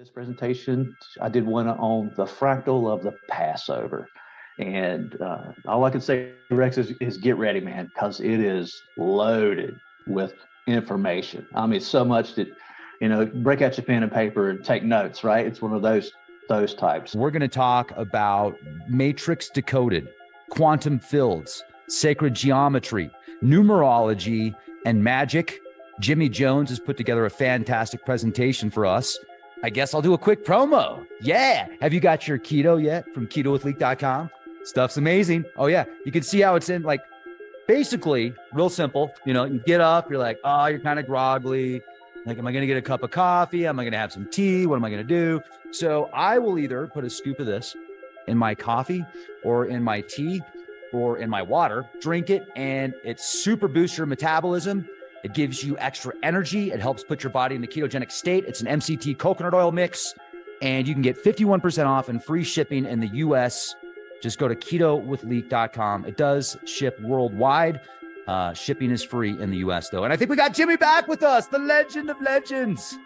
this presentation, I did one on the fractal of the Passover. And all I can say, Rex, is get ready, man, because it is loaded with information. I mean, so much that, break out your pen and paper and take notes, right? It's one of those types. We're going to talk about matrix decoded, quantum fields, sacred geometry, numerology, and magic. Jimmy Jones has put together a fantastic presentation for us. I guess I'll do a quick promo. Yeah. Have you got your keto yet from ketowithleek.com? Stuff's amazing. Oh, yeah. You can see how it's in, like, basically real simple. You get up, you're like, oh, you're kind of groggly. Like, am I going to get a cup of coffee? Am I going to have some tea? What am I going to do? So I will either put a scoop of this in my coffee or in my tea or in my water, drink it, and it super boosts your metabolism. It gives you extra energy. It helps put your body in the ketogenic state. It's an MCT coconut oil mix, and you can get 51% off and free shipping in the US. Just go to ketowithleek.com. It does ship worldwide. Shipping is free in the US, though. And I think we got Jimmy back with us, the legend of legends.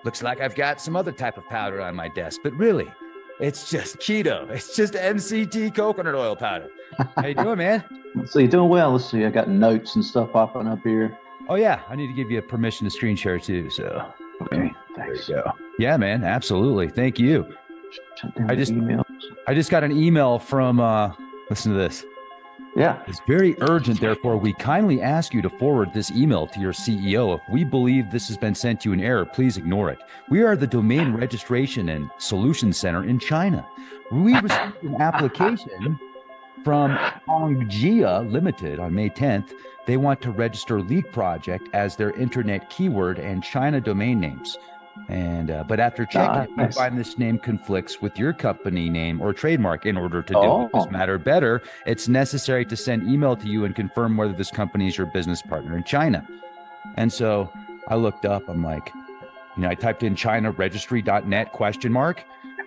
Looks like I've got some other type of powder on my desk, but really, it's just keto. It's just MCT coconut oil powder. How you doing, man? So you're doing well. Let's see. I got notes and stuff popping up here. Oh, yeah. I need to give you permission to screen share, too. So, okay. Thanks. There you go. Yeah, man. Absolutely. Thank you. I just got an email from, listen to this. Yeah. It's very urgent. Therefore, we kindly ask you to forward this email to your CEO. If we believe this has been sent to you in error, please ignore it. We are the Domain Registration and Solution Center in China. We received an application from Hongjia Limited on May 10th. They want to register Leak Project as their internet keyword and China domain names. And but after checking, we find this name conflicts with your company name or trademark. In order to do this matter better, it's necessary to send email to you and confirm whether this company is your business partner in China. And so I looked up, I'm like, I typed in ChinaRegistry.net ?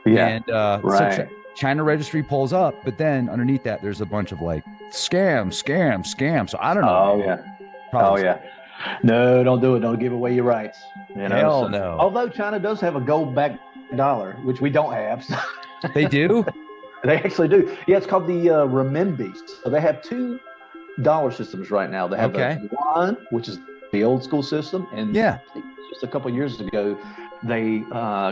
Yeah. And right. So China Registry pulls up, but then underneath that, there's a bunch of like scam. So I don't know. Oh, yeah. Probably. Oh, yeah. No, don't do it. Don't give away your rights. Hell no. Although China does have a gold-backed dollar, which we don't have. So. They do? They actually do. Yeah, it's called the renminbi. So they have two dollar systems right now. They have the yuan, which is the old school system, and just a couple of years ago, they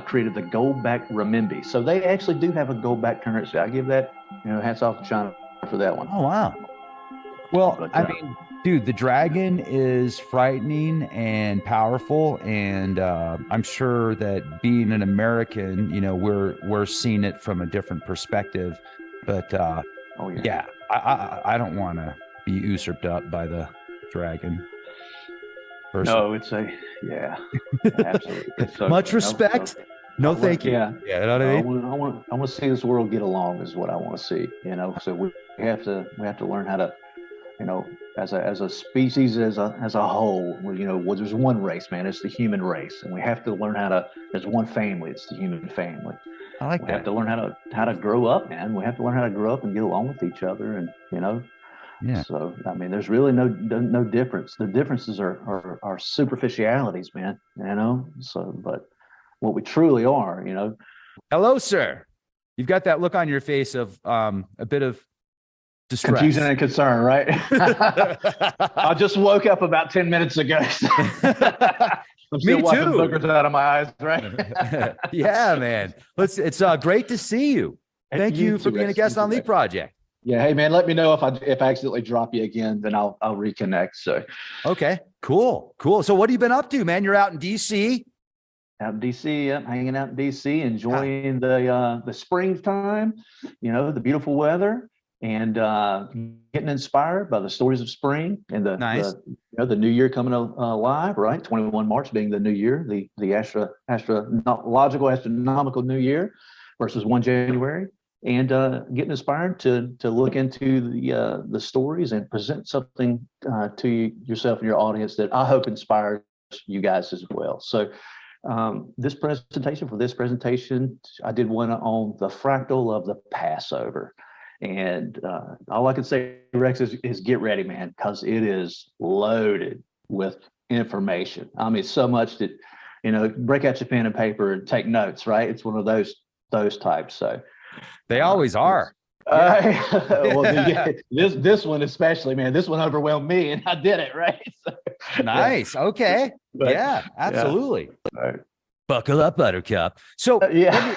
created the gold-backed renminbi. So they actually do have a gold-backed currency. I give that, hats off to China for that one. Oh, wow. Well, but, I mean, dude, the dragon is frightening and powerful, and I'm sure that being an American, we're seeing it from a different perspective. But I don't want to be usurped up by the dragon. No, it's absolutely. So, much respect. No, thank you. Yeah, you know what I mean? I want to see this world get along is what I want to see. So we have to learn how to. As a species, as a whole, there's one race, man. It's the human race, and we have to learn there's one family. It's the human family. I like that. We have to learn how to grow up, man. We have to learn how to grow up and get along with each other, and Yeah. So I mean, there's really no difference. The differences are superficialities, man. So, but what we truly are, Hello, sir. You've got that look on your face of a bit of distress. Confusion and concern, right? I just woke up about 10 minutes ago. So I'm still wiping boogers out of my eyes, right? Yeah, man. It's great to see you. Thank you for being a guest on Leak Project. Yeah, hey man, let me know if I accidentally drop you again, then I'll reconnect. So okay, cool. So what have you been up to, man? You're out in DC. Out in DC, hanging out in DC, enjoying the springtime, the beautiful weather. And getting inspired by the stories of spring and the new year coming alive, right? 21 March being the new year, the astronomical new year versus 1 January, and getting inspired to look into the stories and present something to yourself and your audience that I hope inspires you guys as well. So this presentation, I did one on the fractal of the Passover. And all I can say, Rex, is get ready, man, because it is loaded with information. I mean, so much that, break out your pen and paper and take notes, right? It's one of those types. So They always are. well, this one especially, man, this one overwhelmed me and I did it, right? So, nice. yeah. Okay. But, yeah, absolutely. Yeah. Buckle up, Buttercup. So yeah.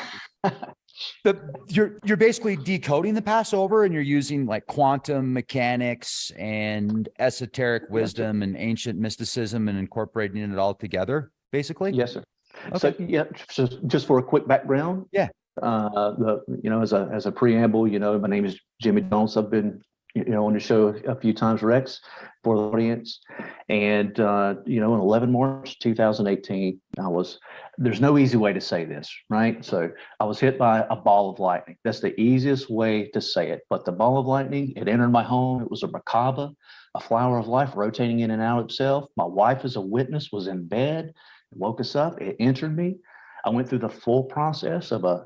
You're basically decoding the Passover, and you're using like quantum mechanics and esoteric wisdom and ancient mysticism and incorporating it all together, basically. Yes, sir. Okay. So just for a quick background. Yeah. As a preamble, my name is Jimmy Jones. I've been, on the show a few times, Rex, for the audience. And, in 11 March 2018, there's no easy way to say this, right? So I was hit by a ball of lightning. That's the easiest way to say it. But the ball of lightning, it entered my home. It was a macabre, a flower of life rotating in and out of itself. My wife, as a witness, was in bed, woke us up. It entered me. I went through the full process of a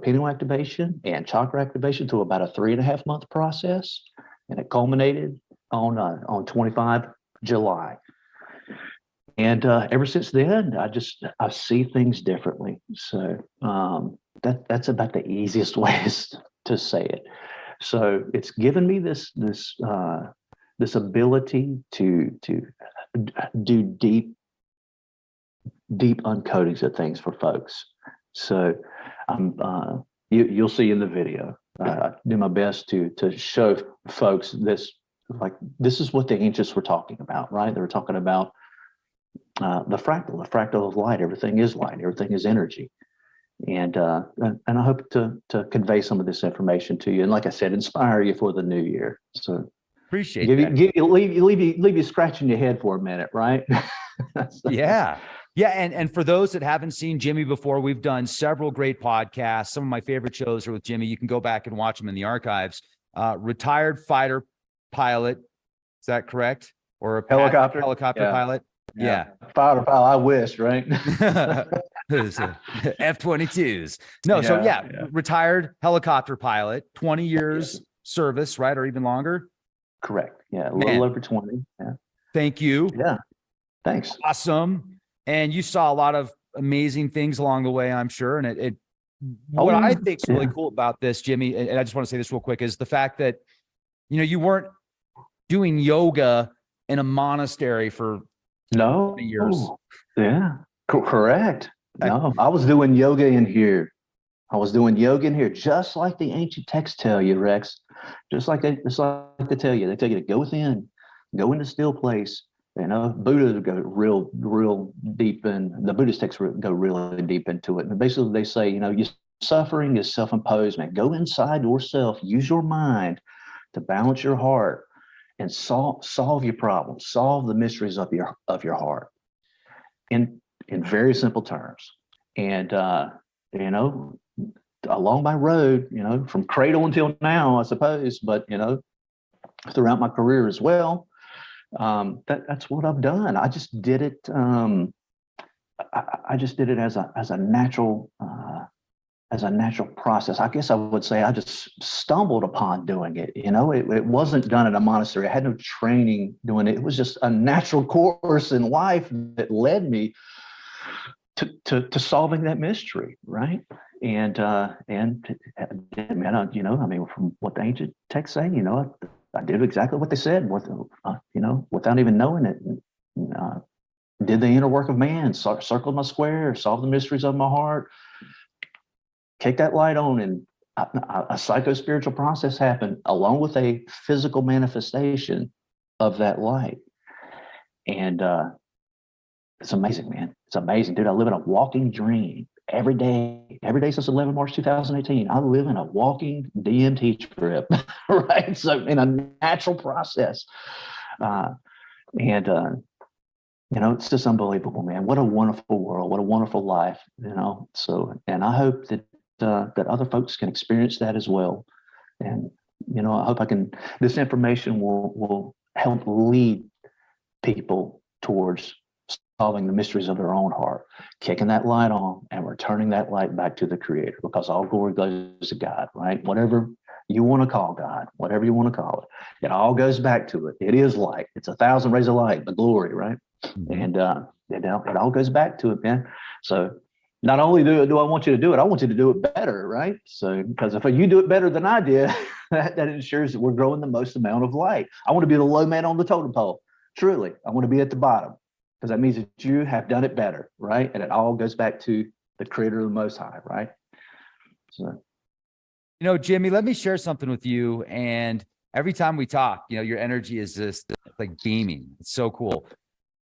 pineal activation and chakra activation through about a 3.5 month process, and it culminated on 25 July. And ever since then, I see things differently. So that's about the easiest way to say it. So it's given me this ability to do deep uncodings of things for folks. So you'll see in the video, I do my best to show folks this is what the ancients were talking about, right? They were talking about the fractal of light. Everything is light, everything is energy. And I hope to convey some of this information to you. And like I said, inspire you for the new year. So appreciate that. Leave you scratching your head for a minute, right? Yeah. Yeah. And for those that haven't seen Jimmy before, we've done several great podcasts. Some of my favorite shows are with Jimmy. You can go back and watch them in the archives. Retired fighter pilot. Is that correct? Or a helicopter pilot? Yeah. Fighter pilot. I wish, right? F-22s. No. So retired helicopter pilot, 20 years service, right? Or even longer. Correct. Yeah. A little over 20. Yeah. Thank you. Yeah. Thanks. Awesome. And you saw a lot of amazing things along the way, I'm sure. And what I think is really cool about this, Jimmy, and I just want to say this real quick, is the fact that, you weren't doing yoga in a monastery for 20 years. Yeah, correct. No, I was doing yoga in here. Just like the ancient texts tell you, Rex. Just like they tell you. They tell you to go within, go into still place. Buddha go real deep in the Buddhist texts go really deep into it. And basically they say, your suffering is self-imposed, man. Go inside yourself, use your mind to balance your heart and solve your problems, solve the mysteries of your heart in very simple terms. And along my road, from cradle until now, I suppose, but throughout my career as well, that's what I've done. I just did it. I just did it as a natural process. I guess I would say I just stumbled upon doing it. It wasn't done in a monastery. I had no training doing it. It was just a natural course in life that led me to solving that mystery, right? And man, from what the ancient texts say, I did exactly what they said, without even knowing it. Did the inner work of man, circled my square, solved the mysteries of my heart, kicked that light on, and a psycho-spiritual process happened along with a physical manifestation of that light. And it's amazing, man. It's amazing, dude. I live in a walking dream every day since 11 March 2018. I live in a walking DMT trip, right? So in a natural process. It's just unbelievable, man. What a wonderful world. What a wonderful life, So, and I hope that other folks can experience that as well. And, I hope this information will help lead people towards solving the mysteries of their own heart, kicking that light on and returning that light back to the Creator, because all glory goes to God, right? Whatever you want to call God, whatever you want to call it, it all goes back to it. It is light. It's 1,000 rays of light, the glory, right? And it all goes back to it, man. So not only do I want you to do it, I want you to do it better, right? So because if you do it better than I did, that ensures that we're growing the most amount of light. I want to be the low man on the totem pole. Truly, I want to be at the bottom because that means that you have done it better, right? And it all goes back to the Creator of the Most High, right? So, Jimmy, let me share something with you. And every time we talk, your energy is just like beaming. It's so cool.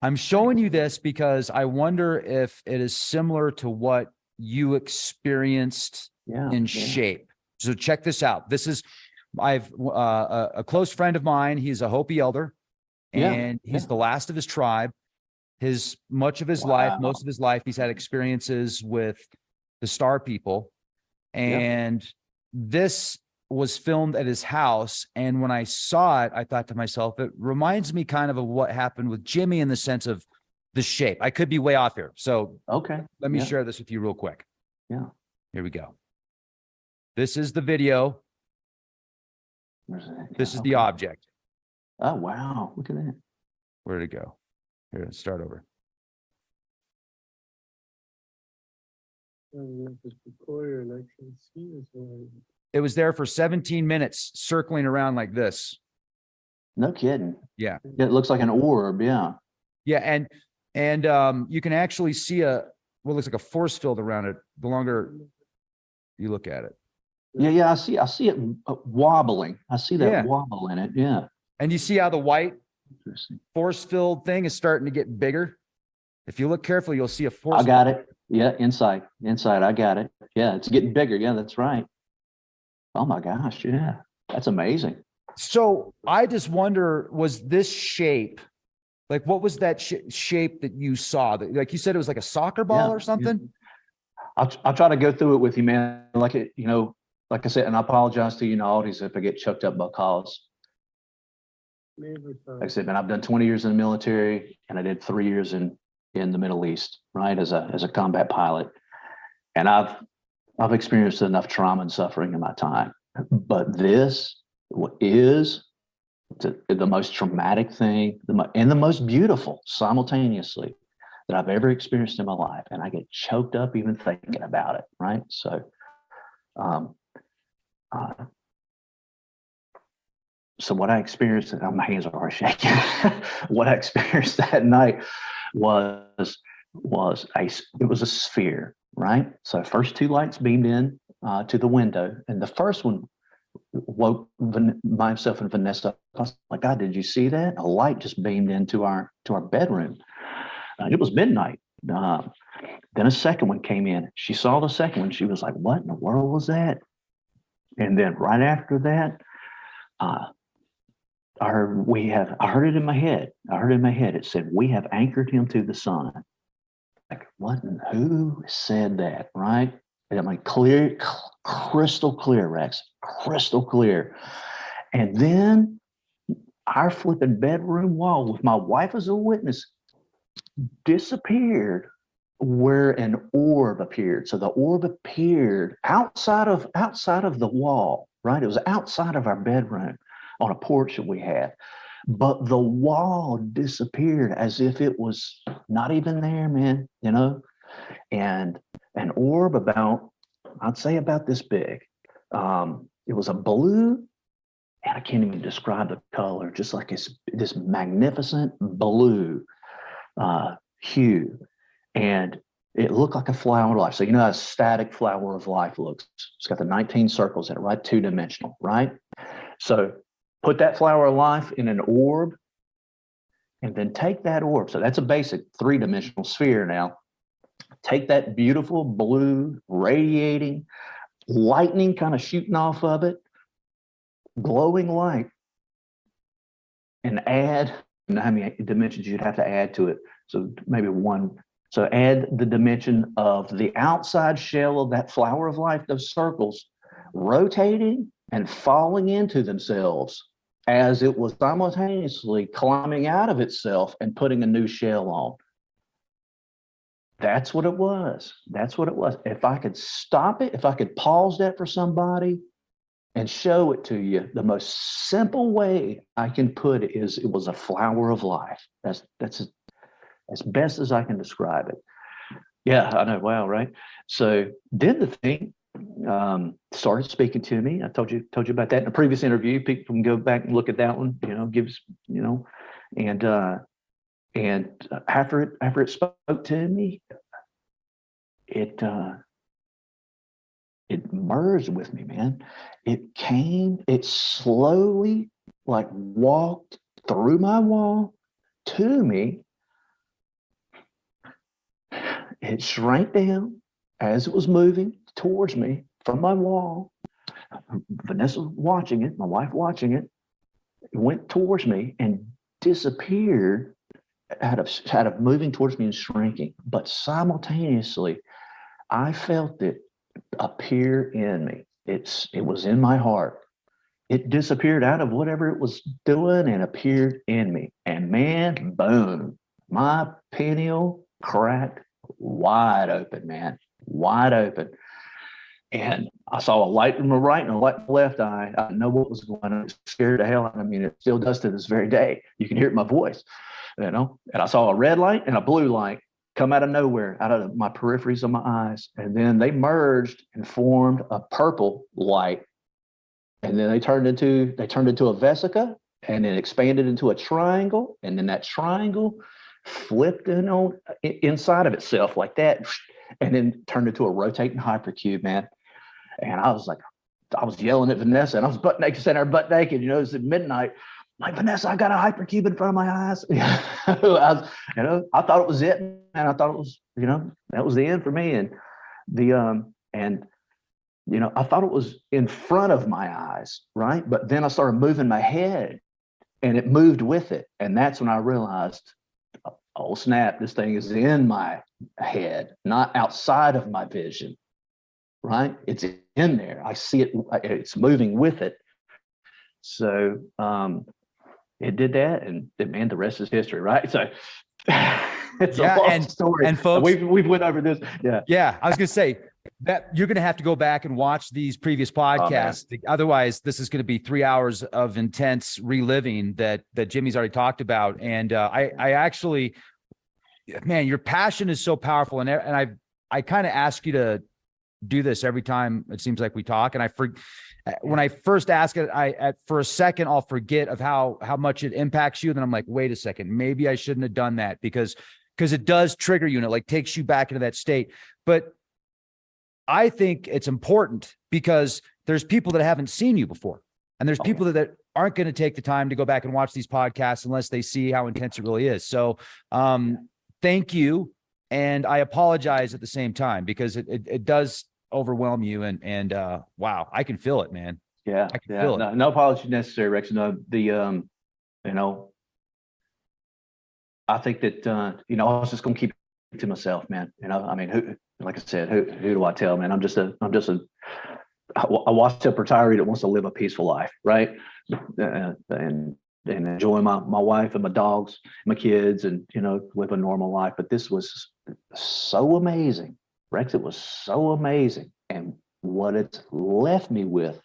I'm showing you this because I wonder if it is similar to what you experienced in shape. So check this out. This is, I've a close friend of mine. He's a Hopi elder, and he's the last of his tribe. Much of his life, most of his life, he's had experiences with the Star People, and this was filmed at his house. And when I saw it, I thought to myself, it reminds me kind of what happened with Jimmy in the sense of the shape. I could be way off here. So let me share this with you real quick. Yeah. Here we go. This is the video. This is the object. Oh, wow. Look at that. Where did it go? Here, let's start over. It was there for 17 minutes, circling around like this. No kidding. Yeah. It looks like an orb. Yeah. Yeah. And you can actually see what looks like a force field around it the longer you look at it. Yeah. I see it wobbling. I see that wobble in it. Yeah. And you see how the white force field thing is starting to get bigger. If you look carefully, you'll see a force. I got it. Yeah. Inside. I got it. Yeah. It's getting bigger. Yeah, that's right. Oh my gosh. Yeah. That's amazing. So I just wonder, was this shape, like what was that shape that you saw? Like you said, it was like a soccer ball or something? Yeah. I'll try to go through it with you, man. Like like I said, and I apologize to you and audience if I get choked up by calls. Like I said, man, I've done 20 years in the military, and I did 3 years in the Middle East, right, as a combat pilot. And I've experienced enough trauma and suffering in my time. But this is the most traumatic thing and the most beautiful simultaneously that I've ever experienced in my life. And I get choked up even thinking about it, right? So, so what I experienced, my hands are already shaking. What I experienced that night was a sphere, right? So first two lights beamed in to the window, and the first one woke myself and Vanessa. I was like, God, did you see that? A light just beamed into our bedroom. It was midnight. Then a second one came in. She saw the second one. She was like, what in the world was that? And then right after that, I heard it in my head. It said, we have anchored him to the sun. Like, what and who said that, right? And I'm like, clear, crystal clear, Rex, crystal clear. And then our flipping bedroom wall with my wife as a witness disappeared where an orb appeared. So the orb appeared outside of the wall, right? It was outside of our bedroom on a porch that we had. But the wall disappeared as if it was not even there, man, and an orb I'd say about this big. It was a blue, and I can't even describe the color, just like it's this magnificent blue hue. And it looked like a flower of life. So, how a static flower of life looks. It's got the 19 circles in it, right? 2-dimensional, right? So put that flower of life in an orb, and then take that orb. So that's a basic 3-dimensional sphere now. Take that beautiful blue, radiating, lightning kind of shooting off of it, glowing light, and add, how many dimensions you'd have to add to it. So maybe one. So add the dimension of the outside shell of that flower of life, those circles, rotating and falling into themselves as it was simultaneously climbing out of itself and putting a new shell on. That's what it was. If I could stop it, if I could pause that for somebody and show it to you, the most simple way I can put it is it was a flower of life. That's as best as I can describe it. Yeah, I know. Wow, right? So then the thing started speaking to me. I told you about that in a previous interview. People can go back and look at that one. Gives and after it spoke to me, it merged with me, man. It slowly like walked through my wall to me. It shrank down as it was moving towards me from my wall. Vanessa watching it, my wife watching it, went towards me and disappeared out of moving towards me and shrinking. But simultaneously, I felt it appear in me. It was in my heart. It disappeared out of whatever it was doing and appeared in me. And man, boom, my pineal cracked wide open, man, wide open. And I saw a light in my right and a light in my left eye. I didn't know what was going on. It scared the hell out of me. And it still does to this very day. You can hear it in my voice, And I saw a red light and a blue light come out of nowhere, out of my peripheries of my eyes. And then they merged and formed a purple light. And then they turned into a vesica, and then expanded into a triangle. And then that triangle flipped inside of itself like that, and then turned into a rotating hypercube, man. And I was yelling at Vanessa, and I was butt naked, sitting there butt naked. It's at midnight. I'm like, Vanessa, I got a hypercube in front of my eyes. I thought it was it, and I thought it was, that was the end for me. And I thought it was in front of my eyes, right? But then I started moving my head, and it moved with it. And that's when I realized, oh snap, this thing is in my head, not outside of my vision, right? It's in there. I see it. It's moving with it. So it did that, and man, the rest is history, right? So it's a long story. And folks, we've went over this. Yeah. I was going to say that you're going to have to go back and watch these previous podcasts. Otherwise, this is going to be 3 hours of intense reliving that Jimmy's already talked about. And I actually, man, your passion is so powerful. And I kind of ask you to do this every time it seems like we talk. And when I first ask it, for a second, I'll forget of how much it impacts you. Then I'm like, wait a second, maybe I shouldn't have done that because it does trigger you and it like takes you back into that state. But I think it's important because there's people that haven't seen you before. And there's people that aren't going to take the time to go back and watch these podcasts unless they see how intense it really is. So thank you. And I apologize at the same time because it does overwhelm you. And wow, I can feel it, man. Yeah. I can feel it. No apology necessary, Rex. No, I think that, I was just going to keep it to myself, man. I mean, like I said, who do I tell, man? I watched a retiree that wants to live a peaceful life, right? And enjoy my wife and my dogs, my kids, and, live a normal life. But this was so amazing, Rex. It was so amazing. And what it's left me with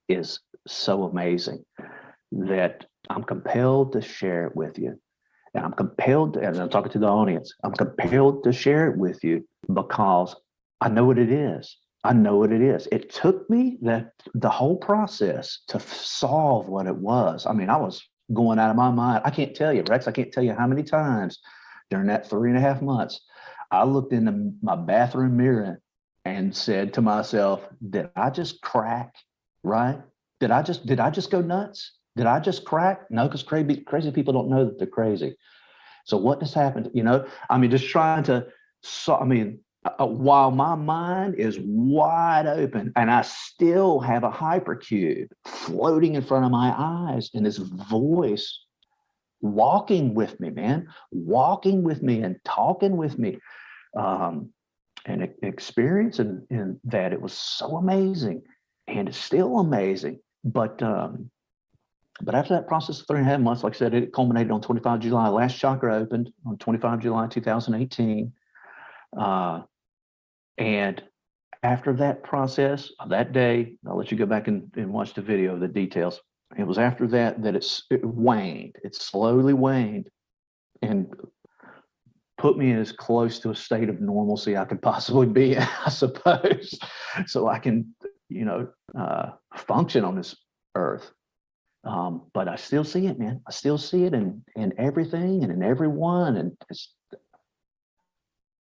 is so amazing that I'm compelled to share it with you. And I'm compelled, and I'm talking to the audience, I'm compelled to share it with you because I know what it is. I know what it is. It took me the whole process to solve what it was. I mean, I was going out of my mind. I can't tell you, Rex, I can't tell you how many times during that 3.5 months, I looked into my bathroom mirror and said to myself, did I just crack, right? Did I just go nuts? Did I just crack? No, because crazy people don't know that they're crazy. So what just happened? Just trying to, while my mind is wide open and I still have a hypercube floating in front of my eyes and this voice walking with me, man, walking with me and talking with me, and experiencing that it was so amazing, and it's still amazing. But after that process of 3.5 months, like I said, it culminated on 25 July. Last chakra opened on 25 July 2018. And after that process, that day, I'll let you go back and watch the video, the details. It was after that it waned. It slowly waned. And put me as close to a state of normalcy I could possibly be, I suppose, so I can, function on this earth. But I still see it, man. I still see it in everything and in everyone. And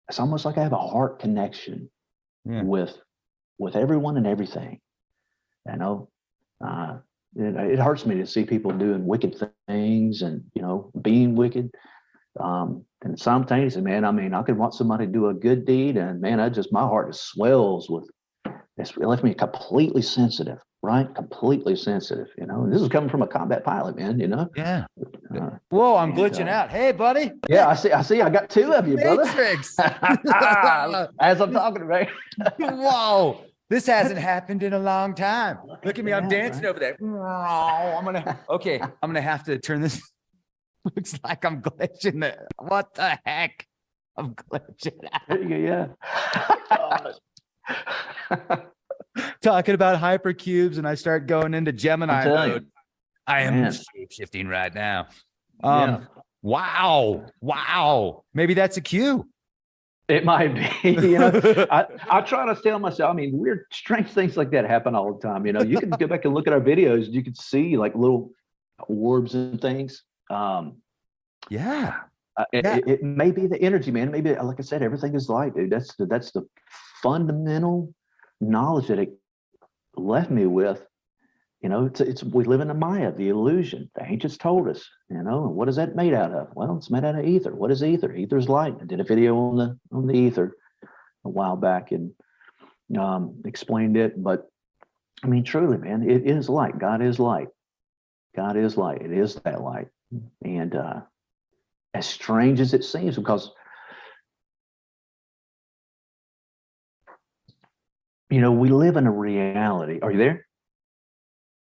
it's almost like I have a heart connection with everyone and everything. It hurts me to see people doing wicked things and, being wicked. And simultaneously, man, I mean, I could want somebody to do a good deed, and man, my heart just swells with this. It left me completely sensitive, right? Completely sensitive, and this is coming from a combat pilot, man, Yeah. Whoa, I'm glitching out. Hey, buddy. Yeah, I see. I got two of you, brother. Matrix. As I'm talking about. Whoa. This hasn't happened in a long time. Look at me. I'm dancing over there. I'm going to have to turn this. Looks like I'm glitching there. What the heck? I'm glitching out. There you go, yeah. Talking about hypercubes, and I start going into Gemini mode. I am shape-shifting right now. Wow. Maybe that's a cue. It might be. I try to tell myself, I mean, weird, strange things like that happen all the time. You can go back and look at our videos. You can see like little orbs and things. It may be the energy, man. Maybe, like I said, everything is light, dude. That's the fundamental knowledge that it left me with. We live in the Maya, the illusion. The ancients told us, what is that made out of? Well, it's made out of ether. What is ether? Ether is light. I did a video on the ether a while back and explained it. But I mean, truly, man, it is light. God is light. God is light. It is that light. And as strange as it seems, because we live in a reality. Are you there?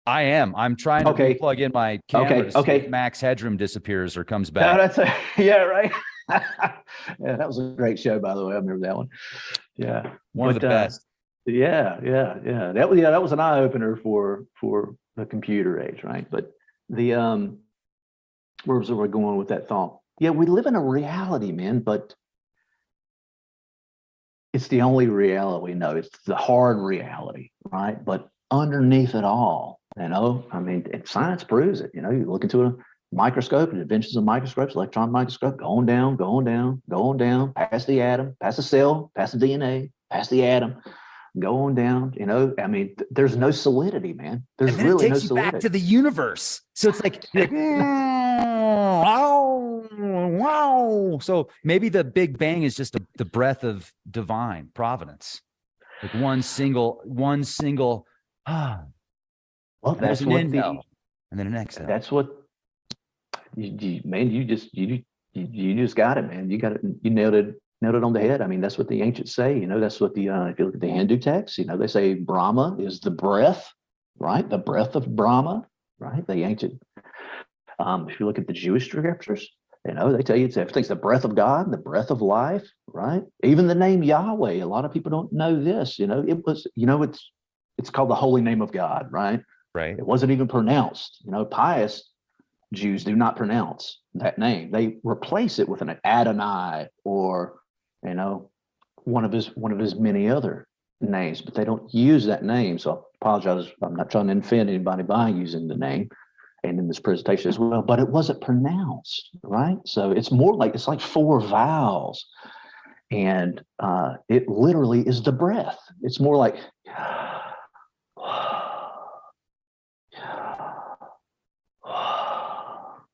I am. I'm trying to plug in my camera to see if Max Headroom disappears or comes back. Yeah, right. Yeah, that was a great show, by the way. I remember that one. Yeah, one of the best. Yeah. That was an eye opener for the computer age, right? But where was we going with that thought? Yeah, we live in a reality, man, but it's the only reality we know. It's the hard reality, right? But underneath it all, I mean, science proves it. You look into a microscope, and adventures of microscopes, electron microscope, going down, past the atom, past the cell, past the DNA, past the atom, going down. I mean, there's no solidity, man. There's really no solidity. Back to the universe. So it's like, wow. So maybe the Big Bang is just the breath of divine providence, like one single. Well, that's what inhale, and then an exhale. That's what you just got it, man. You got it. You nailed it on the head. I mean, that's what the ancients say. That's what if you look at the Hindu text, they say Brahma is the breath, right? The breath of Brahma, right? The ancient. If you look at the Jewish scriptures, they tell you everything's the breath of God, the breath of life, right? Even the name Yahweh. A lot of people don't know this. It was. It's called the holy name of God, right? Right. It wasn't even pronounced. Pious Jews do not pronounce that name. They replace it with an Adonai or, one of his many other names, but they don't use that name. So I apologize. I'm not trying to offend anybody by using the name and in this presentation as well, but it wasn't pronounced, right? So it's like four vowels, and it literally is the breath. It's more like,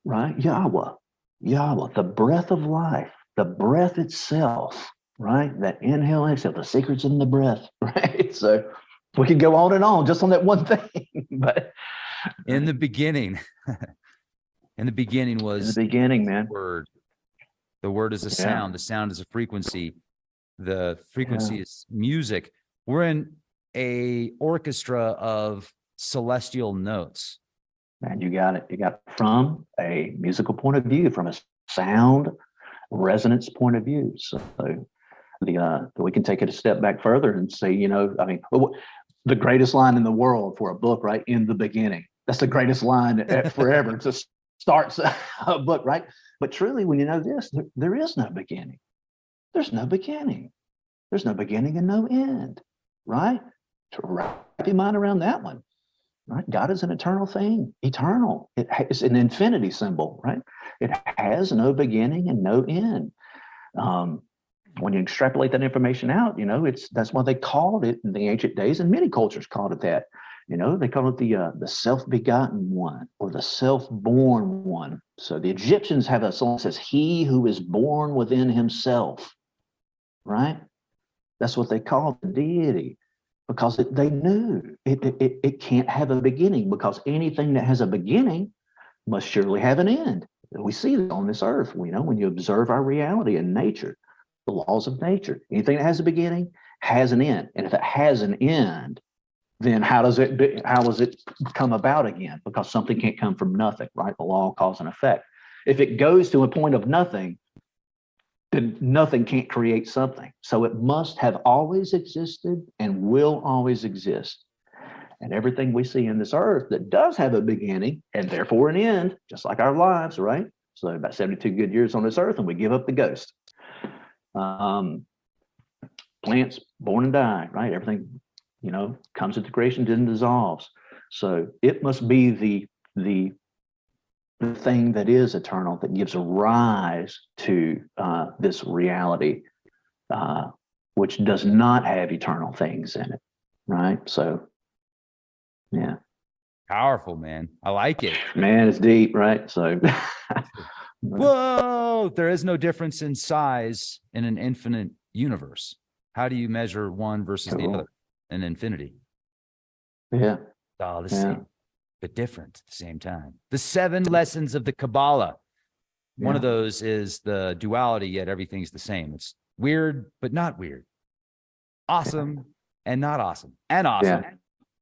right? Yahweh, the breath of life, the breath itself, right? That inhale, exhale, the secret's in the breath, right? So we can go on and on just on that one thing. But in the beginning was the beginning, man. Word. The word is a sound. The sound is a frequency. The frequency is music. We're in a orchestra of celestial notes. And you got it. You got from a musical point of view, from a sound resonance point of view. So we can take it a step back further and say, the greatest line in the world for a book, right? In the beginning. That's the greatest line forever to start a book, right? But truly, when you know this, there is no beginning. There's no beginning. There's no beginning and no end, right? To wrap your mind around that one, right? God is an eternal thing, eternal. It's an infinity symbol, right? It has no beginning and no end. When you extrapolate that information out, that's why they called it in the ancient days, and many cultures called it that. They call it the self-begotten one or the self-born one. So the Egyptians have a song that says, "He who is born within himself," right? That's what they call the deity, because they knew it can't have a beginning, because anything that has a beginning must surely have an end. We see this on this earth. When you observe our reality and nature, the laws of nature, anything that has a beginning has an end. And if it has an end, then how does it come about again? Because something can't come from nothing, right? The law of cause and effect. If it goes to a point of nothing, then nothing can't create something. So it must have always existed and will always exist. And everything we see in this earth that does have a beginning and therefore an end, just like our lives, right? So about 72 good years on this earth, and we give up the ghost. Plants born and die, right? Everything, comes into creation, then dissolves. So it must be the thing that is eternal that gives rise to this reality, which does not have eternal things in it, right? So, yeah. Powerful, man. I like it. Man, it's deep, right? So, whoa, there is no difference in size in an infinite universe. How do you measure one versus the other in infinity? Yeah. All the same, but different at the same time. The 7 lessons of the Kabbalah. One of those is the duality, yet everything's the same. It's weird, but not weird. Awesome and not awesome. And awesome.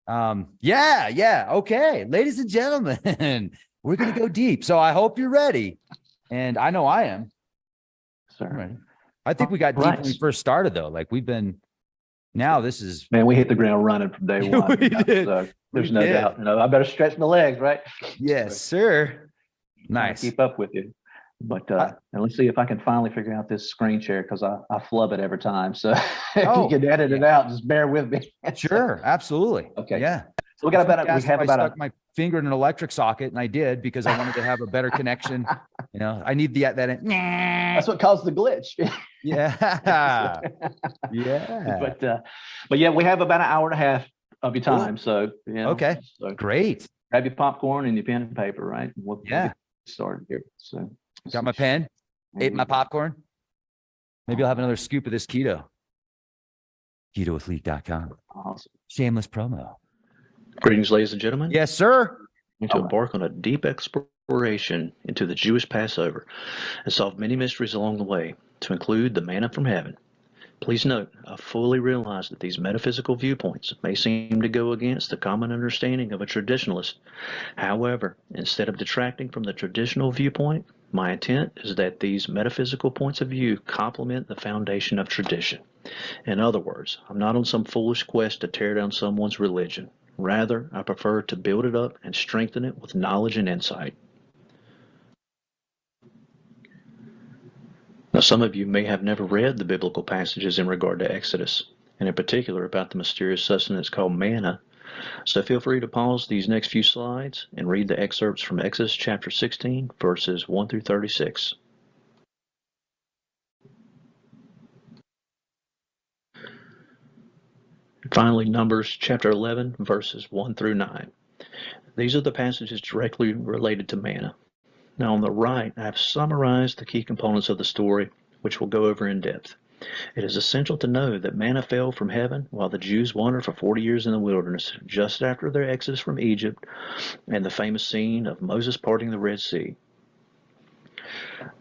Okay. Ladies and gentlemen, we're going to go deep. So I hope you're ready. And I know I am. Sorry. I think we got deep when we first started, though. Like this is. Man, we hit the ground running from day one. We did. So there's no doubt. I better stretch my legs, right? Yes, sir. Nice. Keep up with you. But and let's see if I can finally figure out this screen share, because I flub it every time. So if you can edit it out, just bear with me. Sure, absolutely. Okay. Yeah. So we have my finger in an electric socket, and I did because I wanted to have a better connection. I need that. That's what caused the glitch. Yeah. But yeah, we have about an hour and a half of your time. Cool. So okay. So great. Grab your popcorn and your pen and paper, right? We'll get started here. So got my pen, ate my popcorn. Maybe I'll have another scoop of this keto. KetoAthlete.com. Awesome. Shameless promo. Greetings, ladies and gentlemen. Yes, sir. We need to embark on a deep exploration into the Jewish Passover and solve many mysteries along the way, to include the manna from heaven. Please note, I fully realize that these metaphysical viewpoints may seem to go against the common understanding of a traditionalist. However, instead of detracting from the traditional viewpoint, my intent is that these metaphysical points of view complement the foundation of tradition. In other words, I'm not on some foolish quest to tear down someone's religion. Rather, I prefer to build it up and strengthen it with knowledge and insight. Now, some of you may have never read the biblical passages in regard to Exodus, and in particular about the mysterious sustenance called manna. So feel free to pause these next few slides and read the excerpts from Exodus chapter 16, verses 1 through 36. Finally, Numbers chapter 11, verses 1 through 9. These are the passages directly related to manna. Now, on the right, I have summarized the key components of the story, which we'll go over in depth. It is essential to know that manna fell from heaven while the Jews wandered for 40 years in the wilderness, just after their exodus from Egypt and the famous scene of Moses parting the Red Sea.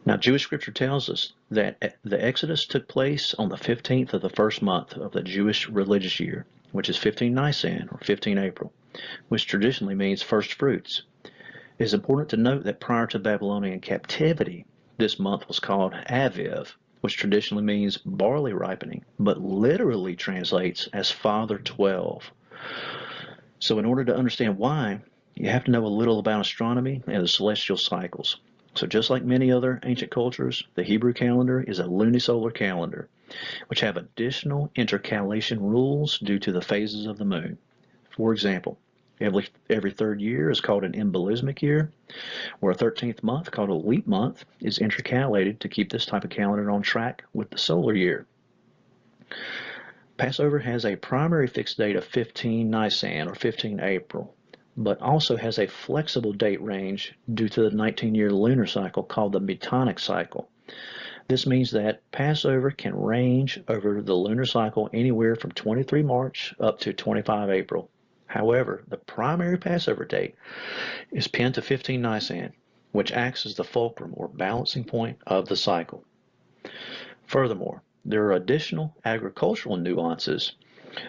Now, Jewish scripture tells us that the Exodus took place on the 15th of the first month of the Jewish religious year, which is 15 Nisan, or 15 April, which traditionally means first fruits. It is important to note that prior to Babylonian captivity, this month was called Aviv, which traditionally means barley ripening, but literally translates as Father 12. So in order to understand why, you have to know a little about astronomy and the celestial cycles. So just like many other ancient cultures, the Hebrew calendar is a lunisolar calendar, which have additional intercalation rules due to the phases of the moon. For example, every third year is called an embolismic year, where a 13th month, called a leap month, is intercalated to keep this type of calendar on track with the solar year. Passover has a primary fixed date of 15 Nisan, or 15 April, but also has a flexible date range due to the 19-year lunar cycle called the Metonic cycle. This means that Passover can range over the lunar cycle anywhere from 23 March up to 25 April. However, the primary Passover date is pinned to 15 Nisan, which acts as the fulcrum or balancing point of the cycle. Furthermore, there are additional agricultural nuances,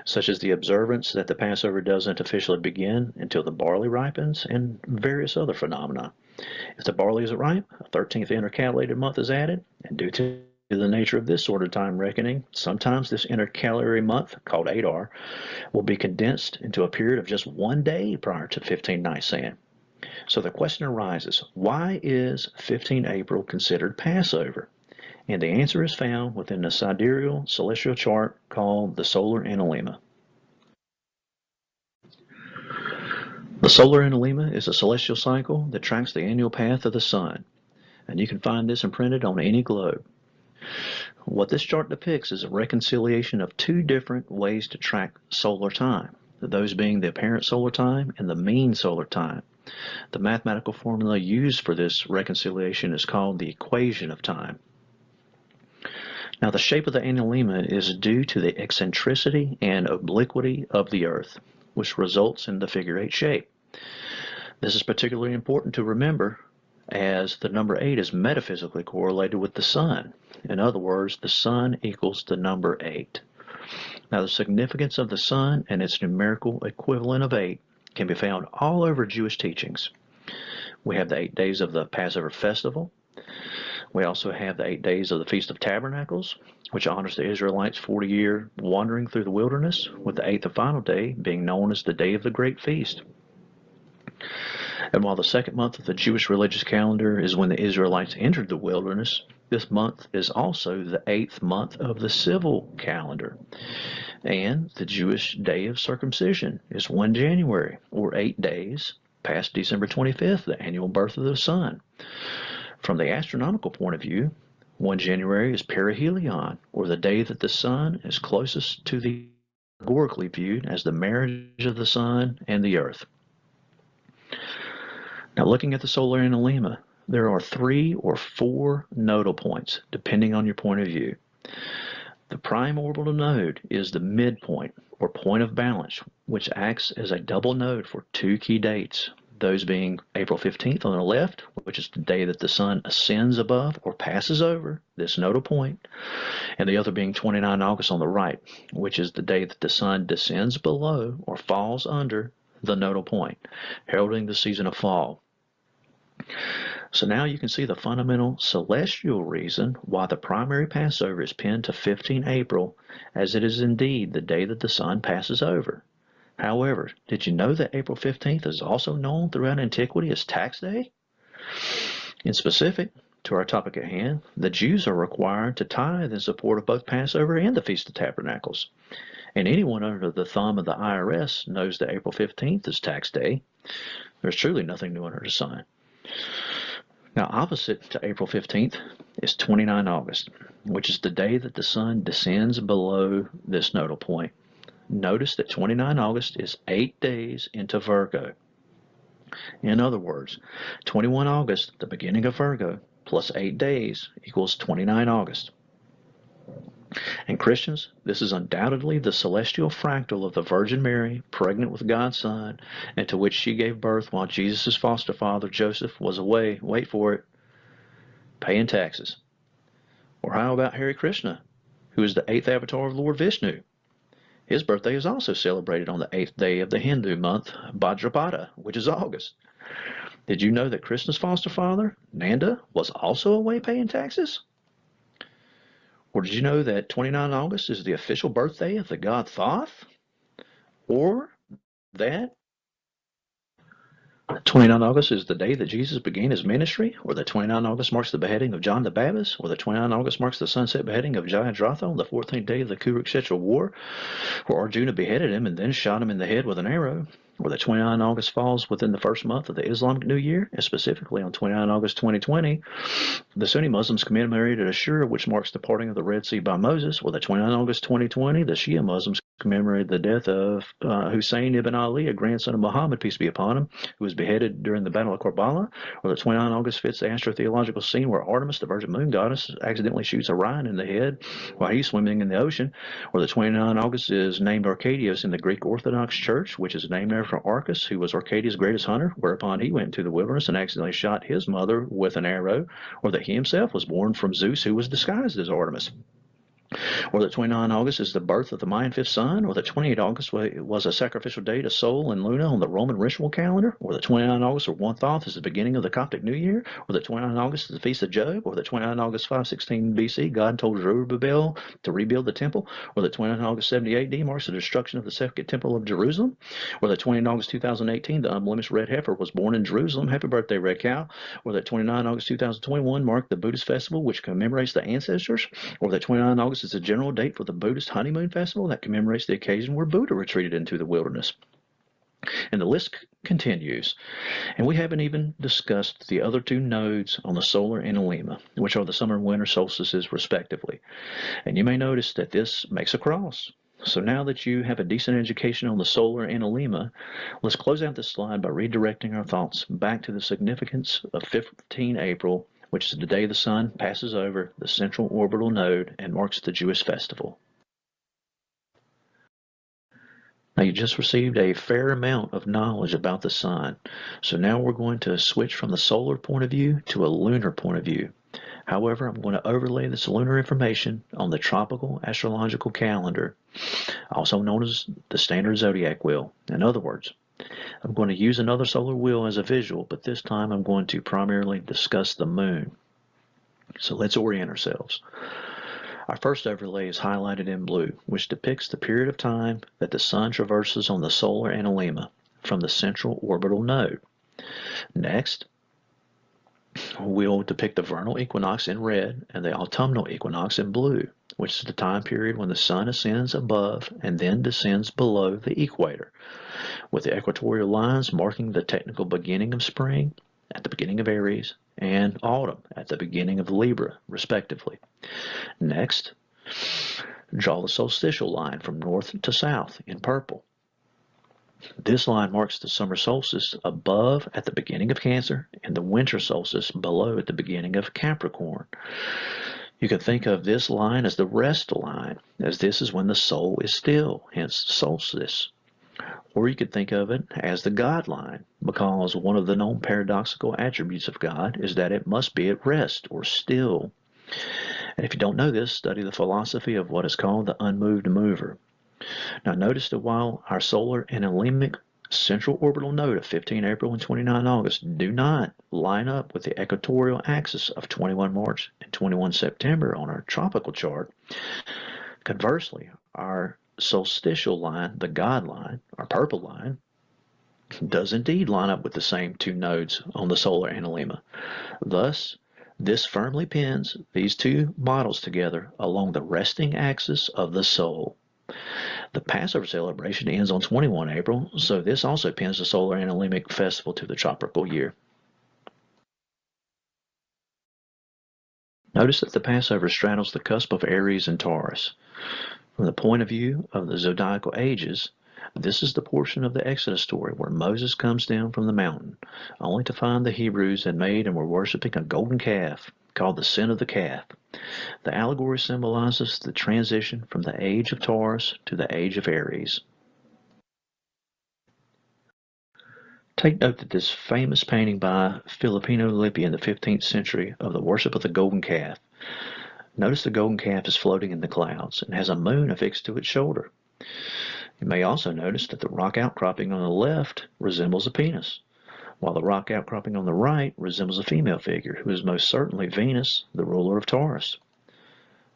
such as the observance that the Passover doesn't officially begin until the barley ripens, and various other phenomena. If the barley isn't ripe, a 13th intercalated month is added, and due to the nature of this sort of time reckoning, sometimes this intercalary month, called Adar, will be condensed into a period of just one day prior to 15 Nisan. So the question arises, why is 15 April considered Passover? And the answer is found within the sidereal celestial chart called the solar analemma. The solar analemma is a celestial cycle that tracks the annual path of the sun, and you can find this imprinted on any globe. What this chart depicts is a reconciliation of two different ways to track solar time, those being the apparent solar time and the mean solar time. The mathematical formula used for this reconciliation is called the equation of time. Now, the shape of the analemma is due to the eccentricity and obliquity of the Earth, which results in the figure 8 shape. This is particularly important to remember, as the number 8 is metaphysically correlated with the sun. In other words, the sun equals the number 8. Now, the significance of the sun and its numerical equivalent of 8 can be found all over Jewish teachings. We have the 8 days of the Passover festival. We also have the 8 days of the Feast of Tabernacles, which honors the Israelites' 40-year wandering through the wilderness, with the 8th and final day being known as the Day of the Great Feast. And while the second month of the Jewish religious calendar is when the Israelites entered the wilderness, this month is also the 8th month of the civil calendar. And the Jewish day of circumcision is 1 January, or 8 days past December 25th, the annual birth of the sun. From the astronomical point of view, 1 January is perihelion, or the day that the sun is closest to the allegorically viewed as the marriage of the sun and the earth. Now, looking at the solar analemma, there are 3 or 4 nodal points, depending on your point of view. The prime orbital node is the midpoint, or point of balance, which acts as a double node for 2 key dates, those being April 15th on the left, which is the day that the sun ascends above or passes over this nodal point, and the other being 29 August on the right, which is the day that the sun descends below or falls under the nodal point, heralding the season of fall. So now you can see the fundamental celestial reason why the primary Passover is pinned to 15 April, as it is indeed the day that the sun passes over. However, did you know that April 15th is also known throughout antiquity as Tax Day? In specific, to our topic at hand, the Jews are required to tithe in support of both Passover and the Feast of Tabernacles. And anyone under the thumb of the IRS knows that April 15th is Tax Day. There's truly nothing new under the sun. Now, opposite to April 15th is 29 August, which is the day that the sun descends below this nodal point. Notice that 29 August is 8 days into Virgo. In other words, 21 August, the beginning of Virgo, plus 8 days equals 29 August. And Christians, this is undoubtedly the celestial fractal of the Virgin Mary, pregnant with God's Son, and to which she gave birth while Jesus' foster father, Joseph, was away, wait for it, paying taxes. Or how about Hare Krishna, who is the 8th avatar of Lord Vishnu? His birthday is also celebrated on the 8th day of the Hindu month, Bhadrapada, which is August. Did you know that Krishna's foster father, Nanda, was also away paying taxes? Or did you know that 29 August is the official birthday of the god Thoth? Or that 29 August is the day that Jesus began his ministry, or the 29 August marks the beheading of John the Baptist, or the 29 August marks the sunset beheading of Jayadratha on the 14th day of the Kurukshetra War, where Arjuna beheaded him and then shot him in the head with an arrow, or the 29 August falls within the first month of the Islamic New Year, and specifically on 29 August 2020, the Sunni Muslims commemorated Ashura, which marks the parting of the Red Sea by Moses, or the 29 August 2020, the Shia Muslims commemorated the death of Hussein ibn Ali, a grandson of Muhammad, peace be upon him, who was beheaded during the Battle of Karbala, or the 29 August fits the astrotheological scene where Artemis, the virgin moon goddess, accidentally shoots Orion in the head while he's swimming in the ocean, or the 29 August is named Arcadius in the Greek Orthodox Church, which is named after Arcas, who was Arcadius' greatest hunter, whereupon he went into the wilderness and accidentally shot his mother with an arrow, or that he himself was born from Zeus, who was disguised as Artemis. Or that 29 August is the birth of the Mayan fifth sun, or that 28 August was a sacrificial day to Sol and Luna on the Roman ritual calendar, or that 29 August or 1 Thoth is the beginning of the Coptic New Year, or that 29 August is the Feast of Job, or that 29 August 516 BC God told Zerubbabel to rebuild the temple, or that 29 August 70 AD marks the destruction of the Second Temple of Jerusalem, or that 29 August 2018 the unblemished red heifer was born in Jerusalem, happy birthday red cow, or that 29 August 2021 marked the Buddhist festival which commemorates the ancestors, or that 29 August is a general date for the Buddhist honeymoon festival that commemorates the occasion where Buddha retreated into the wilderness. And the list continues. And we haven't even discussed the other two nodes on the solar analemma, which are the summer and winter solstices respectively. And you may notice that this makes a cross. So now that you have a decent education on the solar analemma, let's close out this slide by redirecting our thoughts back to the significance of 15 April, which is the day the sun passes over the central orbital node and marks the Jewish festival. Now you just received a fair amount of knowledge about the sun, so now we're going to switch from the solar point of view to a lunar point of view. However, I'm going to overlay this lunar information on the tropical astrological calendar, also known as the standard zodiac wheel. In other words, I'm going to use another solar wheel as a visual, but this time I'm going to primarily discuss the moon. So let's orient ourselves. Our first overlay is highlighted in blue, which depicts the period of time that the sun traverses on the solar analemma from the central orbital node. Next, we'll depict the vernal equinox in red and the autumnal equinox in blue, which is the time period when the sun ascends above and then descends below the equator, with the equatorial lines marking the technical beginning of spring at the beginning of Aries and autumn at the beginning of Libra, respectively. Next, draw the solstitial line from north to south in purple. This line marks the summer solstice above at the beginning of Cancer and the winter solstice below at the beginning of Capricorn. You can think of this line as the rest line, as this is when the soul is still, hence solstice. Or you could think of it as the God line, because one of the known paradoxical attributes of God is that it must be at rest or still. And if you don't know this, study the philosophy of what is called the unmoved mover. Now notice that while our solar and analemic central orbital node of 15 April and 29 August do not line up with the equatorial axis of 21 March and 21 September on our tropical chart, conversely, our solstitial line, the God line, our purple line, does indeed line up with the same two nodes on the solar analemma. Thus, this firmly pins these two models together along the resting axis of the soul. The Passover celebration ends on 21 April, so this also pins the solar analemic festival to the tropical year. Notice that the Passover straddles the cusp of Aries and Taurus. From the point of view of the zodiacal ages, this is the portion of the Exodus story where Moses comes down from the mountain, only to find the Hebrews had made and were worshiping a golden calf called the sin of the calf. The allegory symbolizes the transition from the age of Taurus to the age of Aries. Take note that this famous painting by Filippino Lippi in the 15th century of the worship of the golden calf. Notice the golden calf is floating in the clouds and has a moon affixed to its shoulder. You may also notice that the rock outcropping on the left resembles a penis, while the rock outcropping on the right resembles a female figure, who is most certainly Venus, the ruler of Taurus.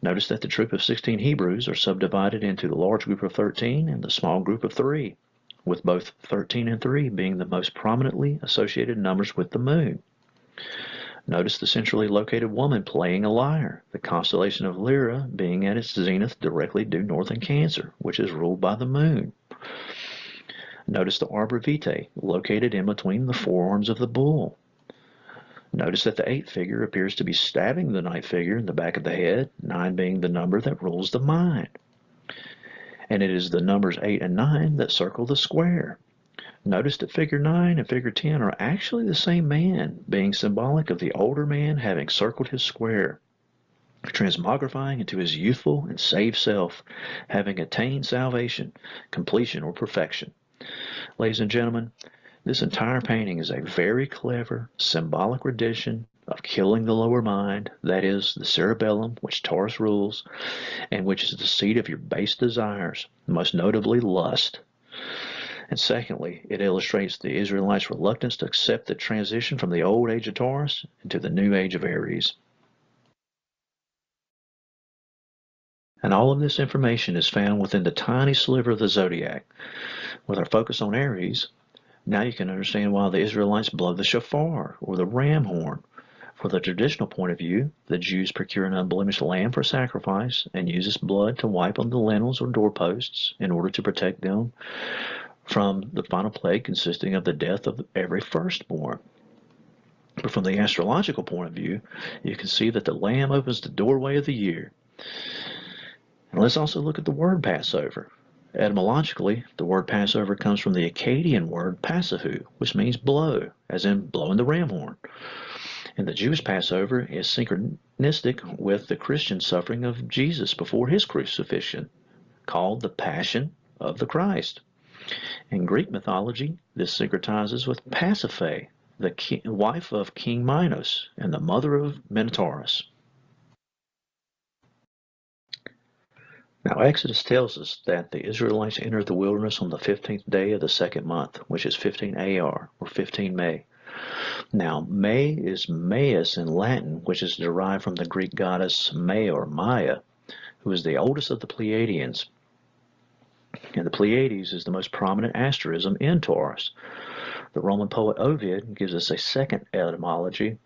Notice that the troop of 16 Hebrews are subdivided into the large group of 13 and the small group of 3. with both 13 and 3 being the most prominently associated numbers with the moon. Notice the centrally located woman playing a lyre, the constellation of Lyra being at its zenith directly due north in Cancer, which is ruled by the moon. Notice the arbor vitae located in between the forearms of the bull. Notice that the 8th figure appears to be stabbing the 9th figure in the back of the head, 9 being the number that rules the mind. And it is the numbers 8 and 9 that circle the square. Notice that figure 9 and figure 10 are actually the same man, being symbolic of the older man having circled his square, transmogrifying into his youthful and saved self, having attained salvation, completion, or perfection. Ladies and gentlemen, this entire painting is a very clever, symbolic rendition of killing the lower mind, that is, the cerebellum, which Taurus rules, and which is the seat of your base desires, most notably lust. And secondly, it illustrates the Israelites' reluctance to accept the transition from the old age of Taurus into the new age of Aries. And all of this information is found within the tiny sliver of the zodiac. With our focus on Aries, now you can understand why the Israelites blow the shofar, or the ram horn. For the traditional point of view, the Jews procure an unblemished lamb for sacrifice and use its blood to wipe on the lintels or doorposts in order to protect them from the final plague consisting of the death of every firstborn. But from the astrological point of view, you can see that the lamb opens the doorway of the year. And let's also look at the word Passover. Etymologically, the word Passover comes from the Akkadian word pasahu, which means blow, as in blowing the ram horn. And the Jewish Passover is synchronistic with the Christian suffering of Jesus before his crucifixion, called the Passion of the Christ. In Greek mythology, this syncretizes with Pasiphae, the wife of King Minos and the mother of Minotaurus. Now, Exodus tells us that the Israelites entered the wilderness on the 15th day of the 2nd month, which is 15 Ar, or 15 May. Now, May is Maius in Latin, which is derived from the Greek goddess Maya or Maya, who is the oldest of the Pleiadians. And the Pleiades is the most prominent asterism in Taurus. The Roman poet Ovid gives us a second etymology,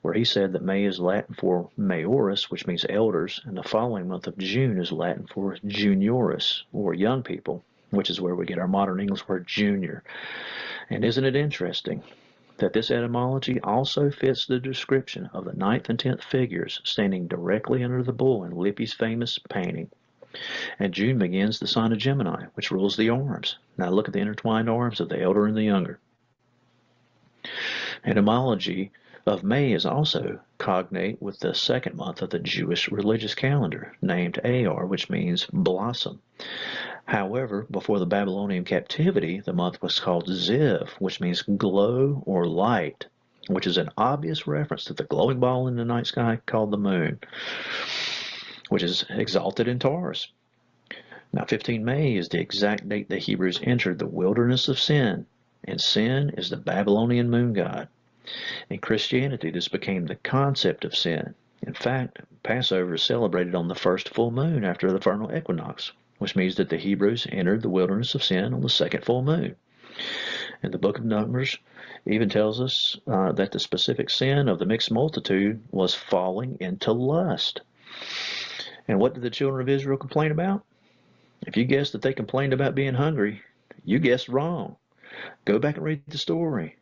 where he said that May is Latin for Maioris, which means elders, and the following month of June is Latin for Junioris, or young people, which is where we get our modern English word junior. And isn't it interesting that this etymology also fits the description of the 9th and 10th figures standing directly under the bull in Lippi's famous painting? And June begins the sign of Gemini, which rules the arms. Now look at the intertwined arms of the elder and the younger. Etymology of May is also cognate with the 2nd month of the Jewish religious calendar, named Ar, which means blossom. However, before the Babylonian captivity, the month was called Ziv, which means glow or light, which is an obvious reference to the glowing ball in the night sky called the moon, which is exalted in Taurus. Now, 15 May is the exact date the Hebrews entered the wilderness of Sin, and Sin is the Babylonian moon god. In Christianity, this became the concept of sin. In fact, Passover is celebrated on the first full moon after the vernal equinox, which means that the Hebrews entered the wilderness of Sin on the 2nd full moon. And the book of Numbers even tells us that the specific sin of the mixed multitude was falling into lust. And what did the children of Israel complain about? If you guessed that they complained about being hungry, you guessed wrong. Go back and read the story.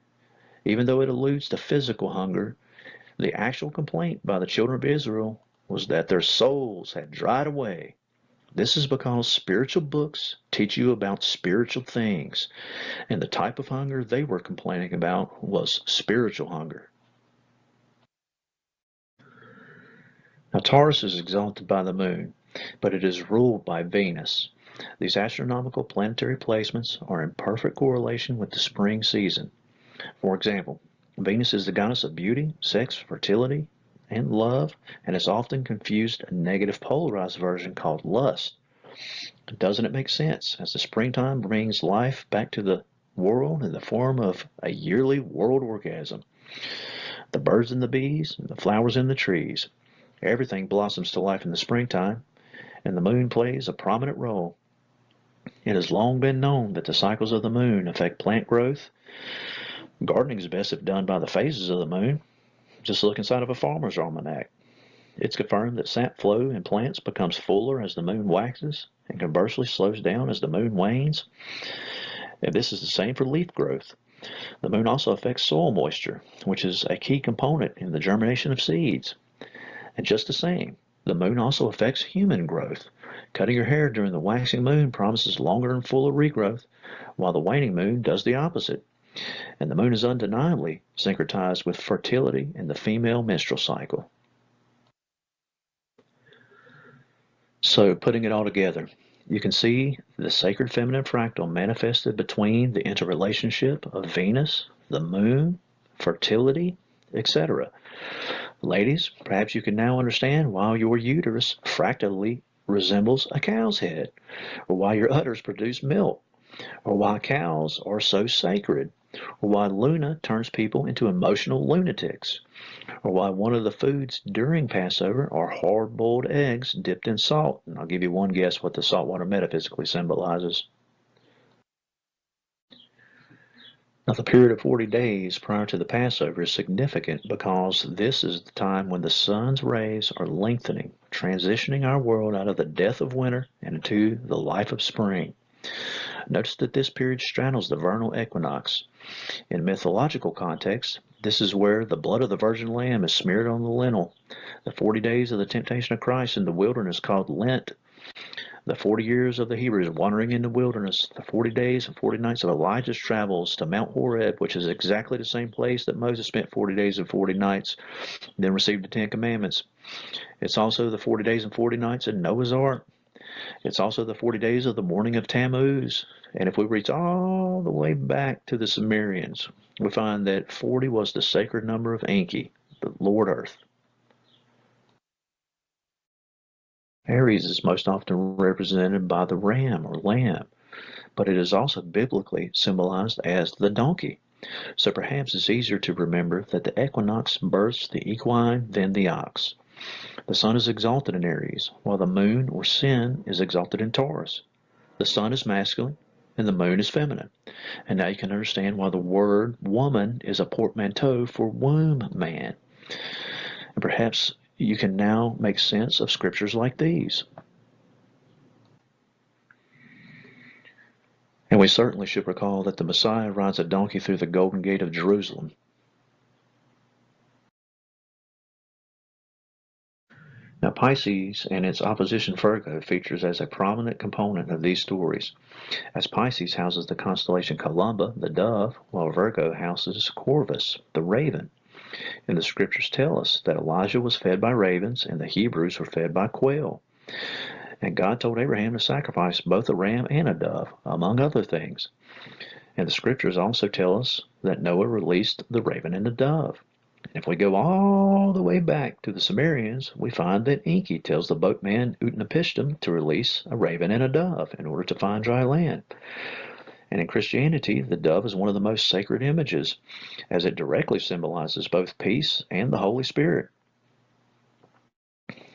Even though it alludes to physical hunger, the actual complaint by the children of Israel was that their souls had dried away. This is because spiritual books teach you about spiritual things, and the type of hunger they were complaining about was spiritual hunger. Now, Taurus is exalted by the moon, but it is ruled by Venus. These astronomical planetary placements are in perfect correlation with the spring season. For example, Venus is the goddess of beauty, sex, fertility, and love, and is often confused a negative polarized version called lust. Doesn't it make sense, as the springtime brings life back to the world in the form of a yearly world orgasm? The birds and the bees, and the flowers and the trees, everything blossoms to life in the springtime, and the moon plays a prominent role. It has long been known that the cycles of the moon affect plant growth. Gardening is best if done by the phases of the moon. Just look inside of a farmer's almanac. It's confirmed that sap flow in plants becomes fuller as the moon waxes and conversely slows down as the moon wanes. And this is the same for leaf growth. The moon also affects soil moisture, which is a key component in the germination of seeds. And just the same, the moon also affects human growth. Cutting your hair during the waxing moon promises longer and fuller regrowth, while the waning moon does the opposite. And the moon is undeniably syncretized with fertility and the female menstrual cycle. So, putting it all together, you can see the sacred feminine fractal manifested between the interrelationship of Venus, the moon, fertility, etc. Ladies, perhaps you can now understand why your uterus fractally resembles a cow's head, or why your udders produce milk, or why cows are so sacred, or why Luna turns people into emotional lunatics, or why one of the foods during Passover are hard-boiled eggs dipped in salt. And I'll give you one guess what the salt water metaphysically symbolizes. Now, the period of 40 days prior to the Passover is significant because this is the time when the sun's rays are lengthening, transitioning our world out of the death of winter and into the life of spring. Notice that this period straddles the vernal equinox. In mythological context, this is where the blood of the virgin lamb is smeared on the lintel. The 40 days of the temptation of Christ in the wilderness called Lent. The 40 years of the Hebrews wandering in the wilderness, the 40 days and 40 nights of Elijah's travels to Mount Horeb, which is exactly the same place that Moses spent 40 days and 40 nights, then received the Ten Commandments. It's also the 40 days and 40 nights in Noah's Ark. It's also the 40 days of the morning of Tammuz. And if we reach all the way back to the Sumerians, we find that 40 was the sacred number of Enki, the Lord Earth. Aries is most often represented by the ram or lamb, but it is also biblically symbolized as the donkey. So perhaps it's easier to remember that the equinox births the equine than the ox. The sun is exalted in Aries, while the moon or sin is exalted in Taurus. The sun is masculine and the moon is feminine. And now you can understand why the word woman is a portmanteau for womb man. And perhaps you can now make sense of scriptures like these. And we certainly should recall that the Messiah rides a donkey through the Golden Gate of Jerusalem. Now, Pisces and its opposition Virgo features as a prominent component of these stories, as Pisces houses the constellation Columba, the dove, while Virgo houses Corvus, the raven. And the scriptures tell us that Elijah was fed by ravens and the Hebrews were fed by quail. And God told Abraham to sacrifice both a ram and a dove, among other things. And the scriptures also tell us that Noah released the raven and the dove. If we go all the way back to the Sumerians, we find that Enki tells the boatman Utnapishtim to release a raven and a dove in order to find dry land. And in Christianity, the dove is one of the most sacred images, as it directly symbolizes both peace and the Holy Spirit.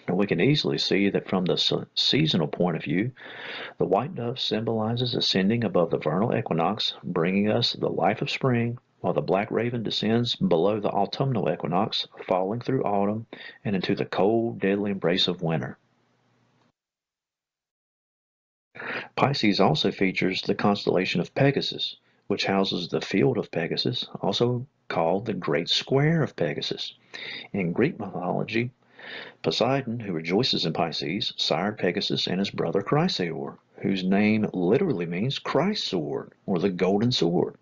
And we can easily see that from the seasonal point of view, the white dove symbolizes ascending above the vernal equinox, bringing us the life of spring, while the black raven descends below the autumnal equinox, falling through autumn and into the cold, deadly embrace of winter. Pisces also features the constellation of Pegasus, which houses the field of Pegasus, also called the Great Square of Pegasus. In Greek mythology, Poseidon, who rejoices in Pisces, sired Pegasus and his brother Chrysaor, whose name literally means Christ's sword, or the golden sword.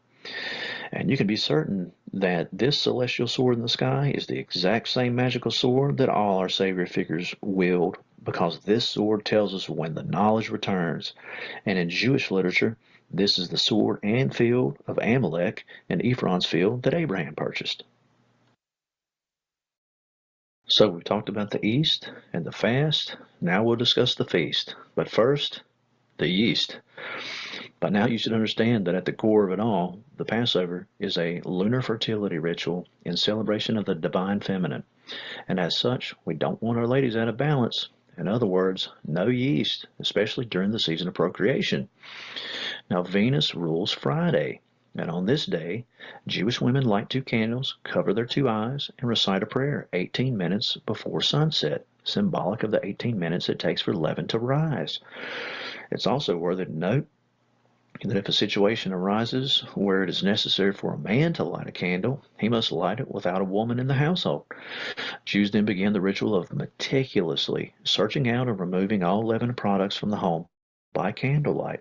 And you can be certain that this celestial sword in the sky is the exact same magical sword that all our Savior figures wield, because this sword tells us when the knowledge returns. And in Jewish literature, this is the sword and field of Amalek and Ephron's field that Abraham purchased. So we've talked about the East and the fast. Now we'll discuss the feast. But first, the yeast. By now you should understand that at the core of it all, the Passover is a lunar fertility ritual in celebration of the divine feminine. And as such, we don't want our ladies out of balance. In other words, no yeast, especially during the season of procreation. Now, Venus rules Friday, and on this day, Jewish women light 2 candles, cover their 2 eyes, and recite a prayer 18 minutes before sunset, symbolic of the 18 minutes it takes for leaven to rise. It's also worthy to note that if a situation arises where it is necessary for a man to light a candle, he must light it without a woman in the household. Jews then began the ritual of meticulously searching out and removing all leavened products from the home by candlelight.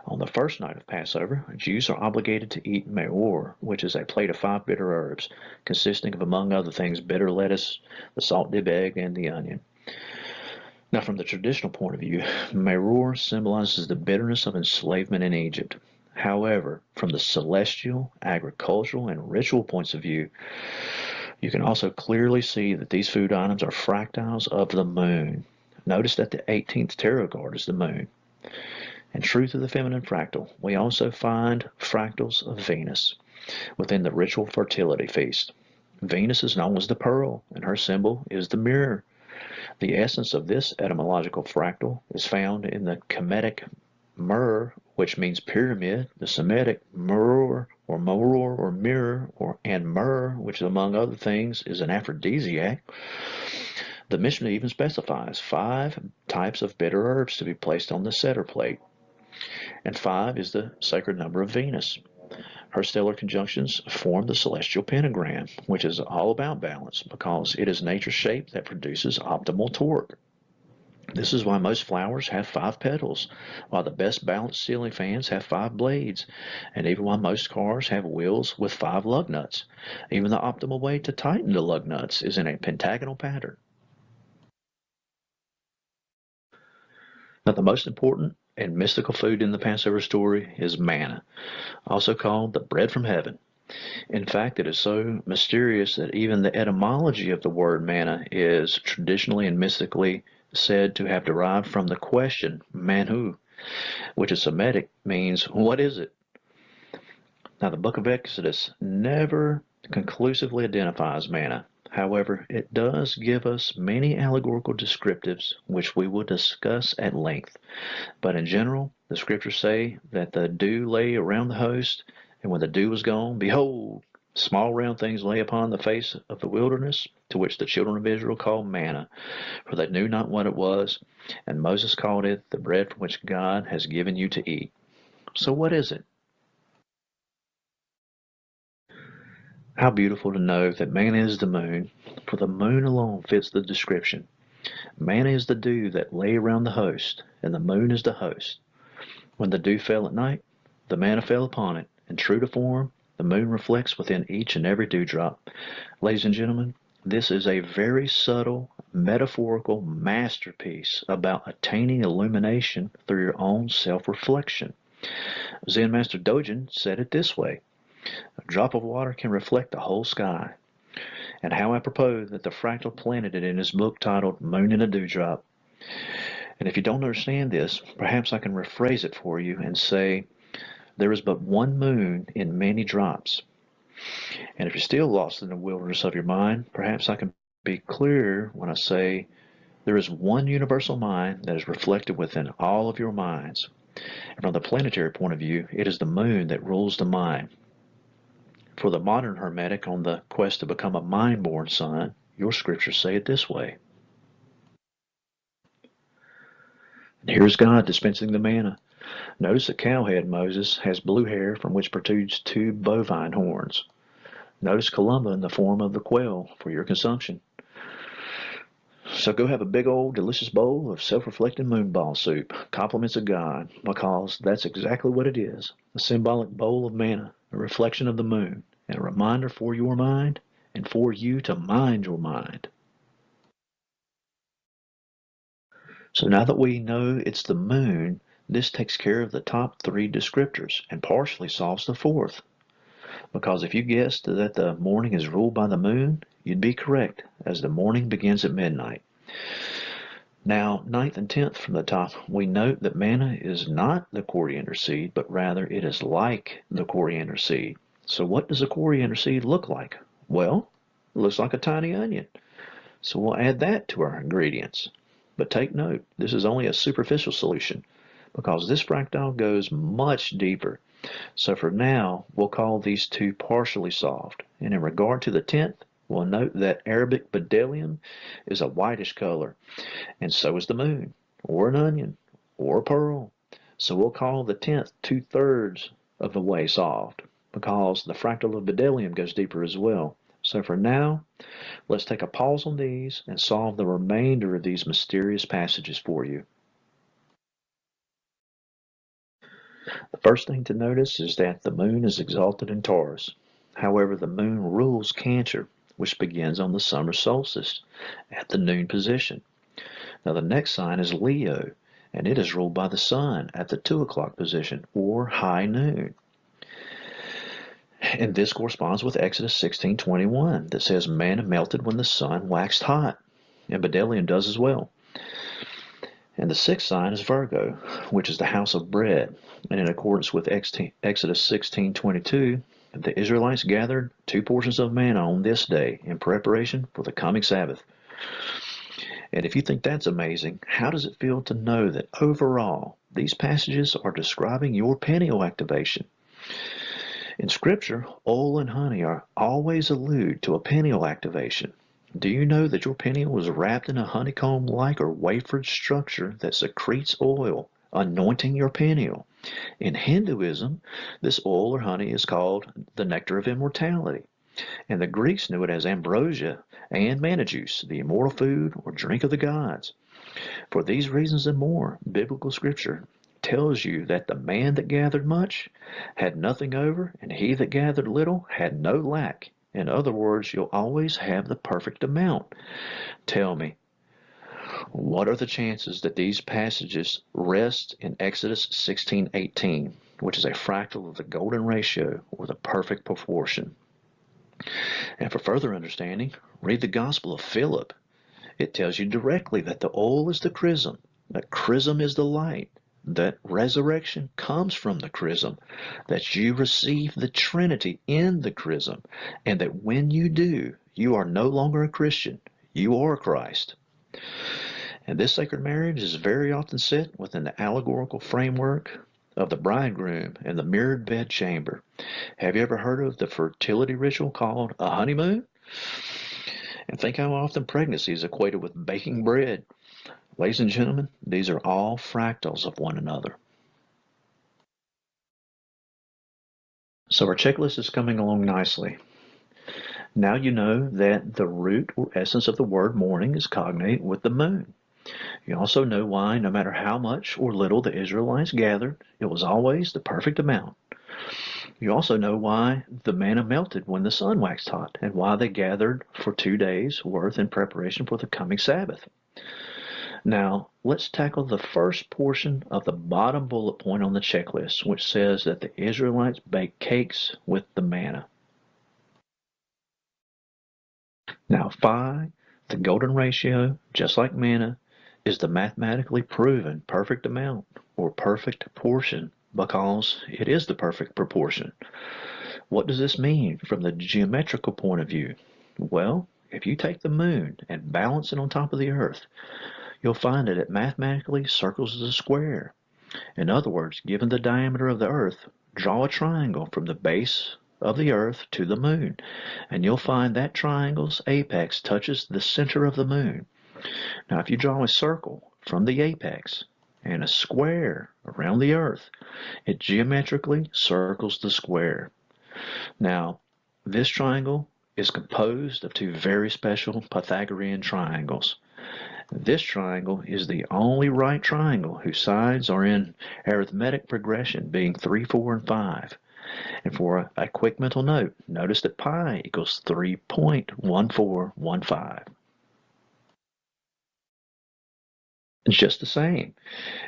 On the first night of Passover, Jews are obligated to eat meor, which is a plate of 5 bitter herbs, consisting of, among other things, bitter lettuce, the salt dip egg, and the onion. Now, from the traditional point of view, meor symbolizes the bitterness of enslavement in Egypt. However, from the celestial, agricultural, and ritual points of view, you can also clearly see that these food items are fractals of the moon. Notice that the 18th tarot card is the moon. In Truth of the Feminine Fractal, we also find fractals of Venus within the ritual fertility feast. Venus is known as the pearl, and her symbol is the mirror. The essence of this etymological fractal is found in the Kemetic mur, which means pyramid, the Semitic murur or mirror, and myrrh, which among other things is an aphrodisiac. The Mishnah even specifies 5 types of bitter herbs to be placed on the Seder plate. And 5 is the sacred number of Venus. Her stellar conjunctions form the celestial pentagram, which is all about balance because it is nature's shape that produces optimal torque. This is why most flowers have 5 petals, while the best balanced ceiling fans have 5 blades, and even why most cars have wheels with 5 lug nuts. Even the optimal way to tighten the lug nuts is in a pentagonal pattern. Now, the most important and mystical food in the Passover story is manna, also called the bread from heaven. In fact, it is so mysterious that even the etymology of the word manna is traditionally and mystically said to have derived from the question manhu, which in Semitic means what is it? Now, the book of Exodus never conclusively identifies manna. However, it does give us many allegorical descriptives which we will discuss at length. But in general, the scriptures say that the dew lay around the host, and when the dew was gone, behold, small round things lay upon the face of the wilderness, to which the children of Israel called manna, for they knew not what it was, and Moses called it the bread from which God has given you to eat. So what is it? How beautiful to know that manna is the moon, for the moon alone fits the description. Manna is the dew that lay around the host, and the moon is the host. When the dew fell at night, the manna fell upon it, and true to form, the moon reflects within each and every dewdrop. Ladies and gentlemen, this is a very subtle, metaphorical masterpiece about attaining illumination through your own self-reflection. Zen Master Dogen said it this way: a drop of water can reflect the whole sky. And how apropos that the Fractal planted it in his book titled Moon in a Dewdrop. And if you don't understand this, perhaps I can rephrase it for you and say, there is but one moon in many drops. And if you're still lost in the wilderness of your mind, perhaps I can be clearer when I say, there is one universal mind that is reflected within all of your minds. And from the planetary point of view, it is the moon that rules the mind. For the modern hermetic on the quest to become a mind-born son, your scriptures say it this way. And here's God dispensing the manna. Notice that cowhead Moses has blue hair from which protrudes 2 bovine horns. Notice Columba in the form of the quail for your consumption. So go have a big old delicious bowl of self-reflecting moonball soup, compliments of God, because that's exactly what it is, a symbolic bowl of manna, a reflection of the moon, and a reminder for your mind and for you to mind your mind. So now that we know it's the moon, this takes care of the top 3 descriptors and partially solves the 4th. Because if you guessed that the morning is ruled by the moon, you'd be correct, as the morning begins at midnight. Now, 9th and 10th from the top, we note that manna is not the coriander seed, but rather it is like the coriander seed. So what does a coriander seed look like? Well, it looks like a tiny onion. So we'll add that to our ingredients. But take note, this is only a superficial solution because this fractal goes much deeper. So for now, we'll call these two partially solved. And in regard to the 10th, we'll note that Arabic bdellium is a whitish color, and so is the moon, or an onion, or a pearl. So we'll call the 10th 2/3 of the way solved, because the fractal of bdellium goes deeper as well. So for now, let's take a pause on these and solve the remainder of these mysterious passages for you. The first thing to notice is that the moon is exalted in Taurus. However, the moon rules Cancer, which begins on the summer solstice at the noon position. Now the next sign is Leo, and it is ruled by the sun at the 2 o'clock position, or high noon. And this corresponds with Exodus 16:21 that says manna melted when the sun waxed hot, and bdellium does as well. And the sixth sign is Virgo, which is the house of bread. And in accordance with Exodus 16:22, the Israelites gathered 2 portions of manna on this day in preparation for the coming Sabbath. And if you think that's amazing, how does it feel to know that overall these passages are describing your pineal activation? In Scripture, oil and honey are always allude to a pineal activation. Do you know that your pineal is wrapped in a honeycomb-like or wafered structure that secretes oil, anointing your pineal? In Hinduism, this oil or honey is called the nectar of immortality, and the Greeks knew it as ambrosia and manna juice, the immortal food or drink of the gods. For these reasons and more, biblical Scripture tells you that the man that gathered much had nothing over, and he that gathered little had no lack. In other words, you'll always have the perfect amount. Tell me, what are the chances that these passages rest in Exodus 16:18, which is a fractal of the golden ratio or the perfect proportion? And for further understanding, read the Gospel of Philip. It tells you directly that the oil is the chrism, that chrism is the light, that resurrection comes from the chrism, that you receive the Trinity in the chrism, and that when you do, you are no longer a Christian, you are Christ. And this sacred marriage is very often set within the allegorical framework of the bridegroom and the mirrored bedchamber. Have you ever heard of the fertility ritual called a honeymoon? And think how often pregnancy is equated with baking bread. Ladies and gentlemen, these are all fractals of one another. So our checklist is coming along nicely. Now you know that the root or essence of the word morning is cognate with the moon. You also know why, no matter how much or little the Israelites gathered, it was always the perfect amount. You also know why the manna melted when the sun waxed hot, and why they gathered for 2 days' worth in preparation for the coming Sabbath. Now, let's tackle the first portion of the bottom bullet point on the checklist, which says that the Israelites baked cakes with the manna. Now, phi, the golden ratio, just like manna, is the mathematically proven perfect amount, or perfect portion, because it is the perfect proportion. What does this mean from the geometrical point of view? Well, if you take the moon and balance it on top of the earth, you'll find that it mathematically circles the square. In other words, given the diameter of the earth, draw a triangle from the base of the earth to the moon, and you'll find that triangle's apex touches the center of the moon. Now, if you draw a circle from the apex and a square around the earth, it geometrically circles the square. Now, this triangle is composed of 2 very special Pythagorean triangles. This triangle is the only right triangle whose sides are in arithmetic progression, being 3, 4, and 5. And for a quick mental note, notice that pi equals 3.1415. Just the same,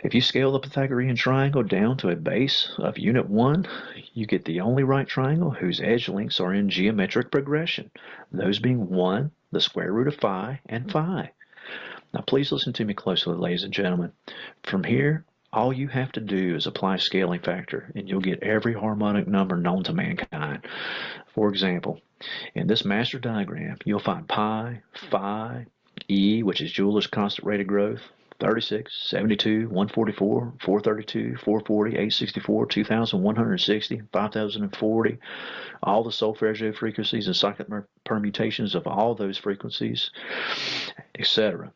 if you scale the Pythagorean triangle down to a base of unit 1, you get the only right triangle whose edge lengths are in geometric progression, those being 1, the square root of phi, and phi. Now please listen to me closely, ladies and gentlemen. From here, all you have to do is apply scaling factor, and you'll get every harmonic number known to mankind. For example, in this master diagram, you'll find pi, phi, E, which is Euler's constant rate of growth, 36, 72, 144, 432, 440, 864, 2160, 5040, all the Solfeggio frequencies and cyclic permutations of all those frequencies, etc.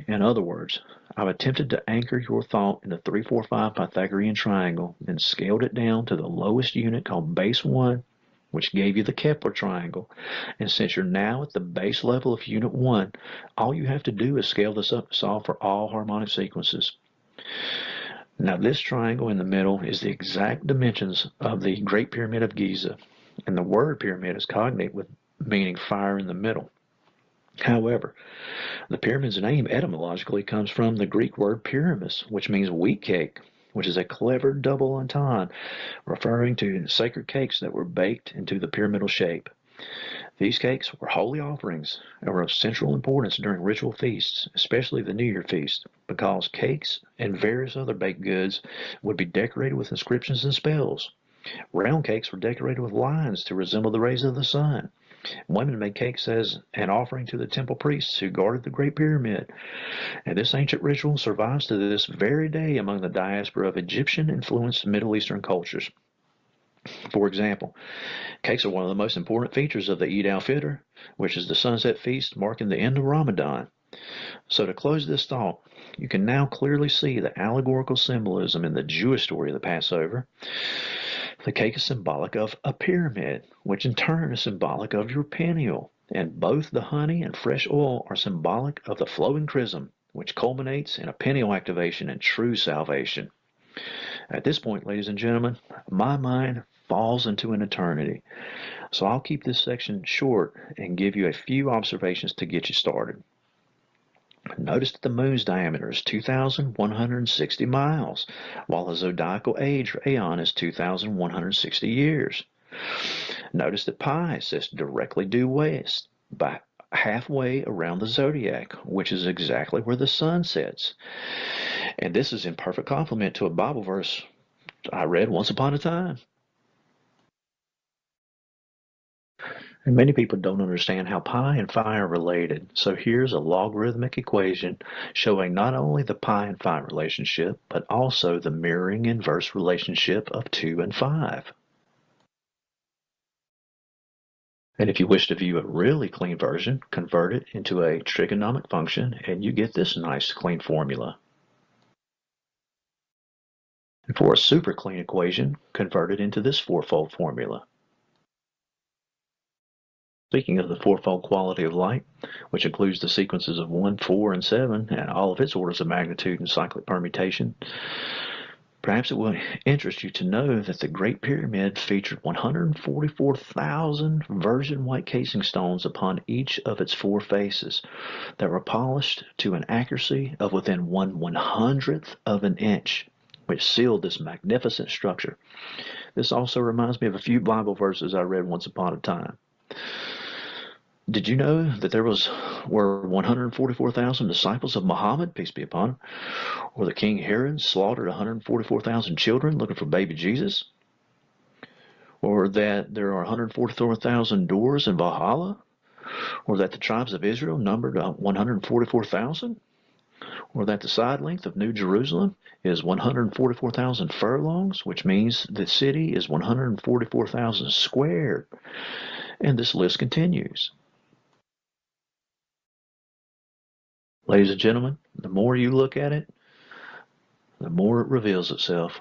In other words, I've attempted to anchor your thought in the 3-4-5 Pythagorean triangle and scaled it down to the lowest unit called base 1, which gave you the Kepler triangle. And since you're now at the base level of unit 1, all you have to do is scale this up to solve for all harmonic sequences. Now this triangle in the middle is the exact dimensions of the Great Pyramid of Giza, and the word pyramid is cognate with meaning fire in the middle. However, the pyramid's name etymologically comes from the Greek word pyramis, which means wheat cake, which is a clever double entendre referring to sacred cakes that were baked into the pyramidal shape. These cakes were holy offerings and were of central importance during ritual feasts, especially the New Year feast, because cakes and various other baked goods would be decorated with inscriptions and spells. Round cakes were decorated with lines to resemble the rays of the sun. Women made cakes as an offering to the temple priests who guarded the Great Pyramid, and this ancient ritual survives to this very day among the diaspora of Egyptian-influenced Middle Eastern cultures. For example, cakes are one of the most important features of the Eid al-Fitr, which is the sunset feast marking the end of Ramadan. So to close this thought, you can now clearly see the allegorical symbolism in the Jewish story of the Passover. The cake is symbolic of a pyramid, which in turn is symbolic of your pineal, and both the honey and fresh oil are symbolic of the flowing chrism, which culminates in a pineal activation and true salvation. At this point, ladies and gentlemen, my mind falls into an eternity, so I'll keep this section short and give you a few observations to get you started. Notice that the moon's diameter is 2,160 miles, while the zodiacal age, or aeon, is 2,160 years. Notice that pi sits directly due west, by halfway around the zodiac, which is exactly where the sun sets. And this is in perfect complement to a Bible verse I read once upon a time. And many people don't understand how pi and phi are related. So here's a logarithmic equation showing not only the pi and phi relationship, but also the mirroring inverse relationship of 2 and 5. And if you wish to view a really clean version, convert it into a trigonomic function and you get this nice clean formula. And for a super clean equation, convert it into this fourfold formula. Speaking of the fourfold quality of light, which includes the sequences of 1, 4, and 7, and all of its orders of magnitude and cyclic permutation, perhaps it will interest you to know that the Great Pyramid featured 144,000 virgin white casing stones upon each of its 4 faces that were polished to an accuracy of within 1/100th of an inch, which sealed this magnificent structure. This also reminds me of a few Bible verses I read once upon a time. Did you know that there were 144,000 disciples of Muhammad, peace be upon him, or the King Herod slaughtered 144,000 children looking for baby Jesus, or that there are 144,000 doors in Valhalla, or that the tribes of Israel numbered 144,000, or that the side length of New Jerusalem is 144,000 furlongs, which means the city is 144,000 squared, and this list continues. Ladies and gentlemen, the more you look at it, the more it reveals itself.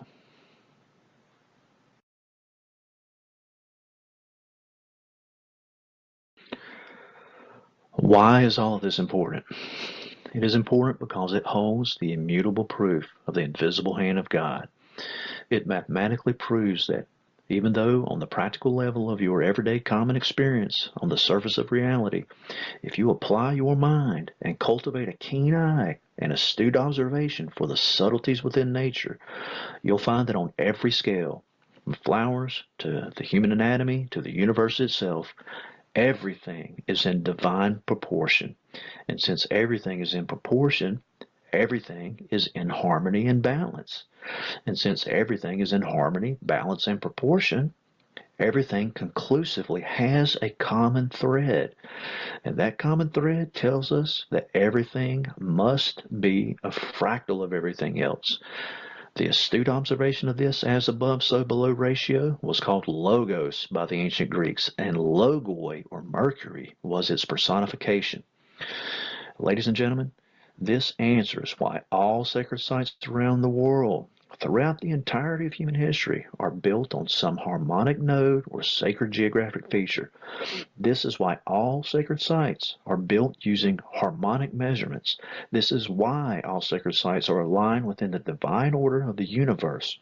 Why is all of this important? It is important because it holds the immutable proof of the invisible hand of God. It mathematically proves that even though on the practical level of your everyday common experience, on the surface of reality, if you apply your mind and cultivate a keen eye and astute observation for the subtleties within nature, you'll find that on every scale, from flowers to the human anatomy to the universe itself, everything is in divine proportion. And since everything is in proportion, everything is in harmony and balance. And since everything is in harmony, balance, and proportion, Everything conclusively has a common thread, and that common thread tells us that everything must be a fractal of everything else. The astute observation of this as above, so below ratio was called logos by the ancient Greeks, and logoi, or Mercury, was its personification. Ladies and gentlemen, this answers why all sacred sites around the world, throughout the entirety of human history, are built on some harmonic node or sacred geographic feature. This is why all sacred sites are built using harmonic measurements. This is why all sacred sites are aligned within the divine order of the universe.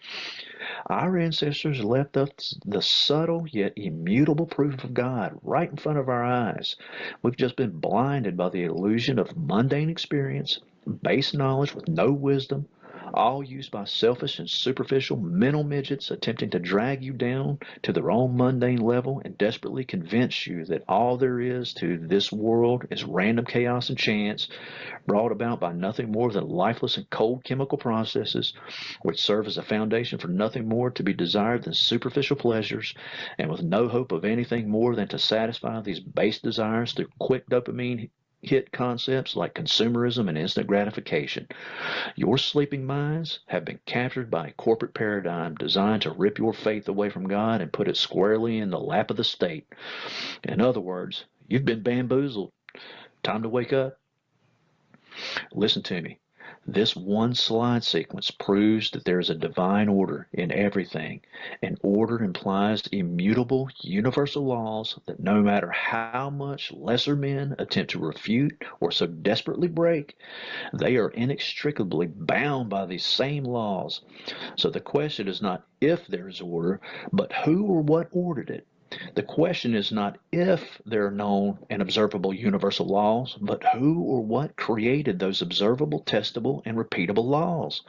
Our ancestors left us the subtle yet immutable proof of God right in front of our eyes. We've just been blinded by the illusion of mundane experience, base knowledge with no wisdom, all used by selfish and superficial mental midgets attempting to drag you down to their own mundane level and desperately convince you that all there is to this world is random chaos and chance, brought about by nothing more than lifeless and cold chemical processes, which serve as a foundation for nothing more to be desired than superficial pleasures, and with no hope of anything more than to satisfy these base desires through quick dopamine hit concepts like consumerism and instant gratification. Your sleeping minds have been captured by a corporate paradigm designed to rip your faith away from God and put it squarely in the lap of the state. In other words, you've been bamboozled. Time to wake up. Listen to me. This one slide sequence proves that there is a divine order in everything, and order implies immutable universal laws that no matter how much lesser men attempt to refute or so desperately break, they are inextricably bound by these same laws. So the question is not if there is order, but who or what ordered it. The question is not if there are known and observable universal laws, but who or what created those observable, testable, and repeatable laws.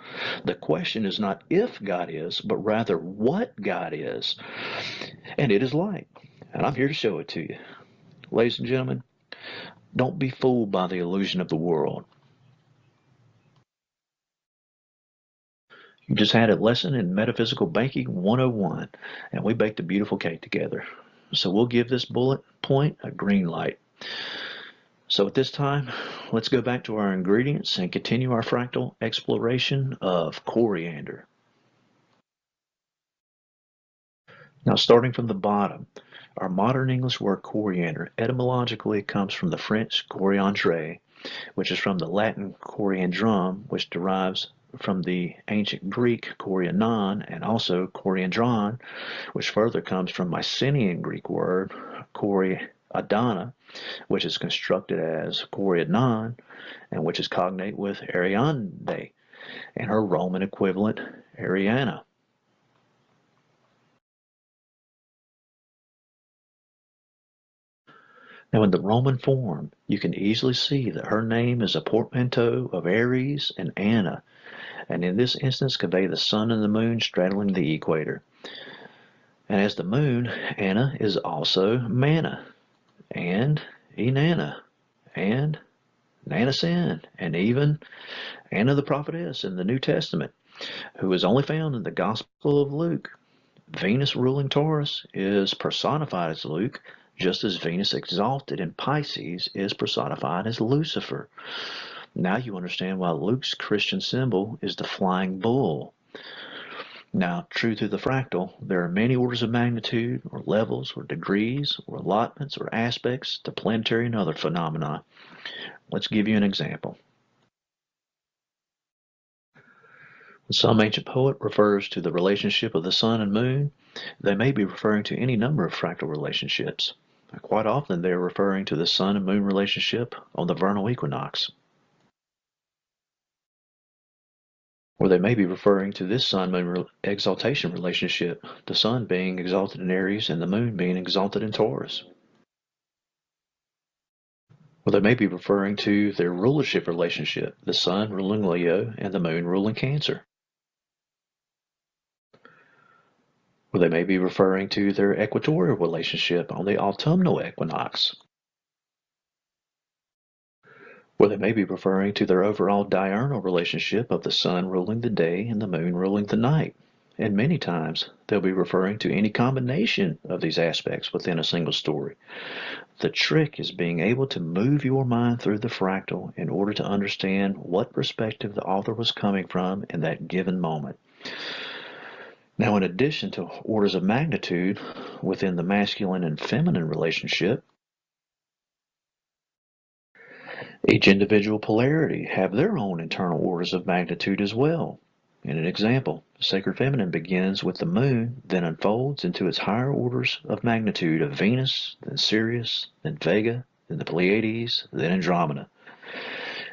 The question is not if God is, but rather what God is. And it is light. And I'm here to show it to you. Ladies and gentlemen, don't be fooled by the illusion of the world. You just had a lesson in Metaphysical Banking 101, and we baked a beautiful cake together. So we'll give this bullet point a green light. So at this time, let's go back to our ingredients and continue our fractal exploration of coriander. Now starting from the bottom, our modern English word coriander etymologically comes from the French coriandre, which is from the Latin coriandrum, which derives from the ancient Greek korianon and also koriandron, which further comes from Mycenaean Greek word koriadana, which is constructed as korianon and which is cognate with Ariande and her Roman equivalent Ariana. Now in the Roman form, you can easily see that her name is a portmanteau of Aries and Anna, and in this instance convey the sun and the moon straddling the equator. And as the moon, Anna is also manna, and Inanna, and Nanasan, and even Anna the prophetess in the New Testament, who is only found in the Gospel of Luke. Venus ruling Taurus is personified as Luke, just as Venus exalted in Pisces is personified as Lucifer. Now you understand why Luke's Christian symbol is the flying bull. Now, true to the fractal, there are many orders of magnitude, or levels, or degrees, or allotments, or aspects to planetary and other phenomena. Let's give you an example. When some ancient poet refers to the relationship of the sun and moon, they may be referring to any number of fractal relationships. Quite often they are referring to the sun and moon relationship on the vernal equinox. Or they may be referring to this sun-moon exaltation relationship, the sun being exalted in Aries and the moon being exalted in Taurus. Or they may be referring to their rulership relationship, the sun ruling Leo and the moon ruling Cancer. Or they may be referring to their equatorial relationship on the autumnal equinox. Or they may be referring to their overall diurnal relationship of the sun ruling the day and the moon ruling the night. And many times they'll be referring to any combination of these aspects within a single story. The trick is being able to move your mind through the fractal in order to understand what perspective the author was coming from in that given moment. Now, in addition to orders of magnitude within the masculine and feminine relationship, each individual polarity have their own internal orders of magnitude as well. In an example, the sacred feminine begins with the moon, then unfolds into its higher orders of magnitude of Venus, then Sirius, then Vega, then the Pleiades, then Andromeda.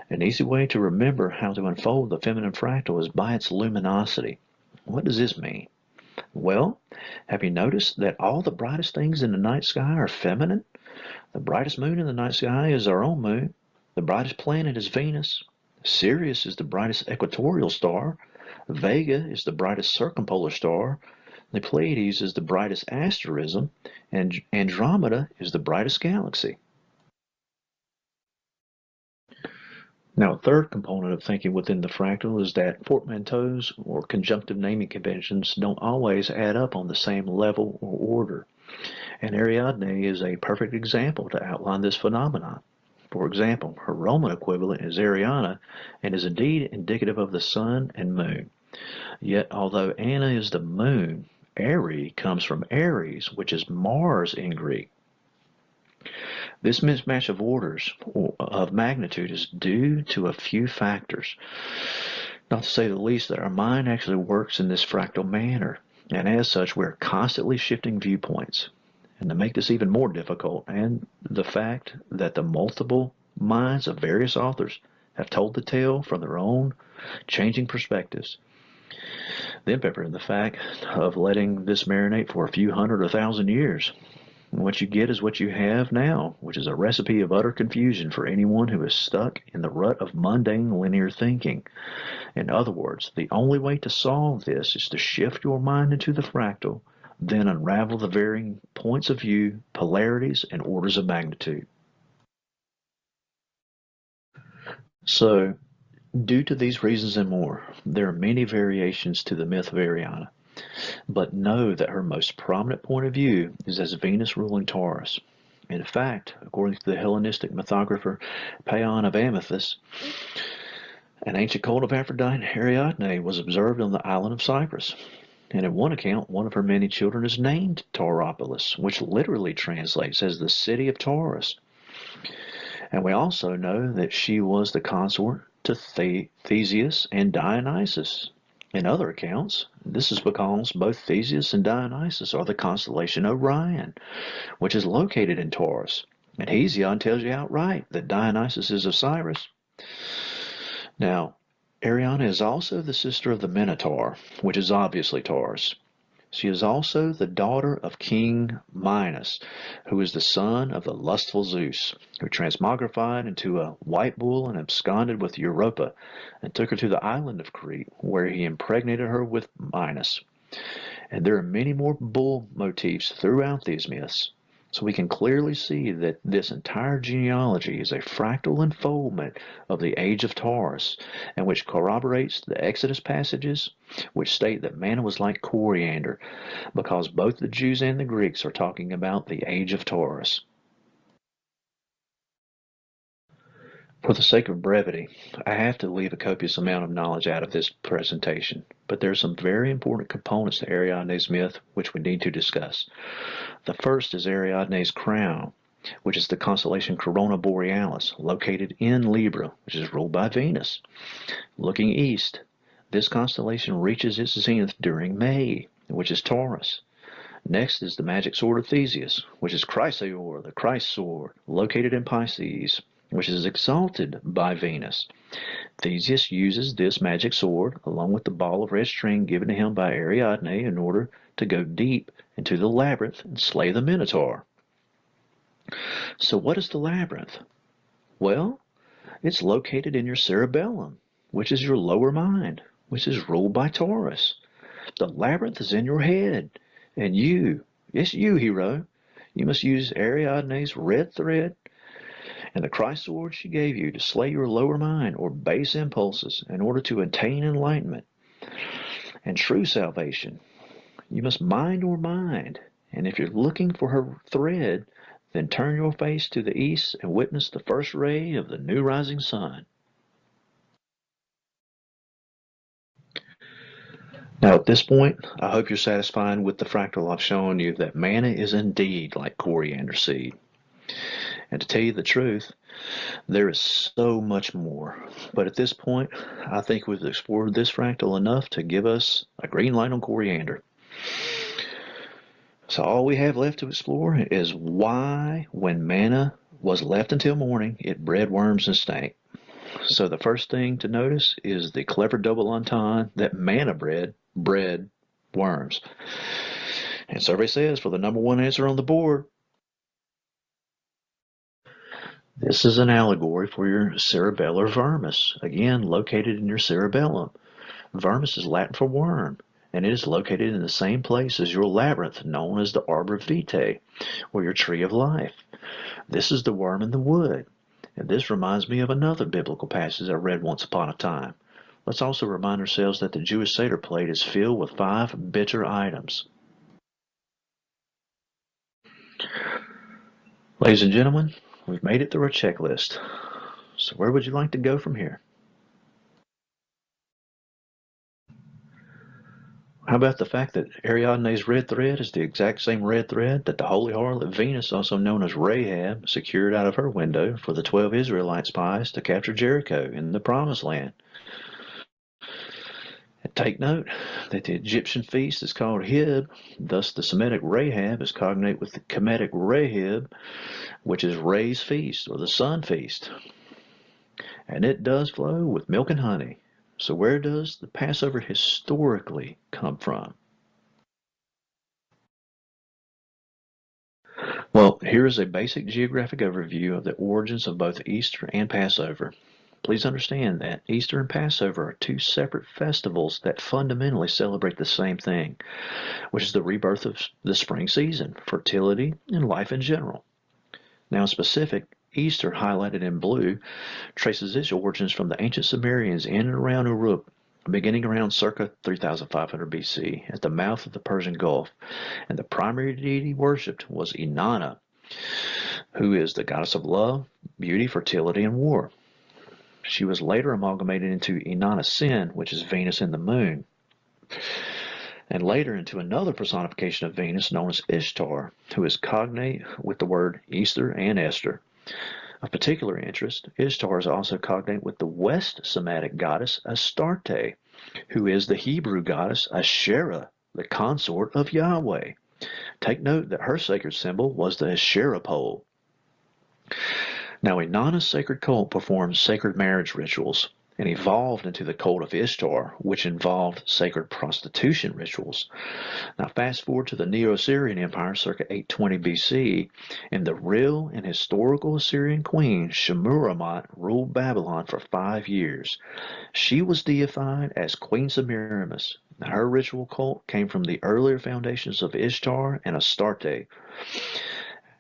An easy way to remember how to unfold the feminine fractal is by its luminosity. What does this mean? Well, have you noticed that all the brightest things in the night sky are feminine? The brightest moon in the night sky is our own moon. The brightest planet is Venus. Sirius is the brightest equatorial star. Vega is the brightest circumpolar star. The Pleiades is the brightest asterism. And Andromeda is the brightest galaxy. Now, a third component of thinking within the fractal is that portmanteaus or conjunctive naming conventions don't always add up on the same level or order. And Ariadne is a perfect example to outline this phenomenon. For example, her Roman equivalent is Ariana and is indeed indicative of the sun and moon. Yet, although Anna is the moon, Ari comes from Aries, which is Mars in Greek. This mismatch of orders of magnitude is due to a few factors. Not to say the least that our mind actually works in this fractal manner, and as such we're constantly shifting viewpoints. And to make this even more difficult, and the fact that the multiple minds of various authors have told the tale from their own changing perspectives. Then pepper in the fact of letting this marinate for a few hundred or thousand years. And what you get is what you have now, which is a recipe of utter confusion for anyone who is stuck in the rut of mundane linear thinking. In other words, the only way to solve this is to shift your mind into the fractal, then unravel the varying points of view, polarities, and orders of magnitude. So, due to these reasons and more, there are many variations to the myth of Ariana. But know that her most prominent point of view is as Venus ruling Taurus. In fact, according to the Hellenistic mythographer Paeon of Amathus, an ancient cult of Aphrodite Ariadne was observed on the island of Cyprus. And in one account, one of her many children is named Tauropolis, which literally translates as the city of Taurus. And we also know that she was the consort to Theseus and Dionysus. In other accounts, this is because both Theseus and Dionysus are the constellation Orion, which is located in Taurus. And Hesiod tells you outright that Dionysus is of Cyrus. Now, Ariana is also the sister of the Minotaur, which is obviously Taurus. She is also the daughter of King Minos, who is the son of the lustful Zeus, who transmogrified into a white bull and absconded with Europa, and took her to the island of Crete, where he impregnated her with Minos. And there are many more bull motifs throughout these myths. So we can clearly see that this entire genealogy is a fractal unfoldment of the age of Taurus, and which corroborates the Exodus passages, which state that manna was like coriander, because both the Jews and the Greeks are talking about the age of Taurus. For the sake of brevity, I have to leave a copious amount of knowledge out of this presentation, but there are some very important components to Ariadne's myth which we need to discuss. The first is Ariadne's crown, which is the constellation Corona Borealis, located in Libra, which is ruled by Venus. Looking east, this constellation reaches its zenith during May, which is Taurus. Next is the magic sword of Theseus, which is Chrysaor, the Christ sword, located in Pisces, which is exalted by Venus. Theseus uses this magic sword, along with the ball of red string given to him by Ariadne, in order to go deep into the labyrinth and slay the Minotaur. So what is the labyrinth? Well, it's located in your cerebellum, which is your lower mind, which is ruled by Taurus. The labyrinth is in your head, and you, yes you, hero, you must use Ariadne's red thread and the Christ sword she gave you to slay your lower mind or base impulses in order to attain enlightenment. And true salvation, you must mind or mind. And if you're looking for her thread, then turn your face to the east and witness the first ray of the new rising sun. Now, at this point, I hope you're satisfied with the fractal I've shown you that manna is indeed like coriander seed. And to tell you the truth, there is so much more. But at this point, I think we've explored this fractal enough to give us a green light on coriander. So all we have left to explore is why, when manna was left until morning, it bred worms and stank. So the first thing to notice is the clever double entendre that manna bred worms. And survey says for the number one answer on the board, this is an allegory for your cerebellar vermis, again located in your cerebellum. Vermis is Latin for worm, and it is located in the same place as your labyrinth known as the arbor vitae, or your tree of life. This is the worm in the wood. And this reminds me of another biblical passage I read once upon a time. Let's also remind ourselves that the Jewish Seder plate is filled with 5 bitter items. Ladies and gentlemen, we've made it through our checklist. So where would you like to go from here? How about the fact that Ariadne's red thread is the exact same red thread that the holy harlot Venus, also known as Rahab, secured out of her window for the 12 Israelite spies to capture Jericho in the Promised Land? And take note that the Egyptian feast is called Hib, thus the Semitic Rahab is cognate with the Kemetic Rahib, which is Ray's feast or the sun feast. And it does flow with milk and honey. So where does the Passover historically come from? Well, here is a basic geographic overview of the origins of both Easter and Passover. Please understand that Easter and Passover are 2 separate festivals that fundamentally celebrate the same thing, which is the rebirth of the spring season, fertility, and life in general. Now in specific, Easter, highlighted in blue, traces its origins from the ancient Sumerians in and around Uruk, beginning around circa 3500 BC at the mouth of the Persian Gulf, and the primary deity worshipped was Inanna, who is the goddess of love, beauty, fertility, and war. She was later amalgamated into Inanna Sin, which is Venus and the moon, and later into another personification of Venus known as Ishtar, who is cognate with the word Easter and Esther. Of particular interest, Ishtar is also cognate with the West Semitic goddess Astarte, who is the Hebrew goddess Asherah, the consort of Yahweh. Take note that her sacred symbol was the Asherah pole. Now, Inanna's sacred cult performed sacred marriage rituals and evolved into the cult of Ishtar, which involved sacred prostitution rituals. Now, fast forward to the Neo-Assyrian Empire circa 820 BC, and the real and historical Assyrian queen Shemuramat ruled Babylon for 5 years. She was deified as Queen Semiramis. Now, her ritual cult came from the earlier foundations of Ishtar and Astarte.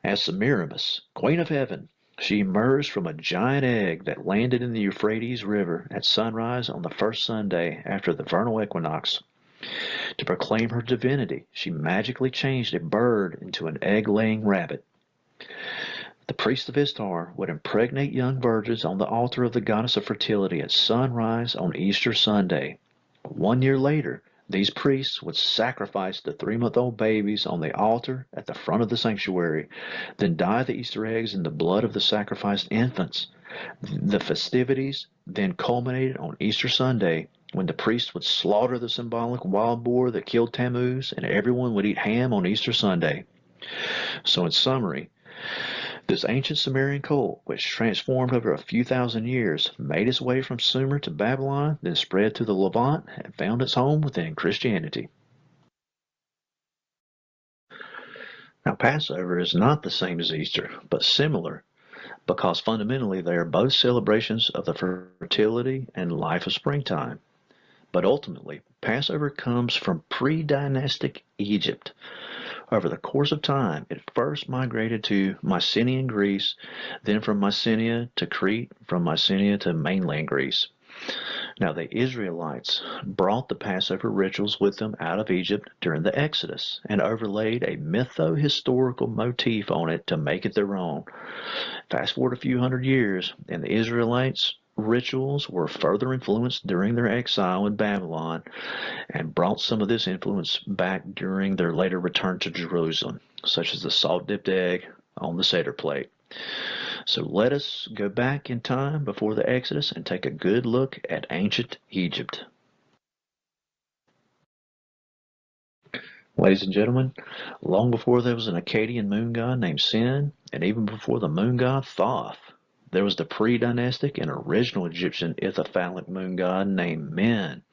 As Semiramis, Queen of Heaven, she emerged from a giant egg that landed in the Euphrates River at sunrise on the first Sunday after the vernal equinox. To proclaim her divinity, she magically changed a bird into an egg-laying rabbit. The priest of Ishtar would impregnate young virgins on the altar of the goddess of fertility at sunrise on Easter Sunday. 1 year later, these priests would sacrifice the 3-month-old babies on the altar at the front of the sanctuary, then dye the Easter eggs in the blood of the sacrificed infants. The festivities then culminated on Easter Sunday, when the priest would slaughter the symbolic wild boar that killed Tammuz, and everyone would eat ham on Easter Sunday. So in summary, this ancient Sumerian cult, which transformed over a few thousand years, made its way from Sumer to Babylon, then spread to the Levant, and found its home within Christianity. Now, Passover is not the same as Easter, but similar, because fundamentally they are both celebrations of the fertility and life of springtime. But ultimately, Passover comes from pre-dynastic Egypt. Over the course of time, it first migrated to Mycenaean Greece, then from Mycenae to Crete, from Mycenae to mainland Greece. Now the Israelites brought the Passover rituals with them out of Egypt during the Exodus and overlaid a mytho-historical motif on it to make it their own. Fast forward a few hundred years, and the Israelites' rituals were further influenced during their exile in Babylon and brought some of this influence back during their later return to Jerusalem, such as the salt-dipped egg on the Seder plate. So let us go back in time before the Exodus and take a good look at ancient Egypt. Ladies and gentlemen, long before there was an Akkadian moon god named Sin, and even before the moon god Thoth, there was the pre-dynastic and original Egyptian Ithyphallic moon god named Men.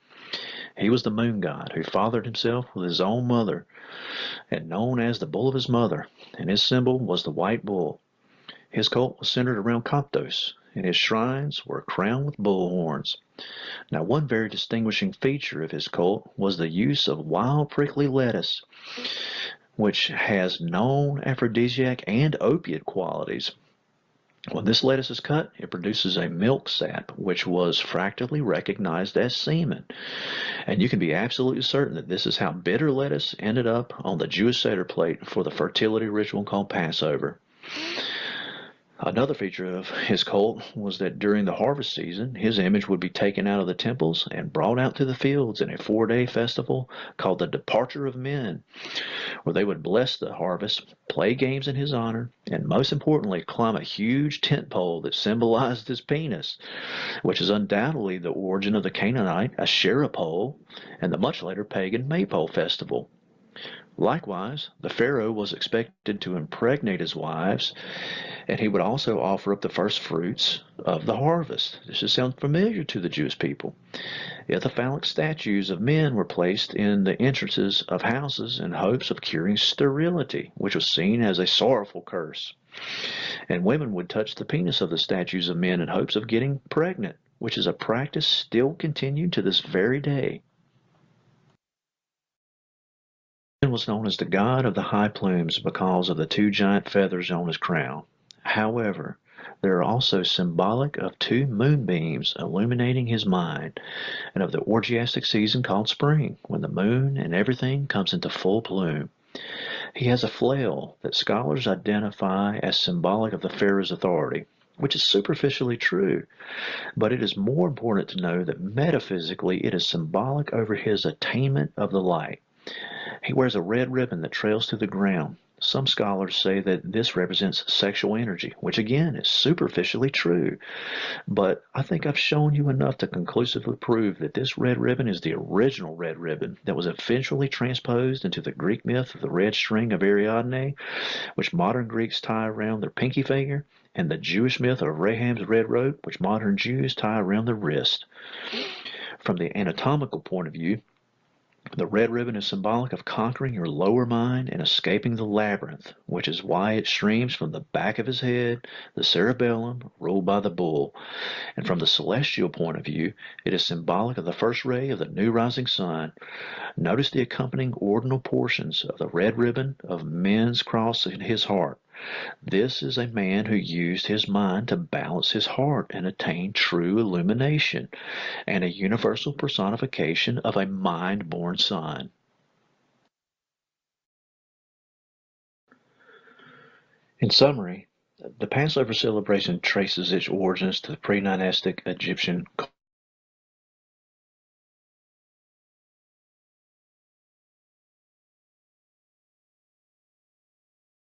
He was the moon god who fathered himself with his own mother and known as the bull of his mother, and his symbol was the white bull. His cult was centered around Coptos, and his shrines were crowned with bull horns. Now, one very distinguishing feature of his cult was the use of wild prickly lettuce, which has known aphrodisiac and opiate qualities. When this lettuce is cut, it produces a milk sap, which was fractally recognized as semen. And you can be absolutely certain that this is how bitter lettuce ended up on the Jewish Seder plate for the fertility ritual called Passover. Another feature of his cult was that during the harvest season, his image would be taken out of the temples and brought out to the fields in a 4-day festival called the Departure of Men, where they would bless the harvest, play games in his honor, and most importantly, climb a huge tent pole that symbolized his penis, which is undoubtedly the origin of the Canaanite Asherah pole and the much later pagan Maypole festival. Likewise, the Pharaoh was expected to impregnate his wives, and he would also offer up the first fruits of the harvest. This should sound familiar to the Jewish people. Ithyphallic statues of men were placed in the entrances of houses in hopes of curing sterility, which was seen as a sorrowful curse. And women would touch the penis of the statues of men in hopes of getting pregnant, which is a practice still continued to this very day. Was known as the god of the high plumes because of the 2 giant feathers on his crown. However, they are also symbolic of 2 moonbeams illuminating his mind, and of the orgiastic season called spring, when the moon and everything comes into full bloom. He has a flail that scholars identify as symbolic of the Pharaoh's authority, which is superficially true, but it is more important to know that metaphysically it is symbolic over his attainment of the light. He wears a red ribbon that trails through the ground. Some scholars say that this represents sexual energy, which again is superficially true. But I think I've shown you enough to conclusively prove that this red ribbon is the original red ribbon that was eventually transposed into the Greek myth of the red string of Ariadne, which modern Greeks tie around their pinky finger, and the Jewish myth of Rahab's red rope, which modern Jews tie around their wrist. From the anatomical point of view, the red ribbon is symbolic of conquering your lower mind and escaping the labyrinth, which is why it streams from the back of his head, the cerebellum, ruled by the bull. And from the celestial point of view, it is symbolic of the first ray of the new rising sun. Notice the accompanying ordinal portions of the red ribbon of men's cross in his heart. This is a man who used his mind to balance his heart and attain true illumination, and a universal personification of a mind-born sun. In summary, the Passover celebration traces its origins to the pre-dynastic Egyptian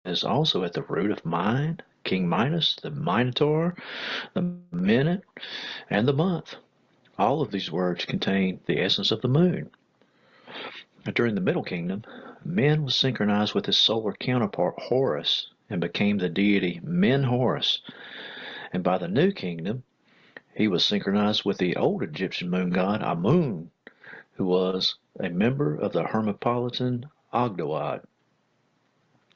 is also at the root of mind, King Minos, the Minotaur, the minute, and the month. All of these words contain the essence of the moon. During the Middle Kingdom, Men was synchronized with his solar counterpart Horus and became the deity Men-Horus. And by the New Kingdom, he was synchronized with the old Egyptian moon god Amun, who was a member of the Hermopolitan Ogdoad.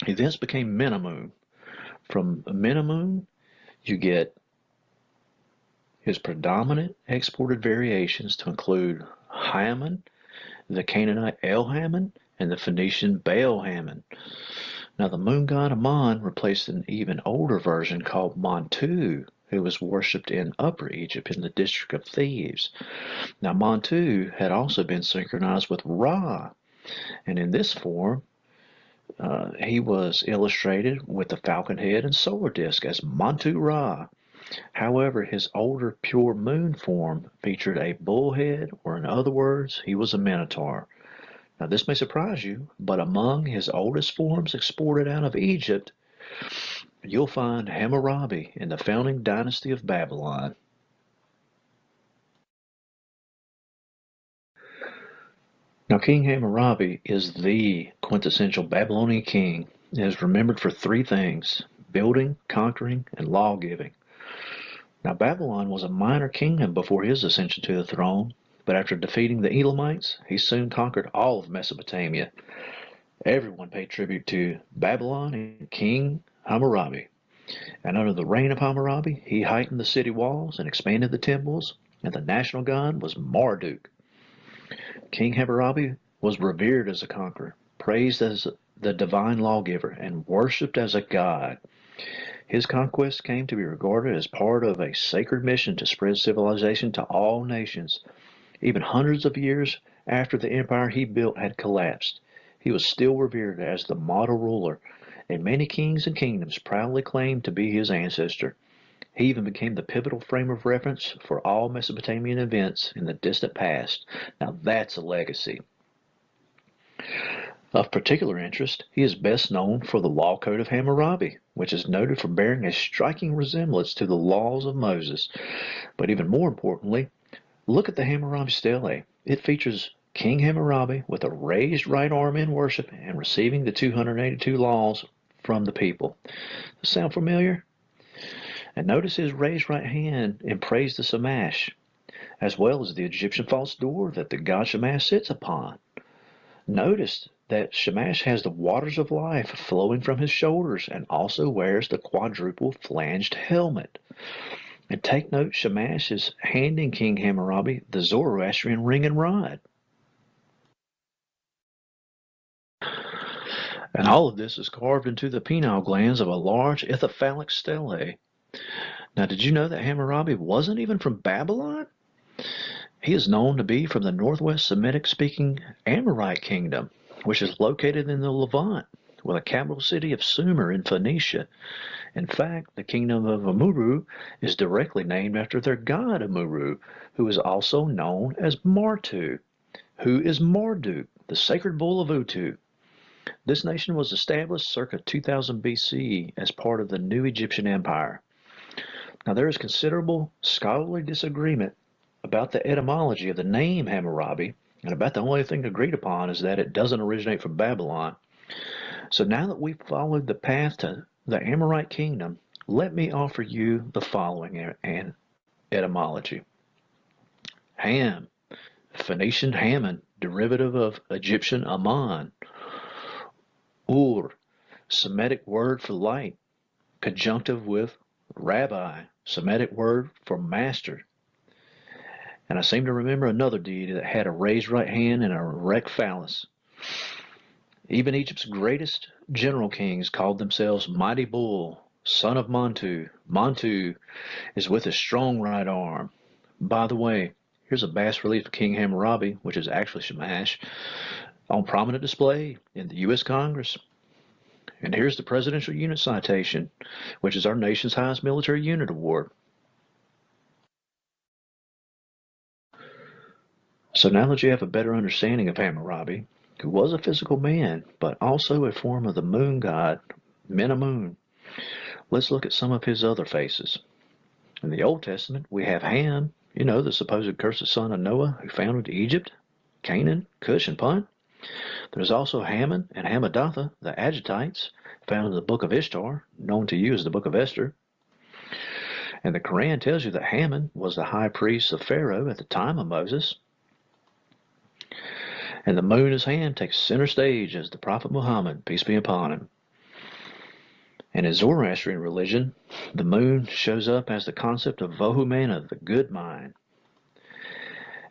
He thence became Menamun. From Menamun, you get his predominant exported variations to include Hammon, the Canaanite El-Hammon, and the Phoenician Baal-Hammon. Now, the moon god Amon replaced an even older version called Montu who was worshipped in Upper Egypt in the district of Thebes. Now, Montu had also been synchronized with Ra, and in this form, he was illustrated with the falcon head and solar disk as Montu Ra. However, his older pure moon form featured a bull head, or in other words, he was a minotaur. Now, this may surprise you, but among his oldest forms exported out of Egypt, you'll find Hammurabi in the founding dynasty of Babylon. Now, King Hammurabi is the quintessential Babylonian king and is remembered for three things: building, conquering, and law-giving. Now, Babylon was a minor kingdom before his ascension to the throne, but after defeating the Elamites, he soon conquered all of Mesopotamia. Everyone paid tribute to Babylon and King Hammurabi. And under the reign of Hammurabi, he heightened the city walls and expanded the temples, and the national god was Marduk. King Hammurabi was revered as a conqueror, praised as the divine lawgiver, and worshipped as a god. His conquests came to be regarded as part of a sacred mission to spread civilization to all nations. Even hundreds of years after the empire he built had collapsed, he was still revered as the model ruler, and many kings and kingdoms proudly claimed to be his ancestor. He even became the pivotal frame of reference for all Mesopotamian events in the distant past. Now that's a legacy. Of particular interest, he is best known for the Law Code of Hammurabi, which is noted for bearing a striking resemblance to the laws of Moses. But even more importantly, look at the Hammurabi stele. It features King Hammurabi with a raised right arm in worship and receiving the 282 laws from the people. Sound familiar? And notice his raised right hand in praise to Shamash, as well as the Egyptian false door that the god Shamash sits upon. Notice that Shamash has the waters of life flowing from his shoulders and also wears the quadruple flanged helmet. And take note, Shamash is handing King Hammurabi the Zoroastrian ring and rod. And all of this is carved into the pineal glands of a large ithyphallic stele. Now, did you know that Hammurabi wasn't even from Babylon? He is known to be from the northwest Semitic-speaking Amorite kingdom, which is located in the Levant, with a capital city of Sumer in Phoenicia. In fact, the kingdom of Amuru is directly named after their god Amuru, who is also known as Martu, who is Marduk, the sacred bull of Utu. This nation was established circa 2000 BC as part of the new Egyptian Empire. Now, there is considerable scholarly disagreement about the etymology of the name Hammurabi, and about the only thing agreed upon is that it doesn't originate from Babylon. So now that we've followed the path to the Amorite kingdom, let me offer you the following etymology. Ham, Phoenician Hammon, derivative of Egyptian Ammon. Ur, Semitic word for light, conjunctive with rabbi, Semitic word for master. And I seem to remember another deity that had a raised right hand and an erect phallus. Even Egypt's greatest general kings called themselves Mighty Bull, son of Montu. Montu is with a strong right arm. By the way, here's a bas-relief of King Hammurabi, which is actually Shamash, on prominent display in the U.S. Congress. And here's the Presidential Unit Citation, which is our nation's highest military unit award. So now that you have a better understanding of Hammurabi, who was a physical man, but also a form of the moon god, Menamun, let's look at some of his other faces. In the Old Testament, we have Ham, the supposed cursed son of Noah who founded Egypt, Canaan, Cush, and Punt. There's also Hammon and Hammedatha, the Agitites, found in the Book of Ishtar, known to you as the Book of Esther. And the Quran tells you that Hammon was the high priest of Pharaoh at the time of Moses. And the moon, his hand, takes center stage as the Prophet Muhammad, peace be upon him. And in Zoroastrian religion, the moon shows up as the concept of Vahumana, the good mind.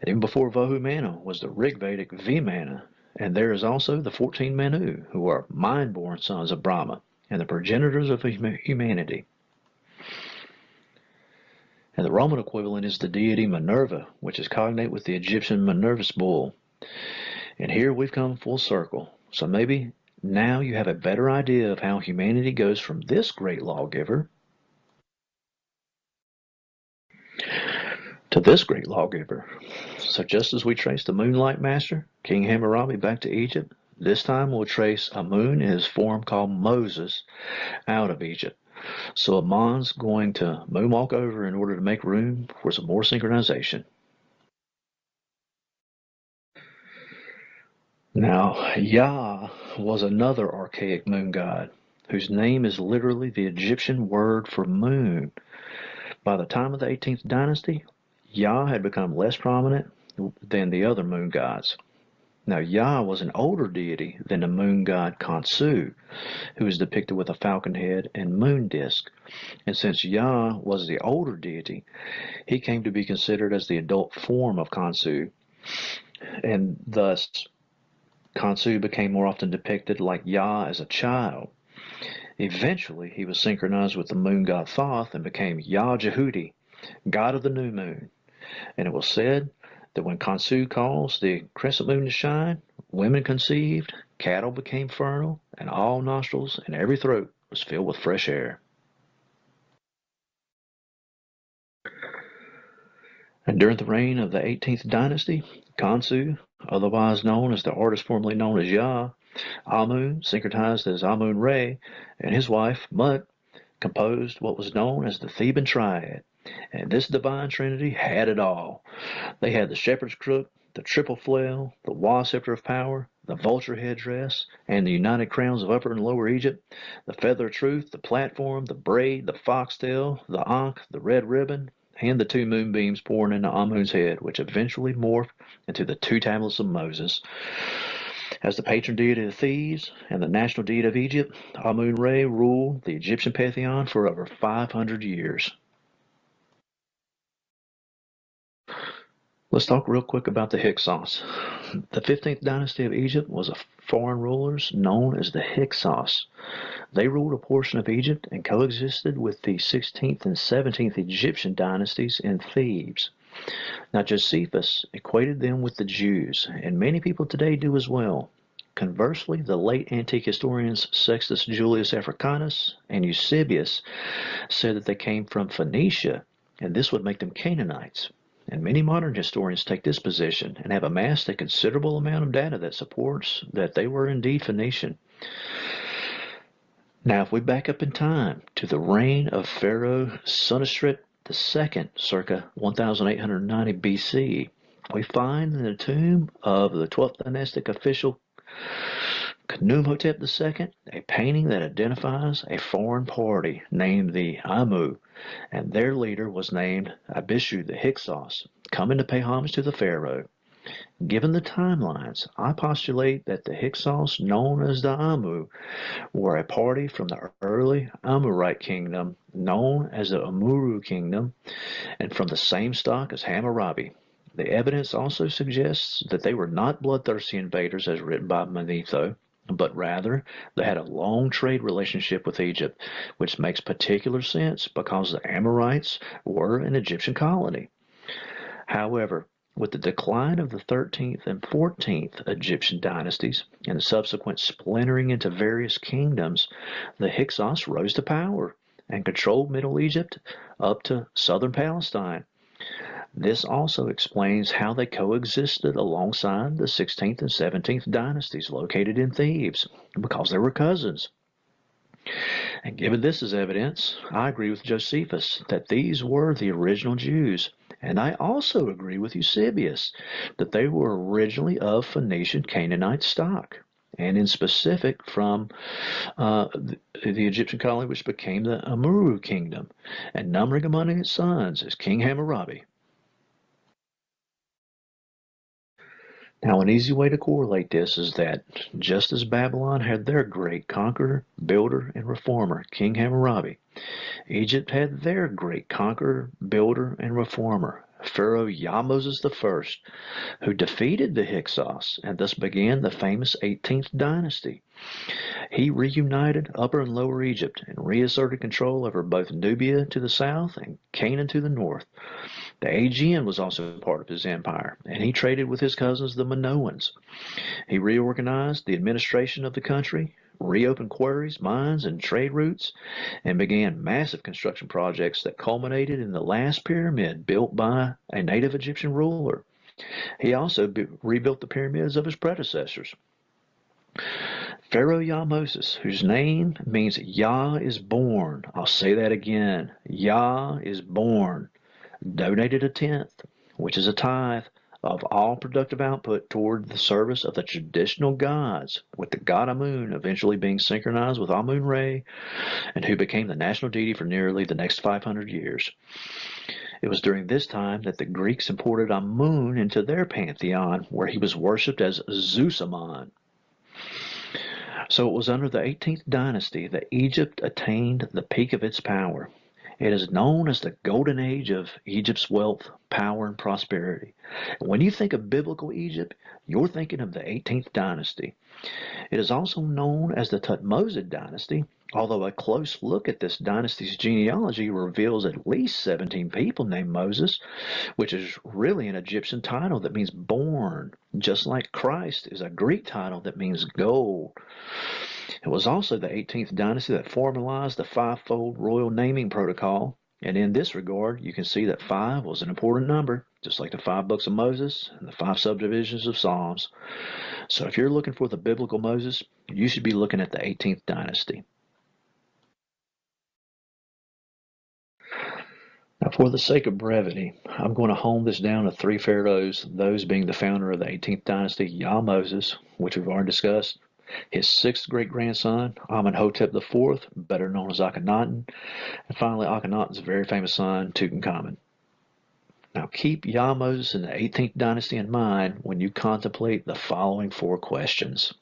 And even before Vahumana was the Rigvedic Vimana, and there is also the 14 Manu, who are mind-born sons of Brahma, and the progenitors of humanity. And the Roman equivalent is the deity Minerva, which is cognate with the Egyptian Minerva's bull. And here we've come full circle. So maybe now you have a better idea of how humanity goes from this great lawgiver to this great lawgiver. So just as we trace the Moonlight Master, King Hammurabi, back to Egypt, this time we'll trace Amun in his form called Moses out of Egypt. So Amun's going to moonwalk over in order to make room for some more synchronization. Now, Yah was another archaic moon god, whose name is literally the Egyptian word for moon. By the time of the 18th dynasty, Yah had become less prominent than the other moon gods. Now, Yah was an older deity than the moon god Khonsu, who is depicted with a falcon head and moon disk. And since Yah was the older deity, he came to be considered as the adult form of Khonsu, and thus Khonsu became more often depicted like Yah as a child. Eventually, he was synchronized with the moon god Thoth and became Yah Jehudi, god of the new moon. And it was said that when Khonsu caused the crescent moon to shine, women conceived, cattle became fertile, and all nostrils and every throat was filled with fresh air. And during the reign of the 18th dynasty, Khonsu, otherwise known as the artist formerly known as Yah, Amun, synchronized as Amun-Re, and his wife, Mut, composed what was known as the Theban Triad. And this divine trinity had it all. They had the shepherd's crook, the triple flail, the Wa scepter of power, the vulture headdress, and the united crowns of Upper and Lower Egypt, the feather of truth, the platform, the braid, the foxtail, the ankh, the red ribbon, and the two moonbeams pouring into Amun's head, which eventually morphed into the two tablets of Moses. As the patron deity of thieves and the national deity of Egypt, Amun-Re ruled the Egyptian pantheon for over 500 years. Let's talk real quick about the Hyksos. The 15th dynasty of Egypt was a foreign rulers known as the Hyksos. They ruled a portion of Egypt and coexisted with the 16th and 17th Egyptian dynasties in Thebes. Now, Josephus equated them with the Jews, and many people today do as well. Conversely, the late antique historians Sextus Julius Africanus and Eusebius said that they came from Phoenicia, and this would make them Canaanites. And many modern historians take this position and have amassed a considerable amount of data that supports that they were indeed Phoenician. Now, if we back up in time to the reign of Pharaoh Senusret II, circa 1890 BC, we find in the tomb of the 12th dynastic official Khnumhotep II a painting that identifies a foreign party named the Amu, and their leader was named Abishu the Hyksos, coming to pay homage to the pharaoh. Given the timelines, I postulate that the Hyksos, known as the Amu, were a party from the early Amorite kingdom, known as the Amuru kingdom, and from the same stock as Hammurabi. The evidence also suggests that they were not bloodthirsty invaders as written by Manetho, but rather they had a long trade relationship with Egypt, which makes particular sense because the Amorites were an Egyptian colony. However, with the decline of the 13th and 14th Egyptian dynasties and the subsequent splintering into various kingdoms, the Hyksos rose to power and controlled Middle Egypt up to southern Palestine. This also explains how they coexisted alongside the 16th and 17th dynasties located in Thebes, because they were cousins. And given this as evidence, I agree with Josephus that these were the original Jews. And I also agree with Eusebius that they were originally of Phoenician Canaanite stock, and in specific from the Egyptian colony which became the Amuru kingdom, and numbering among its sons is King Hammurabi. Now, an easy way to correlate this is that just as Babylon had their great conqueror, builder, and reformer, King Hammurabi, Egypt had their great conqueror, builder, and reformer, Pharaoh Yahmoses I, who defeated the Hyksos and thus began the famous 18th dynasty. He reunited Upper and Lower Egypt and reasserted control over both Nubia to the south and Canaan to the north. The Aegean was also part of his empire, and he traded with his cousins the Minoans. He reorganized the administration of the country, reopened quarries, mines, and trade routes, and began massive construction projects that culminated in the last pyramid built by a native Egyptian ruler. He also rebuilt the pyramids of his predecessors. Pharaoh Yah-Moses, whose name means Yah is born. I'll say that again. Yah is born. Donated a tenth, which is a tithe, of all productive output toward the service of the traditional gods, with the god Amun eventually being synchronized with Amun-Re, and who became the national deity for nearly the next 500 years. It was during this time that the Greeks imported Amun into their pantheon, where he was worshipped as Zeus-Amun. So it was under the 18th dynasty that Egypt attained the peak of its power. It is known as the golden age of Egypt's wealth, power, and prosperity. When you think of biblical Egypt, you're thinking of the 18th dynasty. It is also known as the Tutmosid dynasty, although a close look at this dynasty's genealogy reveals at least 17 people named Moses, which is really an Egyptian title that means born, just like Christ is a Greek title that means gold. It was also the 18th dynasty that formalized the fivefold royal naming protocol, and in this regard, you can see that 5 was an important number, just like the 5 books of Moses and the 5 subdivisions of Psalms. So if you're looking for the biblical Moses, you should be looking at the 18th dynasty. Now, for the sake of brevity, I'm going to hone this down to 3 pharaohs, those being the founder of the 18th dynasty, Yah-Moses, which we've already discussed, his 6th great-grandson, Amenhotep IV, better known as Akhenaten, and finally Akhenaten's very famous son, Tutankhamun. Now keep Yah-Moses in the 18th dynasty in mind when you contemplate the following 4 questions.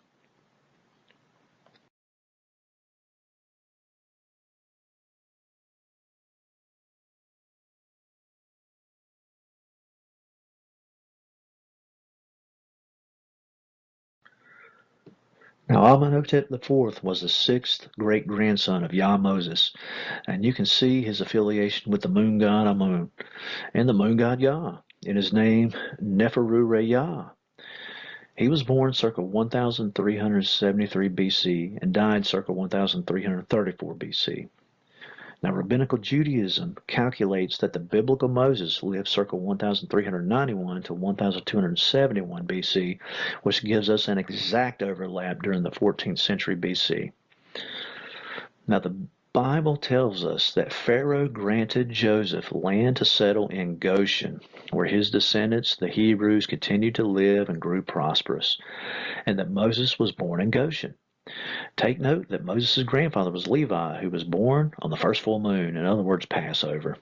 Now Amenhotep IV was the 6th great-grandson of Yah-Moses, and you can see his affiliation with the moon god Amun and the moon god Yah in his name Neferu-Re-Yah. He was born circa 1373 BC and died circa 1334 BC. Now, Rabbinical Judaism calculates that the biblical Moses lived circa 1391 to 1271 BC, which gives us an exact overlap during the 14th century BC. Now, the Bible tells us that Pharaoh granted Joseph land to settle in Goshen, where his descendants, the Hebrews, continued to live and grew prosperous, and that Moses was born in Goshen. Take note that Moses' grandfather was Levi, who was born on the first full moon, in other words, Passover.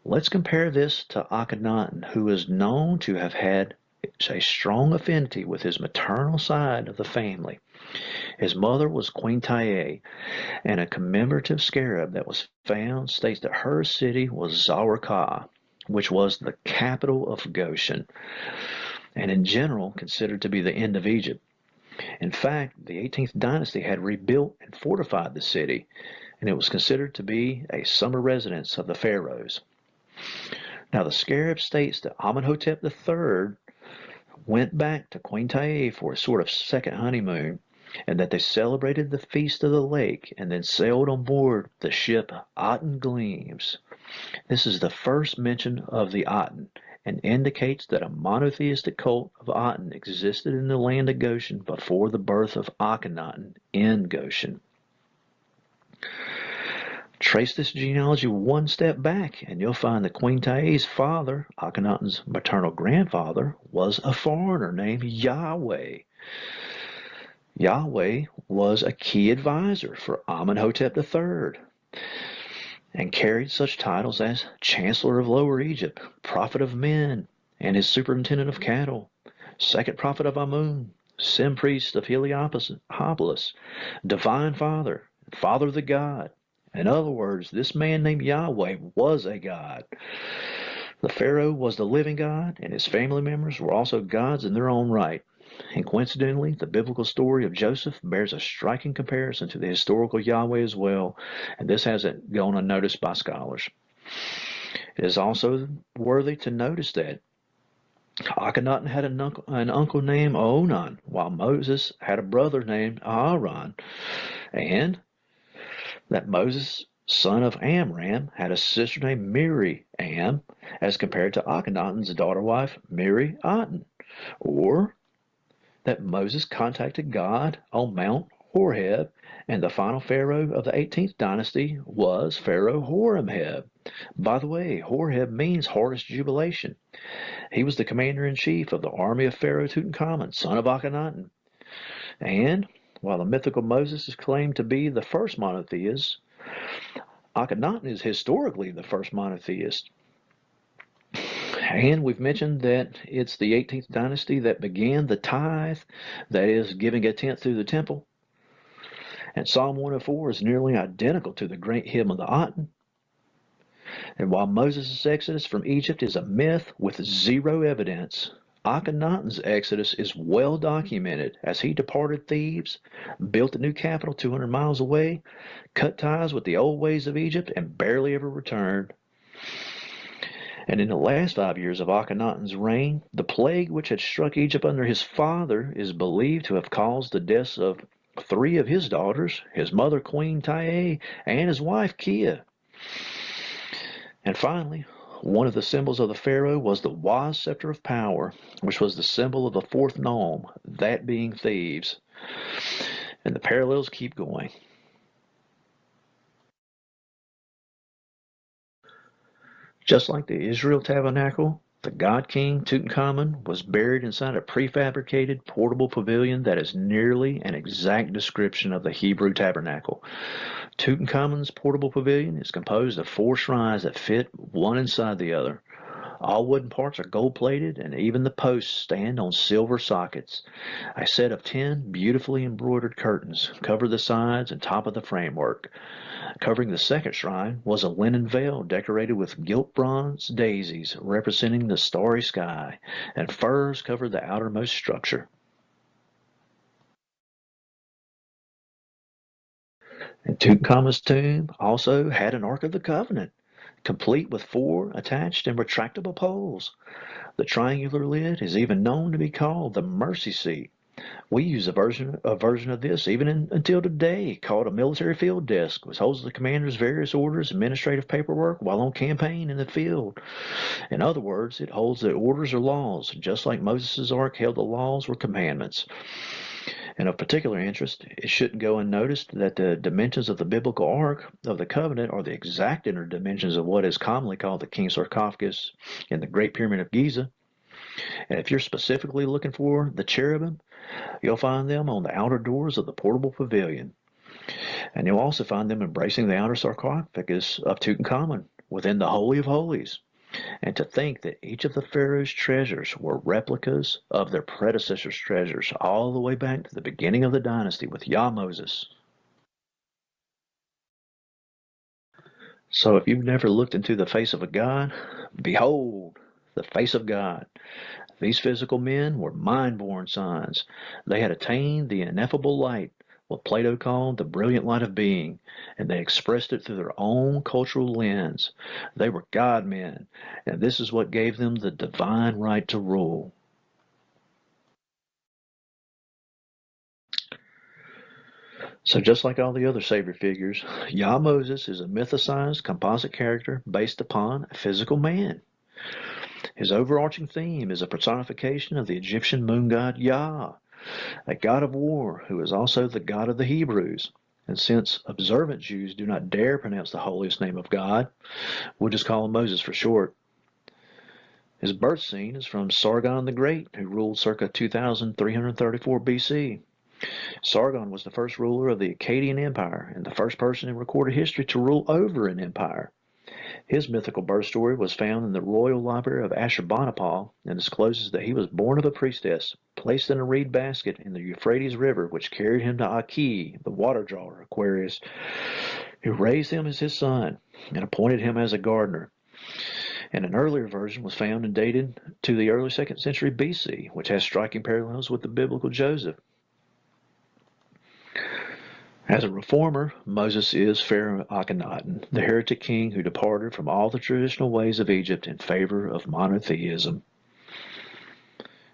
Let's compare this to Akhenaten, who is known to have had a strong affinity with his maternal side of the family. His mother was Queen Tiye, and a commemorative scarab that was found states that her city was Zawarkah, which was the capital of Goshen, and in general considered to be the end of Egypt. In fact, the 18th dynasty had rebuilt and fortified the city, and it was considered to be a summer residence of the pharaohs. Now, the scarab states that Amenhotep III went back to Queen Tiye for a sort of second honeymoon, and that they celebrated the Feast of the Lake and then sailed on board the ship Aten Gleams. This is the first mention of the Aten, and indicates that a monotheistic cult of Aten existed in the land of Goshen before the birth of Akhenaten in Goshen. Trace this genealogy one step back, and you'll find that Queen Tiye's father, Akhenaten's maternal grandfather, was a foreigner named Yahweh. Yahweh was a key advisor for Amenhotep III, and carried such titles as Chancellor of Lower Egypt, Prophet of Men, and his Superintendent of Cattle, Second Prophet of Amun, Sim-Priest of Heliopolis, Divine Father, Father of the God. In other words, this man named Yahweh was a god. The Pharaoh was the living God, and his family members were also gods in their own right. And coincidentally, the biblical story of Joseph bears a striking comparison to the historical Yahweh as well, and this hasn't gone unnoticed by scholars. It is also worthy to notice that Akhenaten had an uncle named Onan, while Moses had a brother named Aaron, and that Moses, son of Amram, had a sister named Miriam, as compared to Akhenaten's daughter wife Miriam, or that Moses contacted God on Mount Horeb, and the final pharaoh of the 18th dynasty was Pharaoh Horemheb. By the way, Horeb means harvest jubilation. He was the commander-in-chief of the army of Pharaoh Tutankhamun, son of Akhenaten. And while the mythical Moses is claimed to be the first monotheist, Akhenaten is historically the first monotheist. And we've mentioned that it's the 18th dynasty that began the tithe, that is, giving a tenth through the temple. And Psalm 104 is nearly identical to the great hymn of the Aten. And while Moses' exodus from Egypt is a myth with zero evidence, Akhenaten's exodus is well documented as he departed Thebes, built a new capital 200 miles away, cut ties with the old ways of Egypt, and barely ever returned. And in the last 5 years of Akhenaten's reign, the plague which had struck Egypt under his father is believed to have caused the deaths of 3 of his daughters, his mother Queen Tae, and his wife Kia. And finally, one of the symbols of the pharaoh was the wise scepter of power, which was the symbol of the 4th nome, that being Thebes. And the parallels keep going. Just like the Israel tabernacle, the god king Tutankhamun was buried inside a prefabricated portable pavilion that is nearly an exact description of the Hebrew tabernacle. Tutankhamun's portable pavilion is composed of 4 shrines that fit one inside the other. All wooden parts are gold-plated, and even the posts stand on silver sockets. A set of 10 beautifully embroidered curtains cover the sides and top of the framework. Covering the second shrine was a linen veil decorated with gilt bronze daisies representing the starry sky, and furs covered the outermost structure. And Tutankhamun's tomb also had an Ark of the Covenant, complete with 4 attached and retractable poles. The triangular lid is even known to be called the mercy seat. We use a version of this even until today, called a military field desk, which holds the commander's various orders, administrative paperwork while on campaign in the field. In other words, it holds the orders or laws, just like Moses' ark held the laws or commandments. And of particular interest, it shouldn't go unnoticed that the dimensions of the biblical Ark of the Covenant are the exact inner dimensions of what is commonly called the King's Sarcophagus in the Great Pyramid of Giza. And if you're specifically looking for the cherubim, you'll find them on the outer doors of the portable pavilion. And you'll also find them embracing the outer sarcophagus of Tutankhamun within the Holy of Holies. And to think that each of the pharaoh's treasures were replicas of their predecessors' treasures all the way back to the beginning of the dynasty with Yah Moses. So if you've never looked into the face of a god, behold the face of God. These physical men were mind-born signs. They had attained the ineffable light, what Plato called the brilliant light of being, and they expressed it through their own cultural lens. They were God-men, and this is what gave them the divine right to rule. So just like all the other Savior figures, Yah Moses is a mythicized composite character based upon a physical man. His overarching theme is a personification of the Egyptian moon god Yah, a god of war who is also the god of the Hebrews. And since observant Jews do not dare pronounce the holiest name of God, we'll just call him Moses for short. His birth scene is from Sargon the Great, who ruled circa 2334 BC. Sargon was the first ruler of the Akkadian Empire and the first person in recorded history to rule over an empire. His mythical birth story was found in the royal library of Ashurbanipal and discloses that he was born of a priestess, placed in a reed basket in the Euphrates River, which carried him to Aki, the water drawer, Aquarius, who raised him as his son and appointed him as a gardener. And an earlier version was found and dated to the early 2nd century BC, which has striking parallels with the biblical Joseph. As a reformer, Moses is Pharaoh Akhenaten, the heretic king who departed from all the traditional ways of Egypt in favor of monotheism.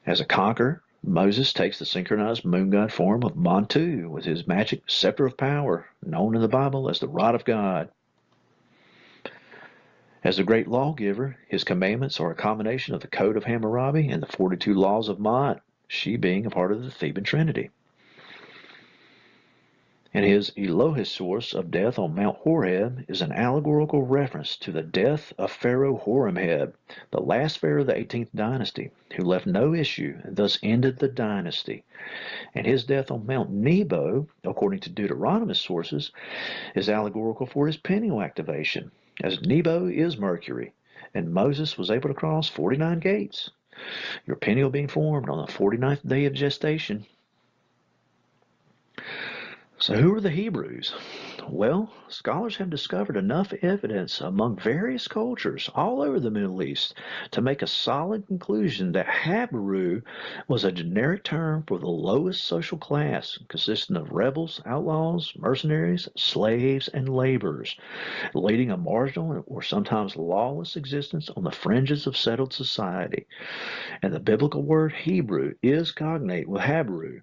As a conqueror, Moses takes the synchronized moon god form of Montu with his magic scepter of power, known in the Bible as the rod of God. As the great lawgiver, his commandments are a combination of the Code of Hammurabi and the 42 Laws of Ma'at, she being a part of the Theban Trinity. And his Elohisaurus of death on Mount Horeb is an allegorical reference to the death of Pharaoh Horemheb, the last pharaoh of the 18th dynasty, who left no issue and thus ended the dynasty. And his death on Mount Nebo, according to Deuteronomist sources, is allegorical for his pineal activation, as Nebo is Mercury, and Moses was able to cross 49 gates, your pineal being formed on the 49th day of gestation. So who are the Hebrews? Well, scholars have discovered enough evidence among various cultures all over the Middle East to make a solid conclusion that Hebrew was a generic term for the lowest social class, consisting of rebels, outlaws, mercenaries, slaves, and laborers, leading a marginal or sometimes lawless existence on the fringes of settled society. And the biblical word Hebrew is cognate with Hebrew.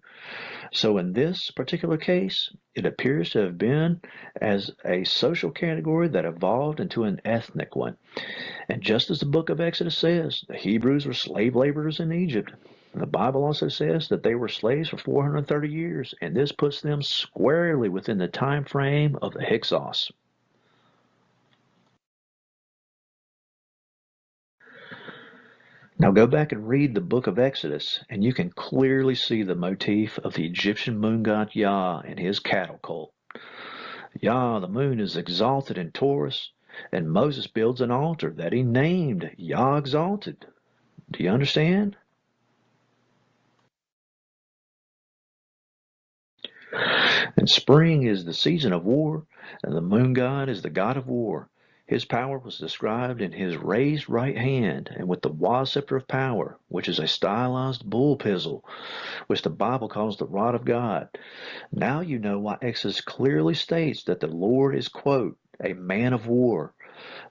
So in this particular case, it appears to have been as a social category that evolved into an ethnic one. And just as the book of Exodus says, the Hebrews were slave laborers in Egypt. The Bible also says that they were slaves for 430 years, and this puts them squarely within the time frame of the Hyksos. Now go back and read the book of Exodus, and you can clearly see the motif of the Egyptian moon god Yah and his cattle cult. Yah, the moon, is exalted in Taurus, and Moses builds an altar that he named Yah Exalted. Do you understand? And spring is the season of war, and the moon god is the god of war. His power was described in his raised right hand and with the Wa scepter of power, which is a stylized bull pizzle, which the Bible calls the rod of God. Now you know why Exodus clearly states that the Lord is, quote, a man of war.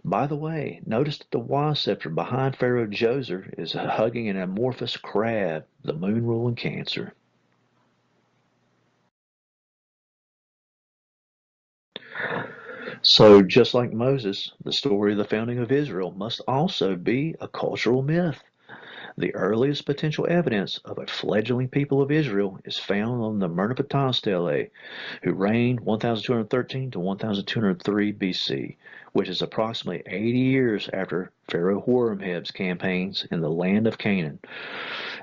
By the way, notice that the Wa scepter behind Pharaoh Djoser is hugging an amorphous crab, the moon ruling Cancer. So, just like Moses, the story of the founding of Israel must also be a cultural myth. The earliest potential evidence of a fledgling people of Israel is found on the Merneptah stele, who reigned 1213 to 1203 BC, which is approximately 80 years after Pharaoh Horemheb's campaigns in the land of Canaan.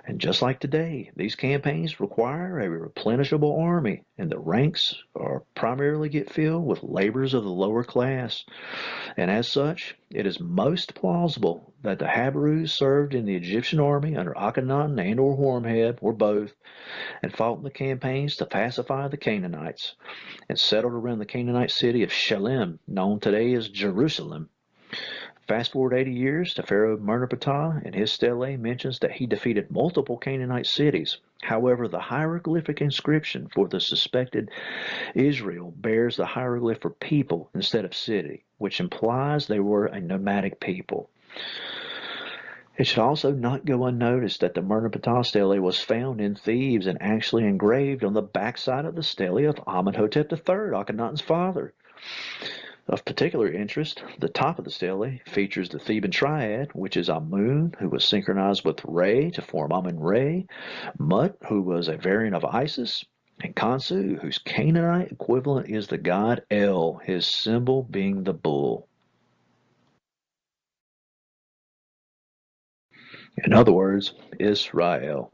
And just like today, these campaigns require a replenishable army, and the ranks are primarily get filled with laborers of the lower class. And as such, it is most plausible that the Hebrews served in the Egyptian army under Akhenaten and or Horemheb, or both, and fought in the campaigns to pacify the Canaanites, and settled around the Canaanite city of Shalem, known today as Jerusalem. Fast forward 80 years to Pharaoh Merneptah, and his stele mentions that he defeated multiple Canaanite cities. However, the hieroglyphic inscription for the suspected Israel bears the hieroglyph for people instead of city, which implies they were a nomadic people. It should also not go unnoticed that the Merneptah stele was found in Thebes and actually engraved on the backside of the stele of Amenhotep III, Akhenaten's father. Of particular interest, the top of the stele features the Theban triad, which is Amun, who was synchronized with Re to form Amun-Re, Mut, who was a variant of Isis, and Khonsu, whose Canaanite equivalent is the god El, his symbol being the bull. In other words, Israel.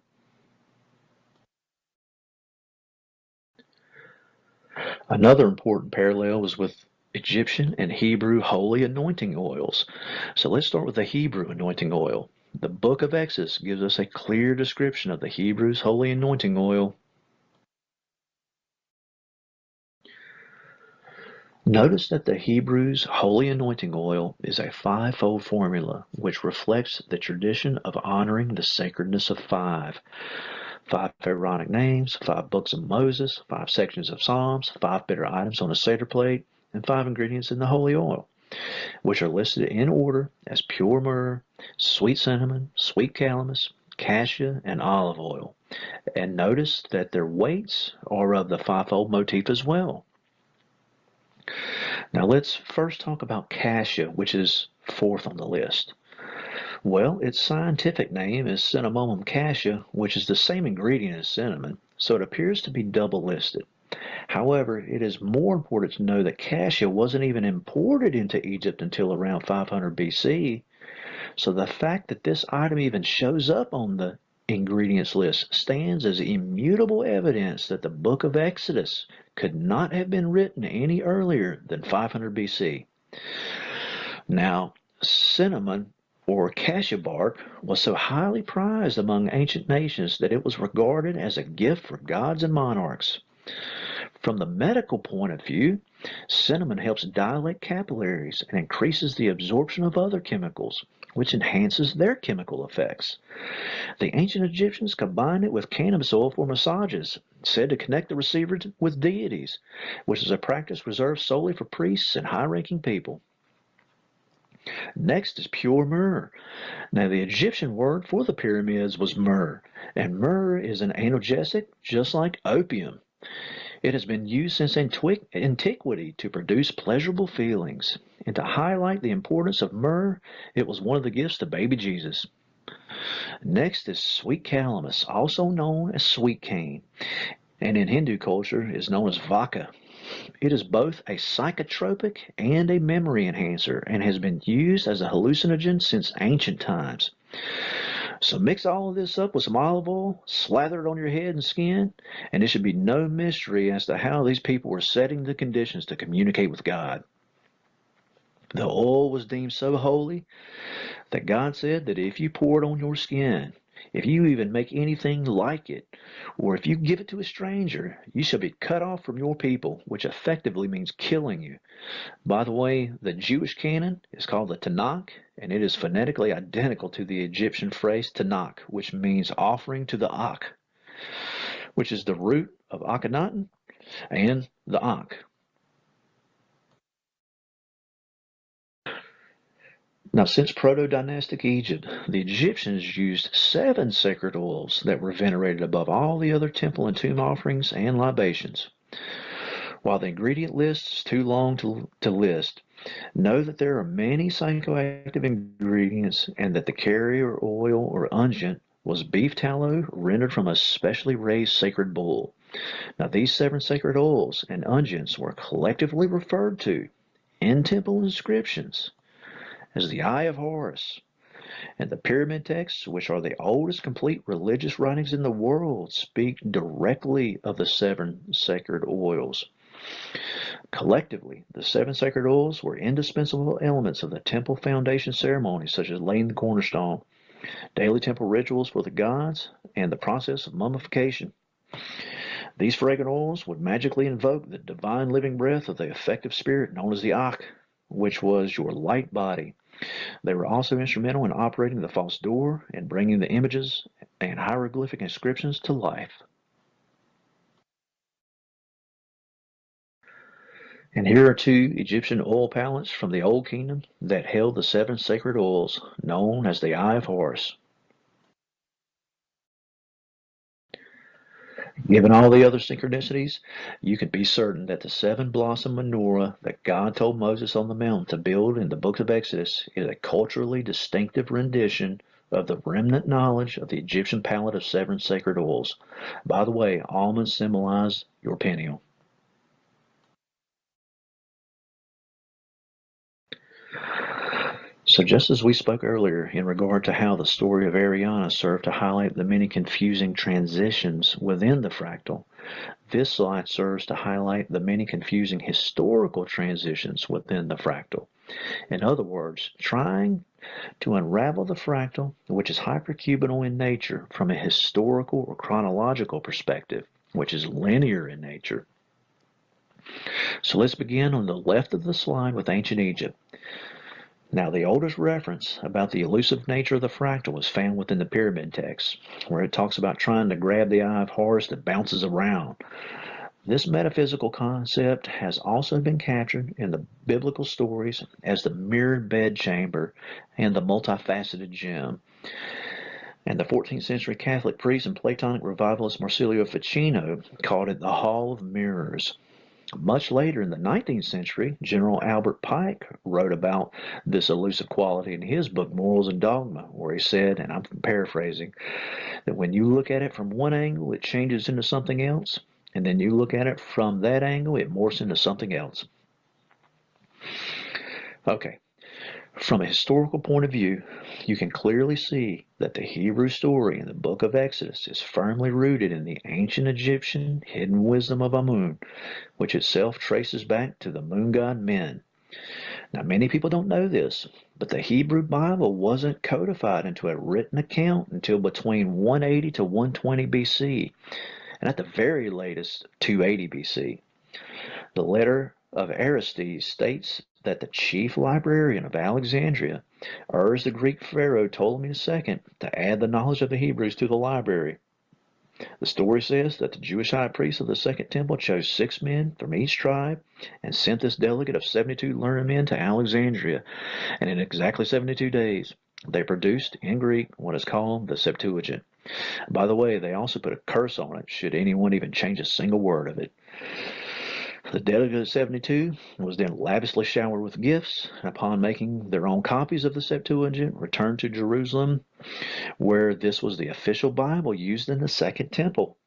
Another important parallel is with Egyptian and Hebrew holy anointing oils. So let's start with the Hebrew anointing oil. The book of Exodus gives us a clear description of the Hebrews' holy anointing oil. Notice that the Hebrews' holy anointing oil is a five-fold formula, which reflects the tradition of honoring the sacredness of five. Five Pharaonic names, five books of Moses, five sections of Psalms, five bitter items on a Seder plate, and five ingredients in the holy oil, which are listed in order as pure myrrh, sweet cinnamon, sweet calamus, cassia, and olive oil. And notice that their weights are of the fivefold motif as well. Now let's first talk about cassia, which is fourth on the list. Well, its scientific name is Cinnamomum cassia, which is the same ingredient as cinnamon, so it appears to be double listed. However, it is more important to know that cassia wasn't even imported into Egypt until around 500 BC, so the fact that this item even shows up on the ingredients list stands as immutable evidence that the book of Exodus could not have been written any earlier than 500 BC. Now, cinnamon or cassia bark was so highly prized among ancient nations that it was regarded as a gift for gods and monarchs. From the medical point of view, cinnamon helps dilate capillaries and increases the absorption of other chemicals, which enhances their chemical effects. The ancient Egyptians combined it with cannabis oil for massages, said to connect the receiver with deities, which is a practice reserved solely for priests and high-ranking people. Next is pure myrrh. Now, the Egyptian word for the pyramids was myrrh, and myrrh is an analgesic just like opium. It has been used since antiquity to produce pleasurable feelings. And to highlight the importance of myrrh, it was one of the gifts to baby Jesus. Next is sweet calamus, also known as sweet cane, and in Hindu culture is known as vaka. It is both a psychotropic and a memory enhancer and has been used as a hallucinogen since ancient times. So mix all of this up with some olive oil, slather it on your head and skin, and it should be no mystery as to how these people were setting the conditions to communicate with God. The oil was deemed so holy that God said that if you pour it on your skin, if you even make anything like it, or if you give it to a stranger, you shall be cut off from your people, which effectively means killing you. By the way, the Jewish canon is called the Tanakh, and it is phonetically identical to the Egyptian phrase Tanakh, which means offering to the Akh, which is the root of Akhenaten and the Ankh. Now, since proto-dynastic Egypt, the Egyptians used 7 sacred oils that were venerated above all the other temple and tomb offerings and libations. While the ingredient list is too long to list, know that there are many psychoactive ingredients and that the carrier oil or unguent was beef tallow rendered from a specially raised sacred bull. Now, these 7 sacred oils and unguents were collectively referred to in temple inscriptions as the Eye of Horus, and the pyramid texts, which are the oldest complete religious writings in the world, speak directly of the 7 sacred oils. Collectively, the 7 sacred oils were indispensable elements of the temple foundation ceremonies, such as laying the cornerstone, daily temple rituals for the gods, and the process of mummification. These fragrant oils would magically invoke the divine living breath of the effective spirit known as the Akh, which was your light body. They were also instrumental in operating the false door and bringing the images and hieroglyphic inscriptions to life. And here are 2 Egyptian oil palettes from the Old Kingdom that held the 7 sacred oils, known as the Eye of Horus. Given all the other synchronicities, you can be certain that the 7-blossom menorah that God told Moses on the mountain to build in the book of Exodus is a culturally distinctive rendition of the remnant knowledge of the Egyptian palette of 7 sacred oils. By the way, almonds symbolize your pineal. So just as we spoke earlier in regard to how the story of Ariana served to highlight the many confusing transitions within the fractal, this slide serves to highlight the many confusing historical transitions within the fractal. In other words, trying to unravel the fractal, which is hypercubital in nature, from a historical or chronological perspective, which is linear in nature. So let's begin on the left of the slide with ancient Egypt. Now, the oldest reference about the elusive nature of the fractal is found within the pyramid text, where it talks about trying to grab the eye of Horus that bounces around. This metaphysical concept has also been captured in the biblical stories as the mirrored bedchamber and the multifaceted gem. And the 14th century Catholic priest and Platonic revivalist Marsilio Ficino called it the Hall of Mirrors. Much later in the 19th century, General Albert Pike wrote about this elusive quality in his book Morals and Dogma, where he said, and I'm paraphrasing, that when you look at it from one angle, it changes into something else, and then you look at it from that angle, it morphs into something else. Okay, from a historical point of view, you can clearly see that the Hebrew story in the book of Exodus is firmly rooted in the ancient Egyptian hidden wisdom of Amun, which itself traces back to the moon god Men. Now, many people don't know this, but the Hebrew Bible wasn't codified into a written account until between 180 to 120 BC, and at the very latest, 280 BC. The letter of Aristides states that the chief librarian of Alexandria urged the Greek pharaoh Ptolemy II to add the knowledge of the Hebrews to the library. The story says that the Jewish high priest of the Second Temple chose 6 men from each tribe and sent this delegate of 72 learned men to Alexandria, and in exactly 72 days they produced in Greek what is called the Septuagint. By the way, they also put a curse on it should anyone even change a single word of it. The delegate of 72 was then lavishly showered with gifts, and upon making their own copies of the Septuagint, returned to Jerusalem, where this was the official Bible used in the Second Temple.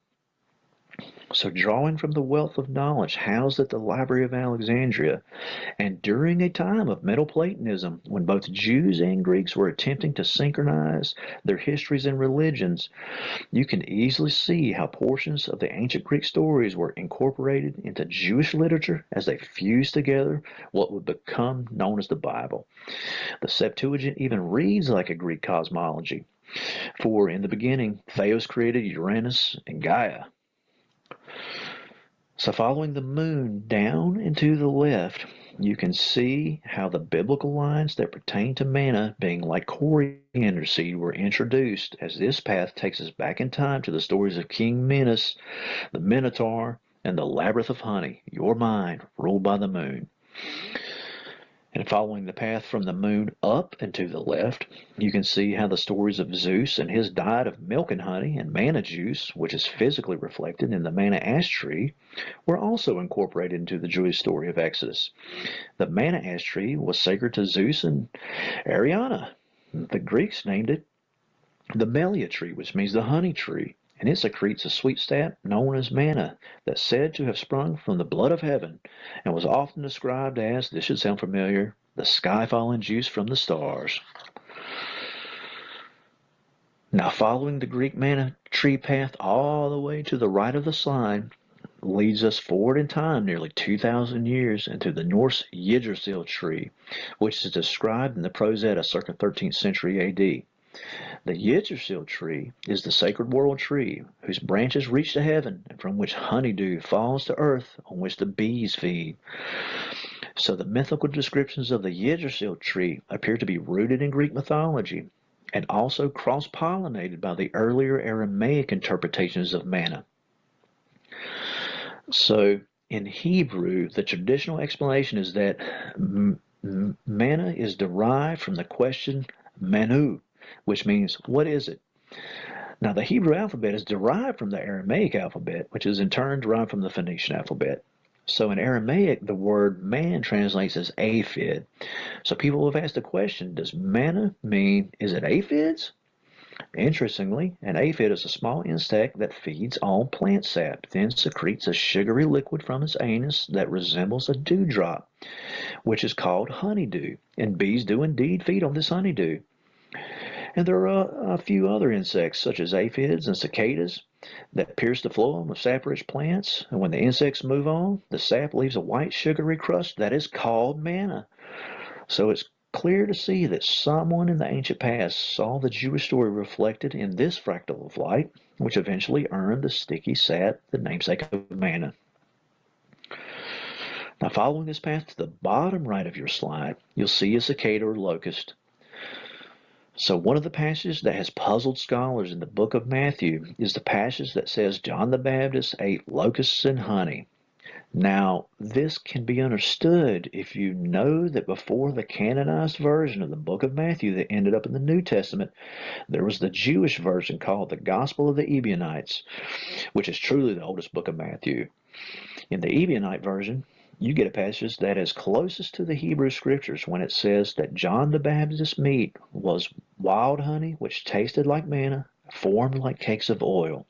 So drawing from the wealth of knowledge housed at the Library of Alexandria, and during a time of Middle Platonism when both Jews and Greeks were attempting to synchronize their histories and religions, you can easily see how portions of the ancient Greek stories were incorporated into Jewish literature as they fused together what would become known as the Bible. The Septuagint even reads like a Greek cosmology, for in the beginning, Theos created Uranus and Gaia. So following the moon down and to the left, you can see how the biblical lines that pertain to manna being like coriander seed were introduced, as this path takes us back in time to the stories of King Minos, the Minotaur, and the Labyrinth of Honey, your mind ruled by the moon. And following the path from the moon up and to the left, you can see how the stories of Zeus and his diet of milk and honey and manna juice, which is physically reflected in the manna ash tree, were also incorporated into the Jewish story of Exodus. The manna ash tree was sacred to Zeus and Ariana. The Greeks named it the Melia tree, which means the honey tree, and it secretes a sweet sap known as manna that's said to have sprung from the blood of heaven and was often described as, this should sound familiar, the sky-falling juice from the stars. Now, following the Greek manna tree path all the way to the right of the slide leads us forward in time nearly 2,000 years into the Norse Yggdrasil tree, which is described in the Prose Edda circa 13th century AD. The Yggdrasil tree is the sacred world tree whose branches reach to heaven and from which honeydew falls to earth on which the bees feed. So the mythical descriptions of the Yggdrasil tree appear to be rooted in Greek mythology and also cross-pollinated by the earlier Aramaic interpretations of manna. So in Hebrew, the traditional explanation is that manna is derived from the question manu, which means, what is it? Now, the Hebrew alphabet is derived from the Aramaic alphabet, which is in turn derived from the Phoenician alphabet. So in Aramaic, the word man translates as aphid. So people have asked the question, does manna mean, is it aphids? Interestingly, an aphid is a small insect that feeds on plant sap, then secretes a sugary liquid from its anus that resembles a dewdrop, which is called honeydew, and bees do indeed feed on this honeydew. And there are a few other insects, such as aphids and cicadas, that pierce the phloem of sap-rich plants, and when the insects move on, the sap leaves a white sugary crust that is called manna. So it's clear to see that someone in the ancient past saw the Jewish story reflected in this fractal of light, which eventually earned the sticky sap, the namesake of manna. Now, following this path to the bottom right of your slide, you'll see a cicada or locust. So one of the passages that has puzzled scholars in the book of Matthew is the passage that says John the Baptist ate locusts and honey. Now, this can be understood if you know that before the canonized version of the book of Matthew that ended up in the New Testament, there was the Jewish version called the Gospel of the Ebionites, which is truly the oldest book of Matthew. In the Ebionite version, you get a passage that is closest to the Hebrew scriptures when it says that John the Baptist's meat was wild honey, which tasted like manna, formed like cakes of oil.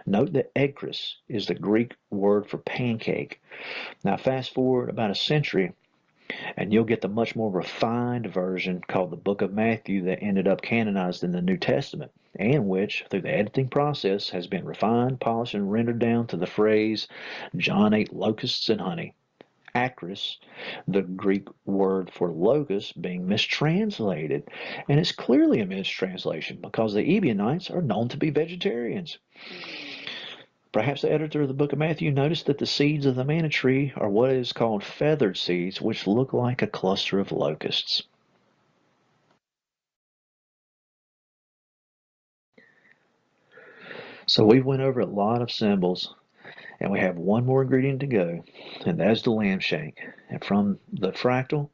Note that ekris is the Greek word for pancake. Now fast forward about a century, and you'll get the much more refined version called the Book of Matthew that ended up canonized in the New Testament, and which, through the editing process, has been refined, polished, and rendered down to the phrase, John ate locusts and honey. Acris, the Greek word for locust, being mistranslated, and it's clearly a mistranslation because the Ebionites are known to be vegetarians. Perhaps the editor of the book of Matthew noticed that the seeds of the manna tree are what is called feathered seeds, which look like a cluster of locusts. So we went over a lot of symbols, and we have one more ingredient to go, and that is the lamb shank. And from the fractal,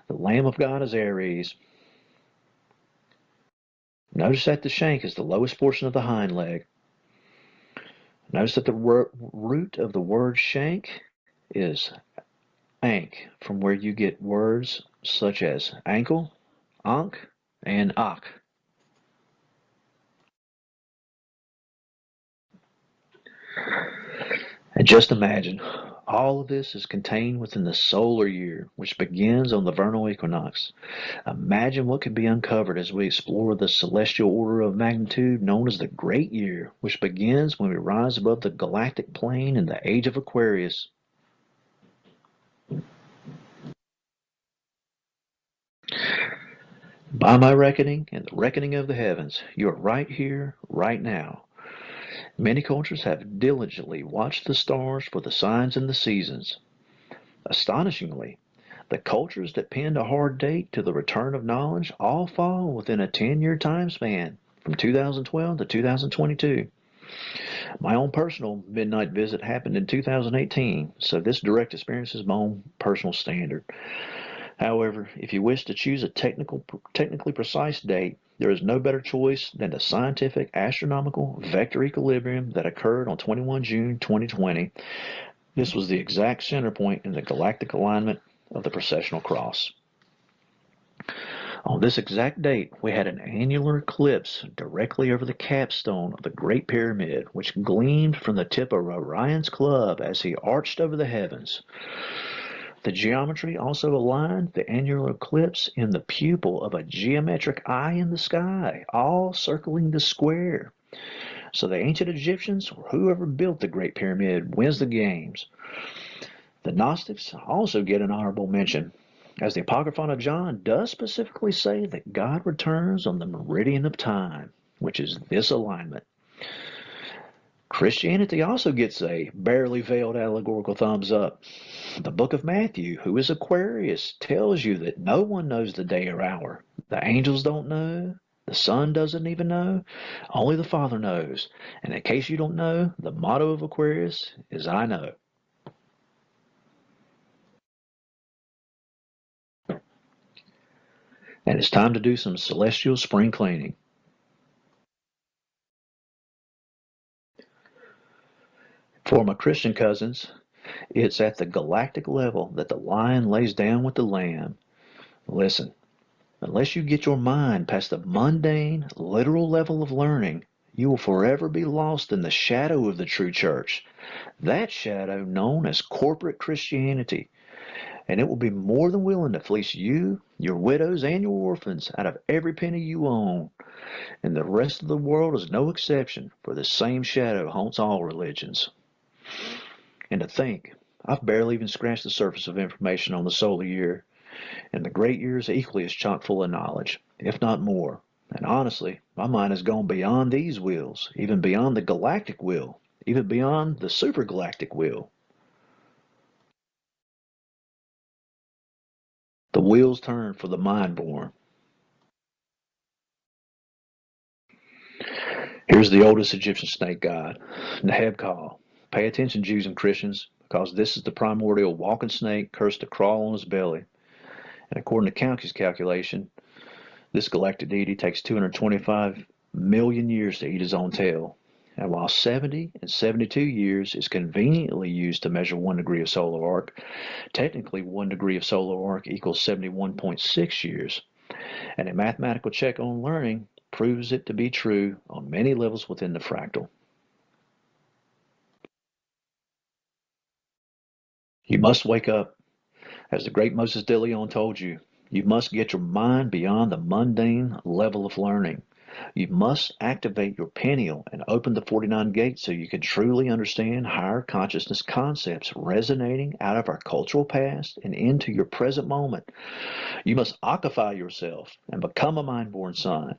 the Lamb of God is Aries. Notice that the shank is the lowest portion of the hind leg. Notice that the root of the word shank is ankh, from where you get words such as ankle, ankh, and ak. And just imagine, all of this is contained within the solar year, which begins on the vernal equinox. Imagine what could be uncovered as we explore the celestial order of magnitude known as the Great Year, which begins when we rise above the galactic plane in the age of Aquarius. By my reckoning and the reckoning of the heavens, you are right here, right now. Many cultures have diligently watched the stars for the signs and the seasons. Astonishingly, the cultures that pinned a hard date to the return of knowledge all fall within a 10-year time span, from 2012 to 2022. My own personal midnight visit happened in 2018, so this direct experience is my own personal standard. However, if you wish to choose a technically precise date, there is no better choice than the scientific astronomical vector equilibrium that occurred on 21 June 2020. This was the exact center point in the galactic alignment of the precessional cross. On this exact date, we had an annular eclipse directly over the capstone of the Great Pyramid, which gleamed from the tip of Orion's club as he arched over the heavens. The geometry also aligned the annular eclipse in the pupil of a geometric eye in the sky, all circling the square. So the ancient Egyptians, or whoever built the Great Pyramid, wins the games. The Gnostics also get an honorable mention, as the Apocryphon of John does specifically say that God returns on the meridian of time, which is this alignment. Christianity also gets a barely veiled allegorical thumbs up. The book of Matthew, who is Aquarius, tells you that no one knows the day or hour. The angels don't know. The Son doesn't even know. Only the Father knows. And in case you don't know, the motto of Aquarius is I know. And it's time to do some celestial spring cleaning. For my Christian cousins, it's at the galactic level that the lion lays down with the lamb. Listen, unless you get your mind past the mundane, literal level of learning, you will forever be lost in the shadow of the true church. That shadow known as corporate Christianity. And it will be more than willing to fleece you, your widows, and your orphans out of every penny you own. And the rest of the world is no exception, for the same shadow haunts all religions. And to think, I've barely even scratched the surface of information on the solar year, and the great year is equally as chock full of knowledge, if not more. And honestly, my mind has gone beyond these wheels, even beyond the galactic wheel, even beyond the supergalactic wheel. The wheels turn for the mind-born. Here's the oldest Egyptian snake god, Nehebkal. Pay attention, Jews and Christians, because this is the primordial walking snake cursed to crawl on his belly. And according to Kauke's calculation, this galactic deity takes 225 million years to eat his own tail. And while 70 and 72 years is conveniently used to measure 1 degree of solar arc, technically 1 degree of solar arc equals 71.6 years. And a mathematical check on learning proves it to be true on many levels within the fractal. You must wake up. As the great Moses de Leon told you, you must get your mind beyond the mundane level of learning. You must activate your pineal and open the 49 gates so you can truly understand higher consciousness concepts resonating out of our cultural past and into your present moment. You must occupy yourself and become a mind-born son.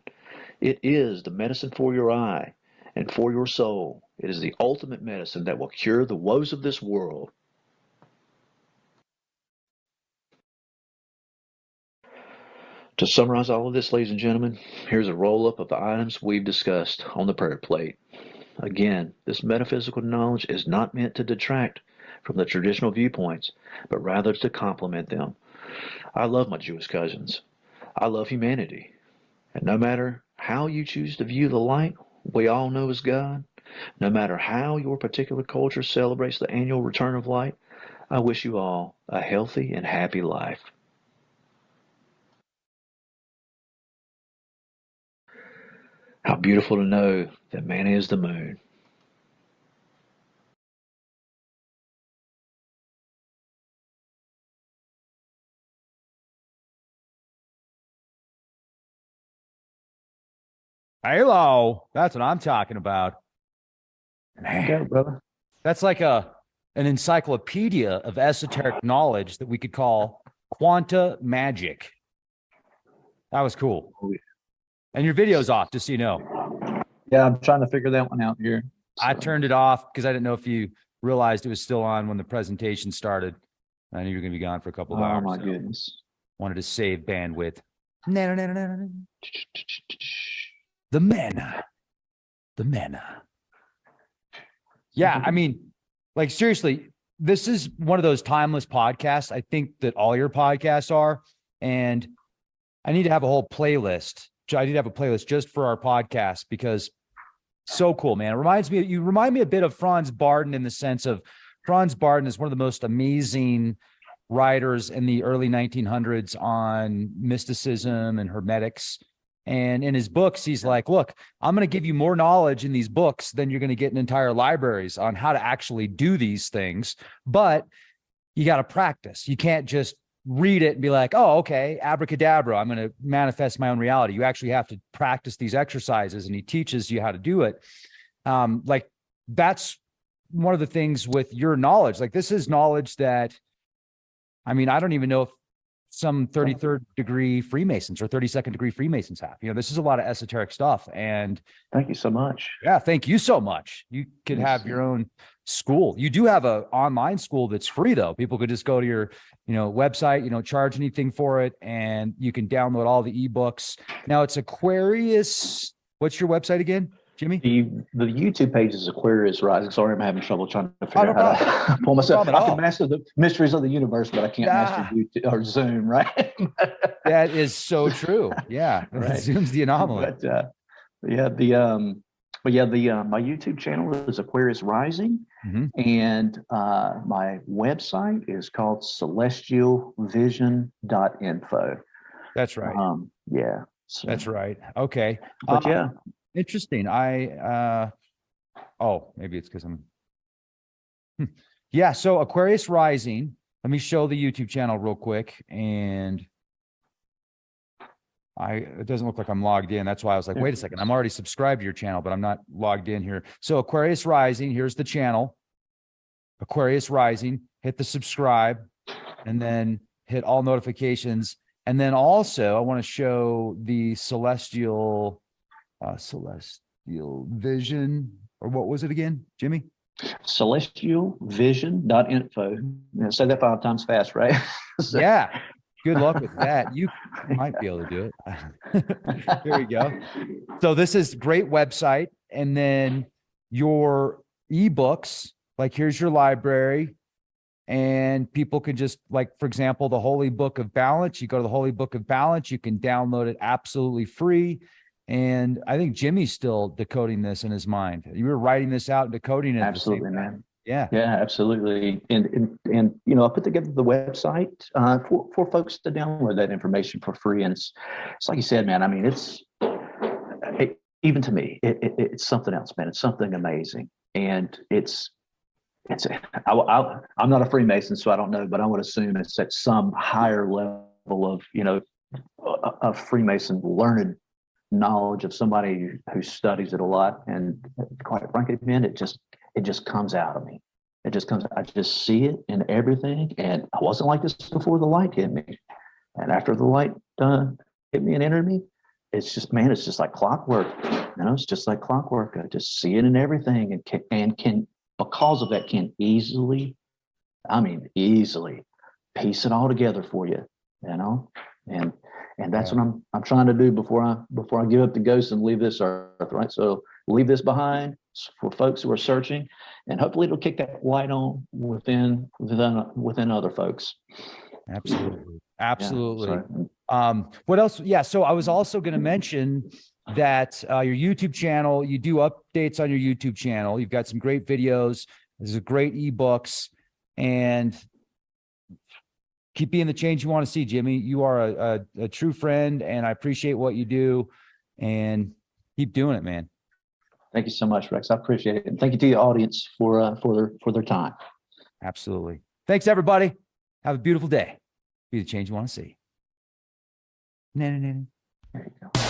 It is the medicine for your eye and for your soul. It is the ultimate medicine that will cure the woes of this world. To summarize all of this, ladies and gentlemen, here's a roll-up of the items we've discussed on the prayer plate. Again, this metaphysical knowledge is not meant to detract from the traditional viewpoints, but rather to complement them. I love my Jewish cousins. I love humanity. And no matter how you choose to view the light we all know as God, no matter how your particular culture celebrates the annual return of light, I wish you all a healthy and happy life. How beautiful to know that man is the moon. Hello. That's what I'm talking about. Man, Go, brother. that's like an encyclopedia of esoteric knowledge that we could call quanta magic. That was cool. And your video's off, just so you know. Yeah, I'm trying to figure that one out here. I turned it off because I didn't know if you realized it was still on when the presentation started. I knew you were going to be gone for a couple of hours. Oh my so goodness. wanted to save bandwidth. The manna. The manna. Yeah, I mean, like seriously, this is one of those timeless podcasts. I think that all your podcasts are. And I need to have a whole playlist. I need to have a playlist just for our podcast because so cool, man. It reminds me, you remind me a bit of Franz Barden in the sense of Franz Barden is one of the most amazing writers in the early 1900s on mysticism and hermetics. And in his books, he's like, look, I'm going to give you more knowledge in these books than you're going to get in entire libraries on how to actually do these things. But you got to practice. You can't just read it and be like, oh, okay, abracadabra, I'm going to manifest my own reality. You actually have to practice these exercises, and he teaches you how to do it. Like that's one of the things with your knowledge. Like this is knowledge that, I mean, I don't even know if some 33rd degree Freemasons or 32nd degree Freemasons have. You know, this is a lot of esoteric stuff. And Thank you so much. yeah, thank you so much. You could have your own school. You do have an online school that's free though. People could just go to your, website, you don't charge anything for it, and you can download all the ebooks. Now it's Aquarius. What's your website again, Jimmy? The YouTube page is Aquarius Rising. Sorry, I'm having trouble trying to figure out how to pull myself. I can master the mysteries of the universe, but I can't master YouTube or Zoom, right? That is so true. Yeah, right. Zoom's the anomaly. But my YouTube channel is Aquarius Rising, and my website is called celestialvision.info. That's right. So, that's right. Okay. But interesting. Maybe it's because I'm. Yeah. So Aquarius Rising. Let me show the YouTube channel real quick, and it doesn't look like I'm logged in. That's why I was like, wait a second, I'm already subscribed to your channel, but I'm not logged in here. So Aquarius Rising, here's the channel. Aquarius Rising, hit the subscribe, and then hit all notifications. And then also I want to show the celestial vision, or what was it again, Jimmy? Celestialvision.info. Say that 5 times fast, right? Yeah. Good luck with that. You might be able to do it. Here we go. So this is great website. And then your ebooks, like here's your library. And people can just, like, for example, the Holy Book of Balance. You go to the Holy Book of Balance, you can download it absolutely free. And I think Jimmy's still decoding this in his mind. You were writing this out and decoding it. Absolutely, man. Yeah. Yeah, absolutely. And I put together the website for folks to download that information for free. And it's like you said, man. I mean, even to me, it's something else, man. It's something amazing, and I'm not a Freemason, so I don't know, but I would assume it's at some higher level of Freemason learned knowledge of somebody who studies it a lot. And quite frankly, man, it just comes out of me. It just comes. I just see it in everything. And I wasn't like this before the light hit me, and after the light hit me and entered me, it's just like clockwork. It's just like clockwork. I just see it in everything, and can because of that can easily piece it all together for you. And that's what I'm trying to do before I give up the ghost and leave this earth, right? So leave this behind for folks who are searching, and hopefully it'll kick that light on within other folks. Absolutely. Yeah, what else? Yeah. So I was also going to mention that your YouTube channel, you do updates on your YouTube channel. You've got some great videos. There's great ebooks, and keep being the change you want to see, Jimmy. You are a true friend, and I appreciate what you do, and keep doing it, man. Thank you so much, Rex. I appreciate it. And thank you to the audience for their time. Absolutely. Thanks, everybody. Have a beautiful day. Be the change you want to see. There you go.